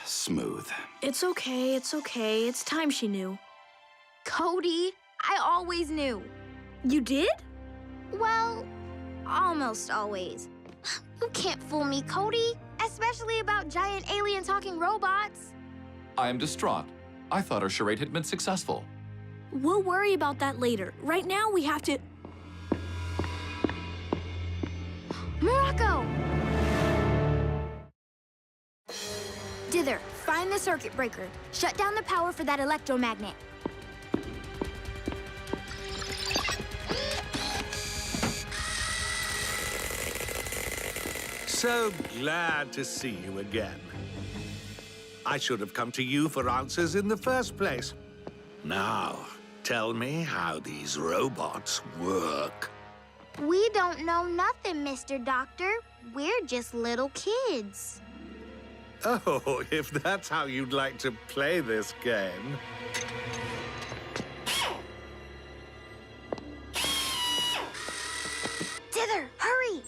Smooth. It's okay, it's okay. It's time she knew. Cody, I always knew. You did? Well, almost always. You can't fool me, Cody. Especially about giant alien talking robots. I am distraught. I thought our charade had been successful. We'll worry about that later. Right now, we have to... Morocco! Dither, find the circuit breaker. Shut down the power for that electromagnet. So glad to see you again. I should have come to you for answers in the first place. Now, tell me how these robots work. We don't know nothing, Mr. Doctor. We're just little kids. Oh, if that's how you'd like to play this game. Dither, hurry!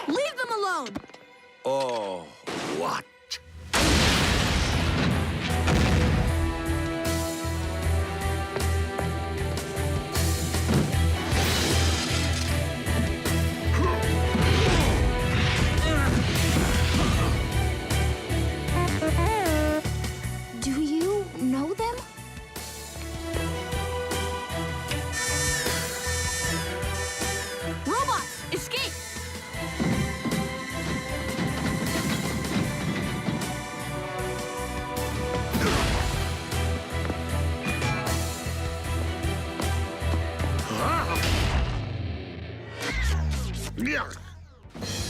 Leave them alone! Oh, what? Do you know them? Robots, escape!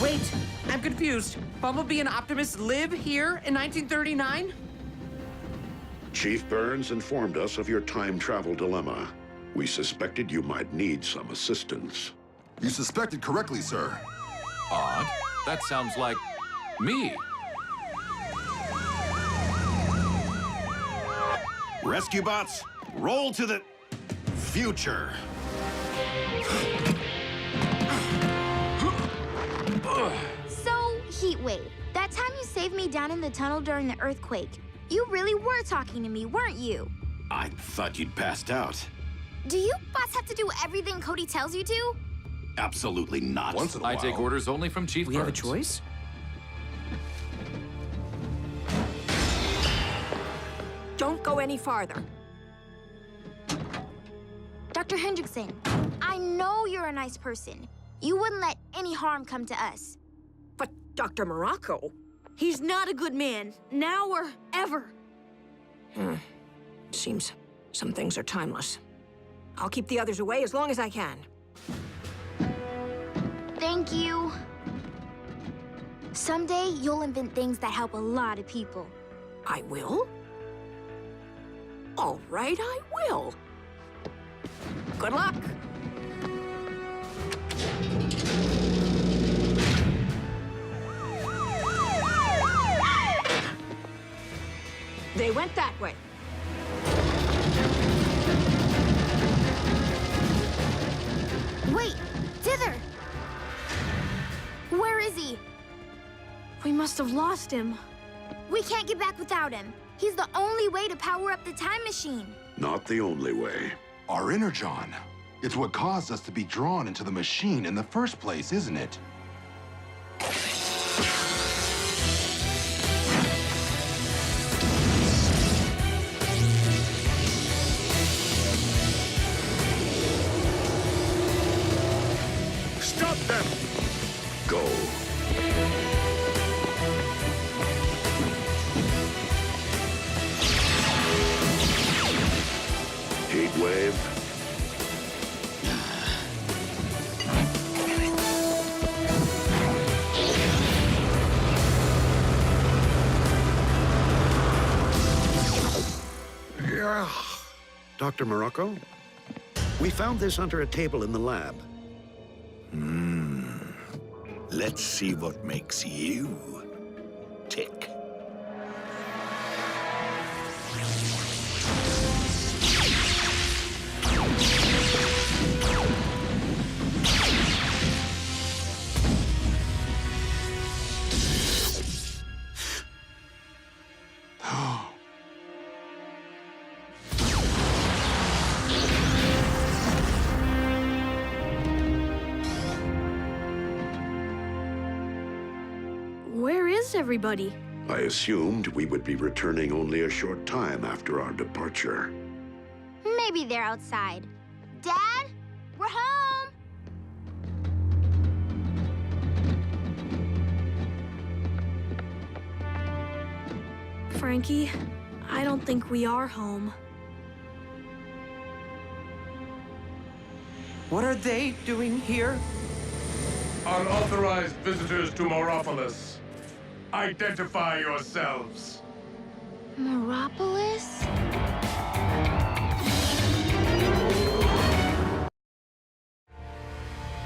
Wait, I'm confused. Bumblebee and Optimus live here in 1939? Chief Burns informed us of your time travel dilemma. We suspected you might need some assistance. You suspected correctly, sir. Odd. That sounds like me. Rescue bots, roll to the future. So, Heatwave, that time you saved me down in the tunnel during the earthquake, you really were talking to me, weren't you? I thought you'd passed out. Do you boss have to do everything Cody tells you to? Absolutely not. Once in a while. I take orders only from Chief We have a Burns. choice? Don't go any farther. Dr. Hendrickson, I know you're a nice person. You wouldn't let any harm come to us. But Dr. Morocco, He's not a good man, now or ever. Seems some things are timeless. I'll keep the others away as long as I can. Thank you. Someday, you'll invent things that help a lot of people. I will? All right, I will. Good luck. They went that way. Wait, Dither! Where is he? We must have lost him. We can't get back without him. He's the only way to power up the time machine. Not the only way. Our energon. It's what caused us to be drawn into the machine in the first place, isn't it? Stop them! Go. Heatwave. Dr. Morocco, we found this under a table in the lab. Let's see what makes you tick. Where is everybody? I assumed we would be returning only a short time after our departure. Maybe they're outside. Dad, we're home! Frankie, I don't think we are home. What are they doing here? Unauthorized visitors to Moropolis. Identify yourselves. Moropolis?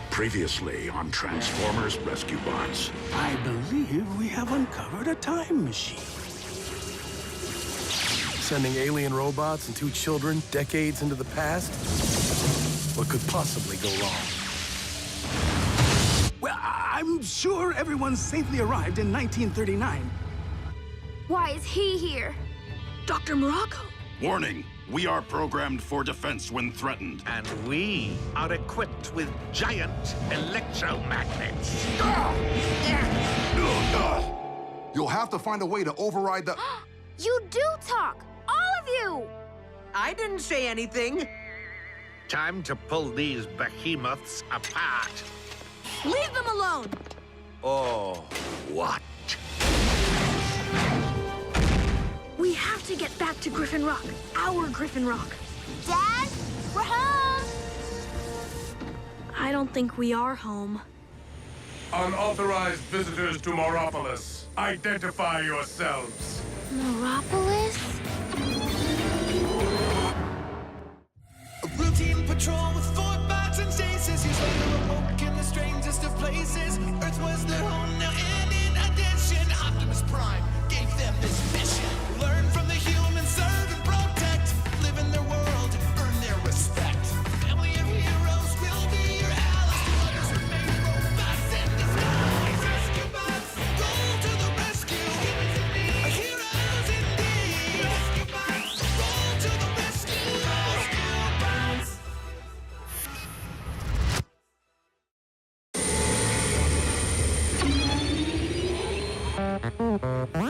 Previously on Transformers Rescue Bots. I believe we have uncovered a time machine. Sending alien robots and 2 children decades into the past? What could possibly go wrong? Well, I'm sure everyone's safely arrived in 1939. Why is he here? Dr. Morocco. Warning, we are programmed for defense when threatened. And we are equipped with giant electromagnets. You'll have to find a way to override the... You do talk! All of you! I didn't say anything. Time to pull these behemoths apart. Leave them alone! Oh, what? We have to get back to Griffin Rock. Our Griffin Rock. Dad, we're home! I don't think we are home. Unauthorized visitors to Moropolis. Identify yourselves. Moropolis? A routine patrol with 4 bots and stasis. Years later, awoke in the strangest of places. Earth was their home now, and in addition, Optimus Prime gave them this mission. Learn from the humans, serve and protect. Live in their world, earn their respect. Family of heroes will be your allies. To others remain robots in disguise.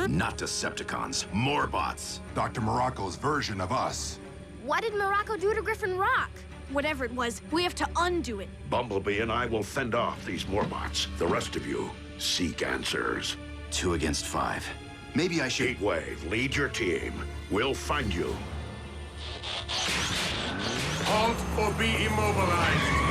Not Decepticons, more bots. Dr. Morocco's version of us. What did Morocco do to Griffin Rock? Whatever it was, we have to undo it. Bumblebee and I will fend off these Morbots. The rest of you, seek answers. 2 against 5. Maybe I should... Heatwave, lead your team. We'll find you. Halt or be immobilized.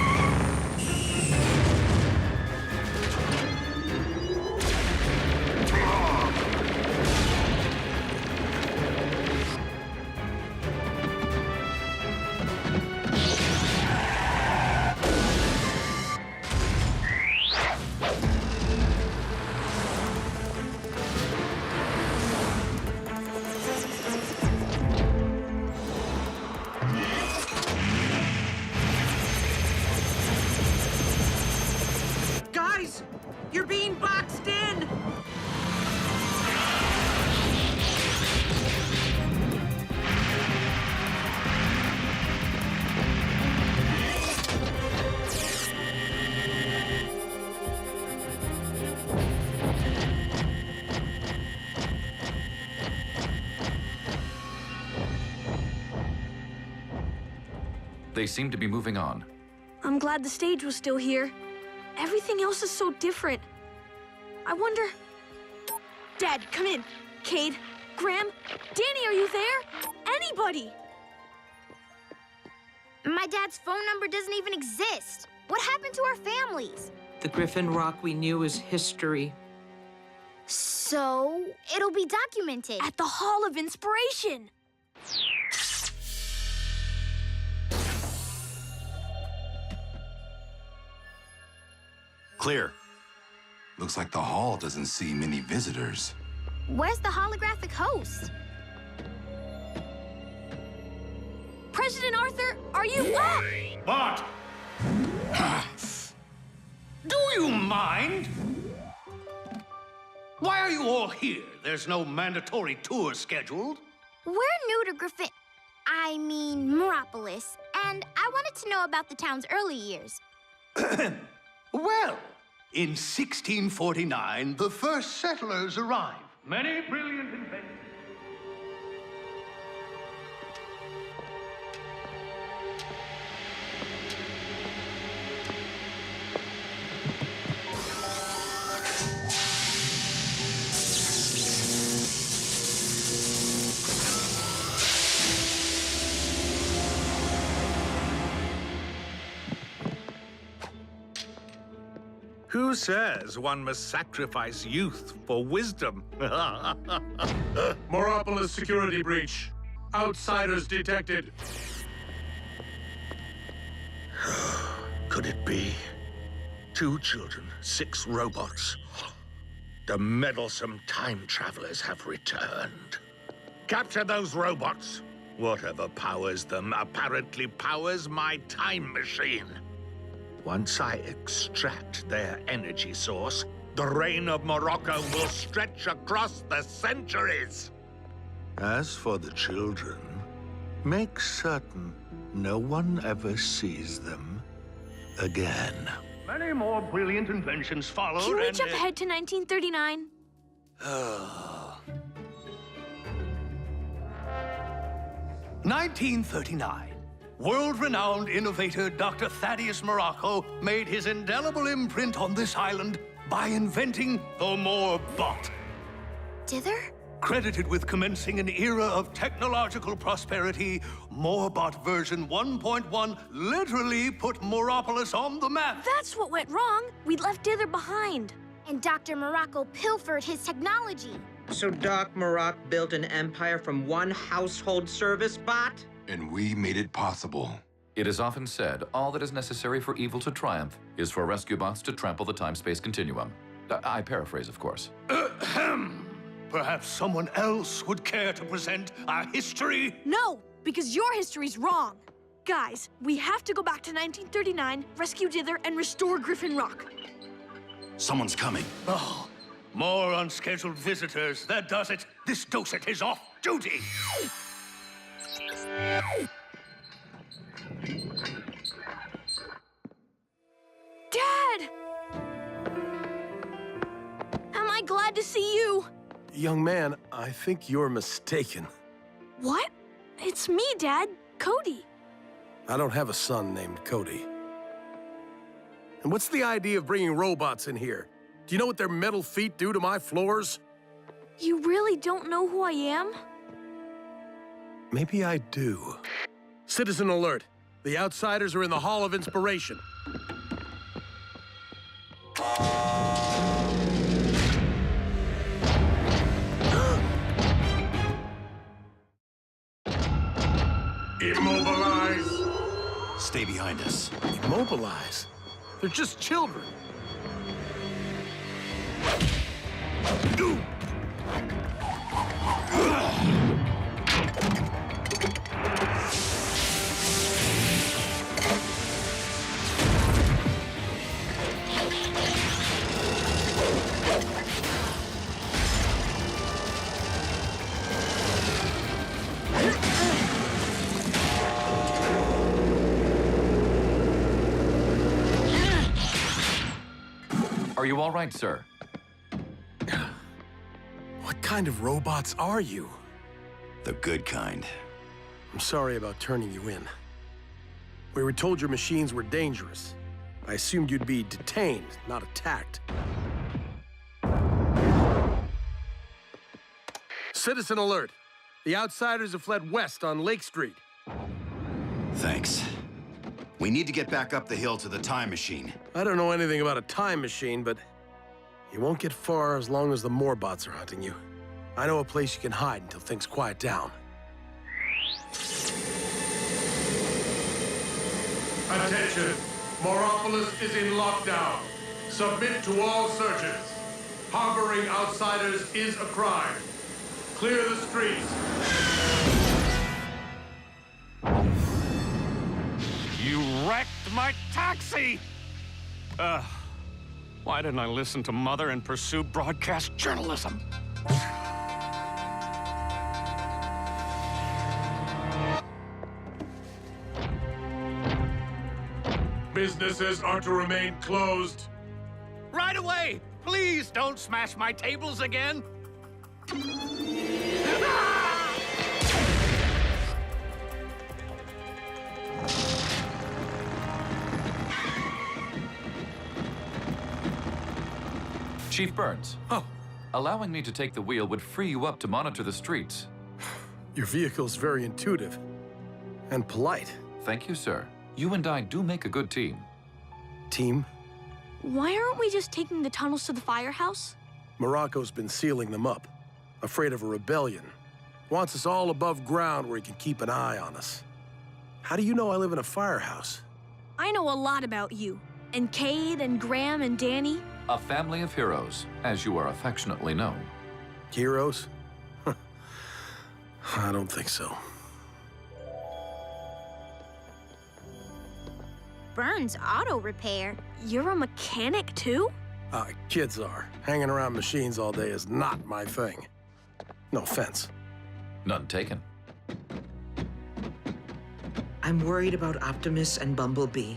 Guys, you're being boxed in! They seem to be moving on. I'm glad the stage was still here. Everything else is so different. I wonder... Dad, come in. Cade, Graham, Danny, are you there? Anybody! My dad's phone number doesn't even exist. What happened to our families? The Griffin Rock we knew is history. So, it'll be documented. At the Hall of Inspiration! Clear. Looks like the hall doesn't see many visitors. Where's the holographic host? President Arthur, are you... What? Do you mind? Why are you all here? There's no mandatory tour scheduled. We're new to Meropolis, and I wanted to know about the town's early years. Well, in 1649, the first settlers arrived. Many brilliant inventions. Who says one must sacrifice youth for wisdom? Meropolis security breach. Outsiders detected. Could it be? 2 children, 6 robots. The meddlesome time travelers have returned. Capture those robots. Whatever powers them apparently powers my time machine. Once I extract their energy source, the reign of Morocco will stretch across the centuries. As for the children, make certain no one ever sees them again. Many more brilliant inventions followed. Can we jump ahead to 1939? 1939. World-renowned innovator Dr. Thaddeus Morocco made his indelible imprint on this island by inventing the Morbot. Dither? Credited with commencing an era of technological prosperity, Morbot version 1.1 literally put Meropolis on the map. That's what went wrong. We left Dither behind. And Dr. Morocco pilfered his technology. So Doc Morocco built an empire from one household service bot? And we made it possible. It is often said, all that is necessary for evil to triumph is for rescue bots to trample the time-space continuum. I paraphrase, of course. Perhaps someone else would care to present our history? No, because your history's wrong. Guys, we have to go back to 1939, rescue Dither, and restore Griffin Rock. Someone's coming. Oh, more unscheduled visitors. That does it. This docent is off duty. Dad! Am I glad to see you? Young man, I think you're mistaken. What? It's me, Dad. Cody. I don't have a son named Cody. And what's the idea of bringing robots in here? Do you know what their metal feet do to my floors? You really don't know who I am? Maybe I do. Citizen alert. The Outsiders are in the Hall of Inspiration. Immobilize. Stay behind us. Immobilize? They're just children. Are you all right, sir? What kind of robots are you? The good kind. I'm sorry about turning you in. We were told your machines were dangerous. I assumed you'd be detained, not attacked. Citizen alert. The Outsiders have fled west on Lake Street. Thanks. We need to get back up the hill to the time machine. I don't know anything about a time machine, but you won't get far as long as the Morbots are hunting you. I know a place you can hide until things quiet down. Attention. Moropolis is in lockdown. Submit to all searches. Harboring outsiders is a crime. Clear the streets. You wrecked my taxi! Why didn't I listen to Mother and pursue broadcast journalism? Businesses are to remain closed. Right away! Please don't smash my tables again! Chief Burns. Oh. Allowing me to take the wheel would free you up to monitor the streets. Your vehicle's very intuitive and polite. Thank you, sir. You and I do make a good team. Team? Why aren't we just taking the tunnels to the firehouse? Morocco's been sealing them up, afraid of a rebellion. Wants us all above ground where he can keep an eye on us. How do you know I live in a firehouse? I know a lot about you. And Cade and Graham and Danny. A family of heroes, as you are affectionately known. Heroes? I don't think so. Burns Auto Repair. You're a mechanic too? Kids are. Hanging around machines all day is not my thing. No offense. None taken. I'm worried about Optimus and Bumblebee.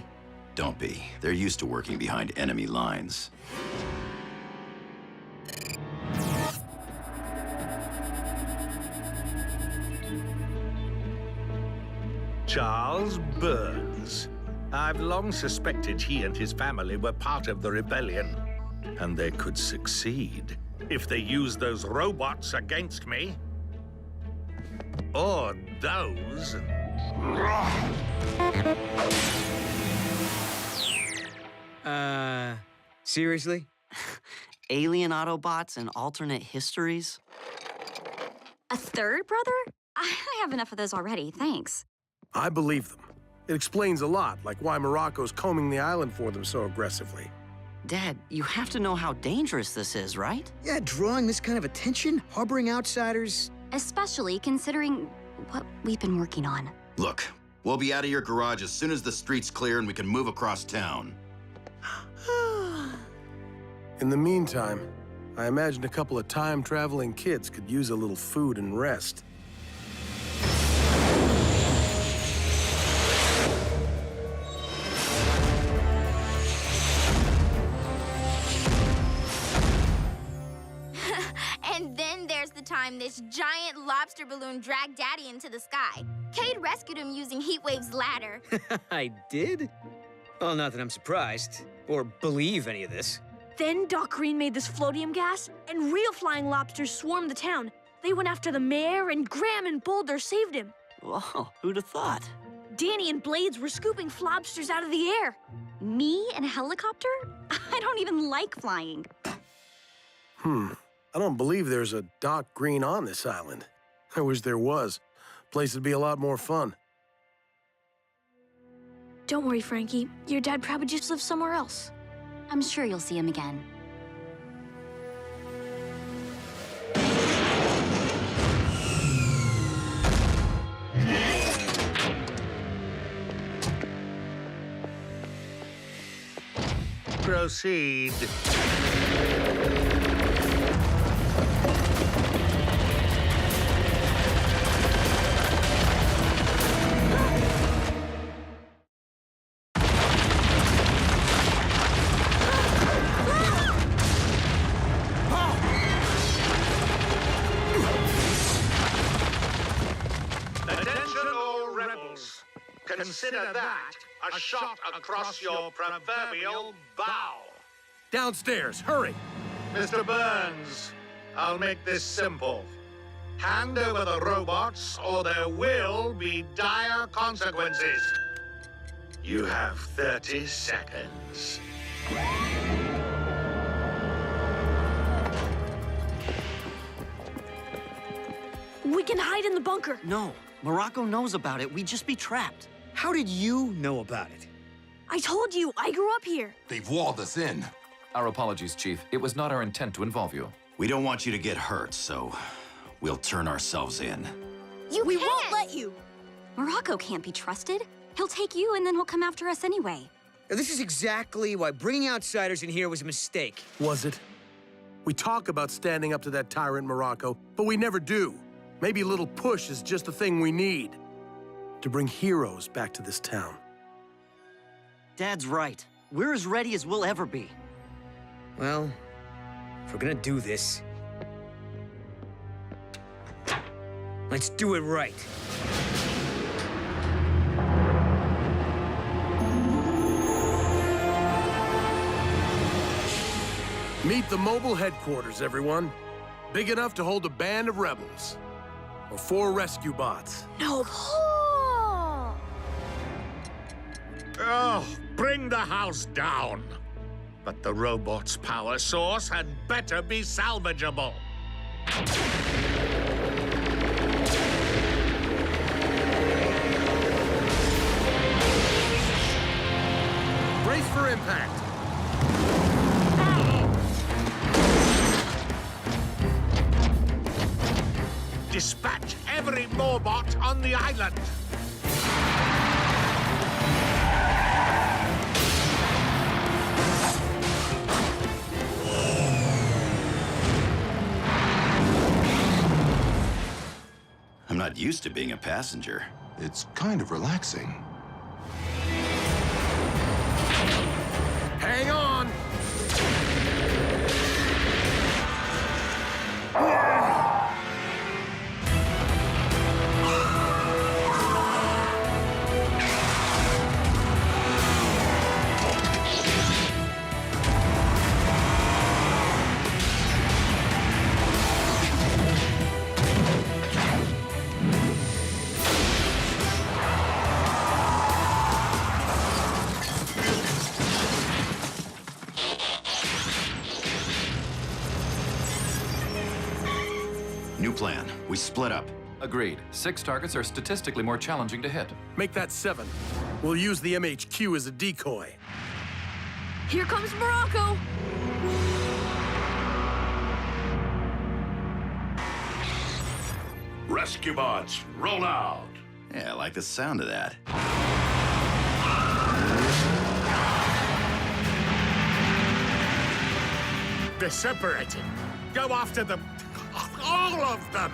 Don't be. They're used to working behind enemy lines. Charles Burns. I've long suspected he and his family were part of the rebellion. And they could succeed if they used those robots against me. Or those. Seriously? Alien Autobots and alternate histories? A third brother? I have enough of those already, thanks. I believe them. It explains a lot, like why Morocco's combing the island for them so aggressively. Dad, you have to know how dangerous this is, right? Yeah, drawing this kind of attention, harboring outsiders. Especially considering what we've been working on. Look, we'll be out of your garage as soon as the street's clear and we can move across town. In the meantime, I imagine a couple of time-traveling kids could use a little food and rest. And then this giant lobster balloon dragged Daddy into the sky. Cade rescued him using Heatwave's ladder. I did? Well, not that I'm surprised, or believe any of this. Then Doc Green made this floatium gas, and real flying lobsters swarmed the town. They went after the mayor, and Graham and Boulder saved him. Whoa, who'd have thought? Danny and Blades were scooping flobsters out of the air. Me in a helicopter? I don't even like flying. I don't believe there's a Doc Green on this island. I wish there was. Place would be a lot more fun. Don't worry, Frankie. Your dad probably just lives somewhere else. I'm sure you'll see him again. Proceed. Attention all rebels. Consider that a shot across your proverbial bow. Downstairs, hurry! Mr. Burns, I'll make this simple. Hand over the robots or there will be dire consequences. You have 30 seconds. We can hide in the bunker. No, Morocco knows about it. We'd just be trapped. How did you know about it? I told you, I grew up here. They've walled us in. Our apologies, Chief. It was not our intent to involve you. We don't want you to get hurt, so we'll turn ourselves in. We won't let you. Morocco can't be trusted. He'll take you and then he'll come after us anyway. Now, this is exactly why bringing outsiders in here was a mistake. Was it? We talk about standing up to that tyrant Morocco, but we never do. Maybe a little push is just the thing we need to bring heroes back to this town. Dad's right. We're as ready as we'll ever be. Well, if we're gonna do this, let's do it right. Meet the mobile headquarters, everyone. Big enough to hold a band of rebels. Or 4 rescue bots. No. Cool. Oh, bring the house down. But the robot's power source had better be salvageable. Brace for impact. Dispatch every Morbot on the island. I'm not used to being a passenger. It's kind of relaxing. Hang on! New plan. We split up. Agreed. 6 targets are statistically more challenging to hit. Make that 7. We'll use the MHQ as a decoy. Here comes Morocco. Rescue bots, roll out. Yeah, I like the sound of that. They're separating. Go after them. All of them.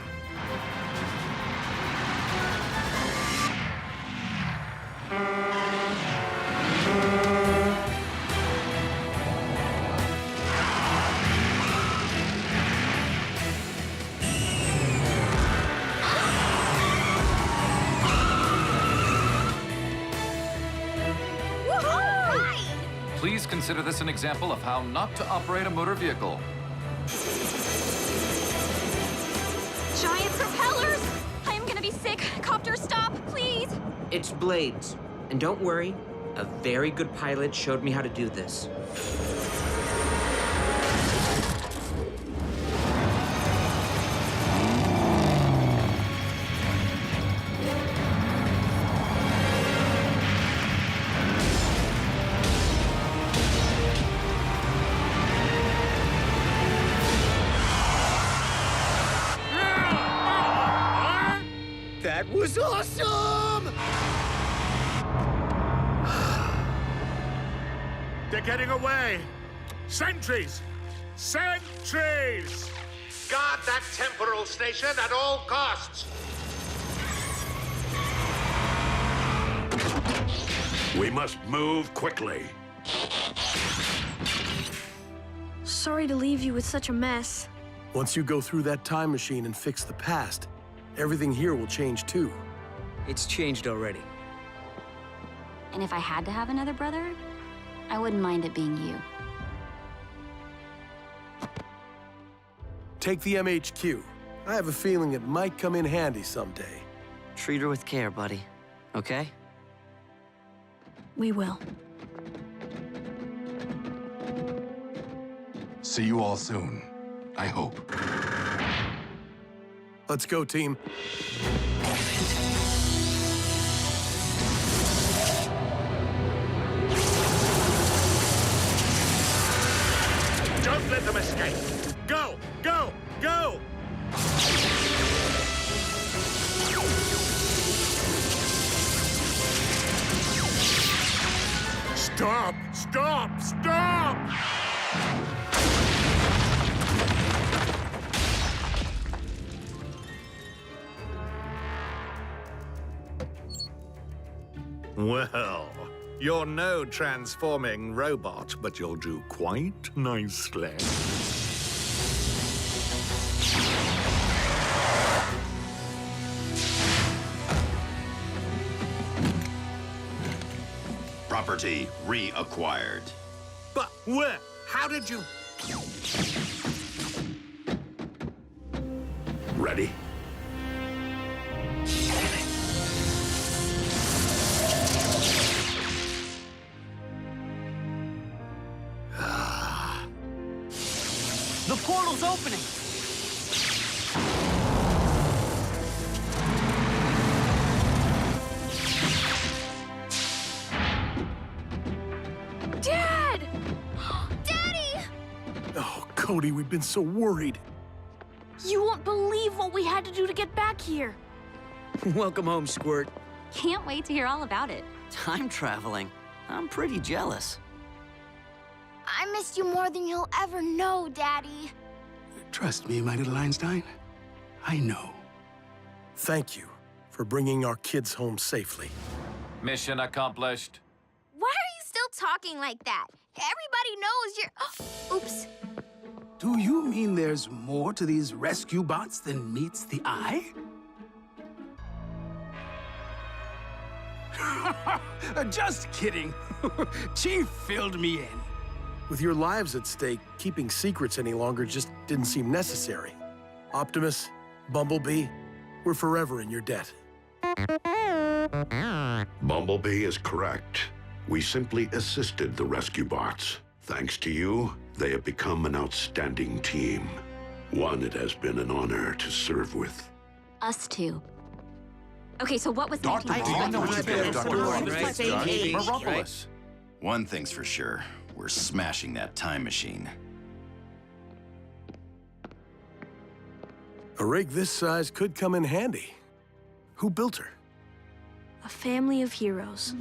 consider this an example of how not to operate a motor vehicle. Giant propellers! I am gonna be sick. Copter, stop, please! It's blades. And don't worry, a very good pilot showed me how to do this. That was awesome! They're getting away! Sentries! Sentries! Guard that temporal station at all costs! We must move quickly. Sorry to leave you with such a mess. Once you go through that time machine and fix the past, everything here will change too. It's changed already. And if I had to have another brother, I wouldn't mind it being you. Take the MHQ. I have a feeling it might come in handy someday. Treat her with care, buddy. Okay? We will. See you all soon. I hope. Let's go, team. Don't let them escape! Go! Go! Go! Stop! Stop! Stop! Well, you're no transforming robot, but you'll do quite nicely. Property reacquired. But where? How did you... Ready? The portal's opening! Dad! Daddy! Oh, Cody, we've been so worried. You won't believe what we had to do to get back here. Welcome home, Squirt. Can't wait to hear all about it. Time traveling. I'm pretty jealous. I missed you more than you'll ever know, Daddy. Trust me, my little Einstein. I know. Thank you for bringing our kids home safely. Mission accomplished. Why are you still talking like that? Everybody knows you're... Oops. Do you mean there's more to these rescue bots than meets the eye? Just kidding. Chief filled me in. With your lives at stake, keeping secrets any longer just didn't seem necessary. Optimus, Bumblebee, we're forever in your debt. Bumblebee is correct. We simply assisted the rescue bots. Thanks to you, they have become an outstanding team. One it has been an honor to serve with. Us too. Okay, so what was that? One thing's for sure. We're smashing that time machine. A rig this size could come in handy. Who built her? A family of heroes.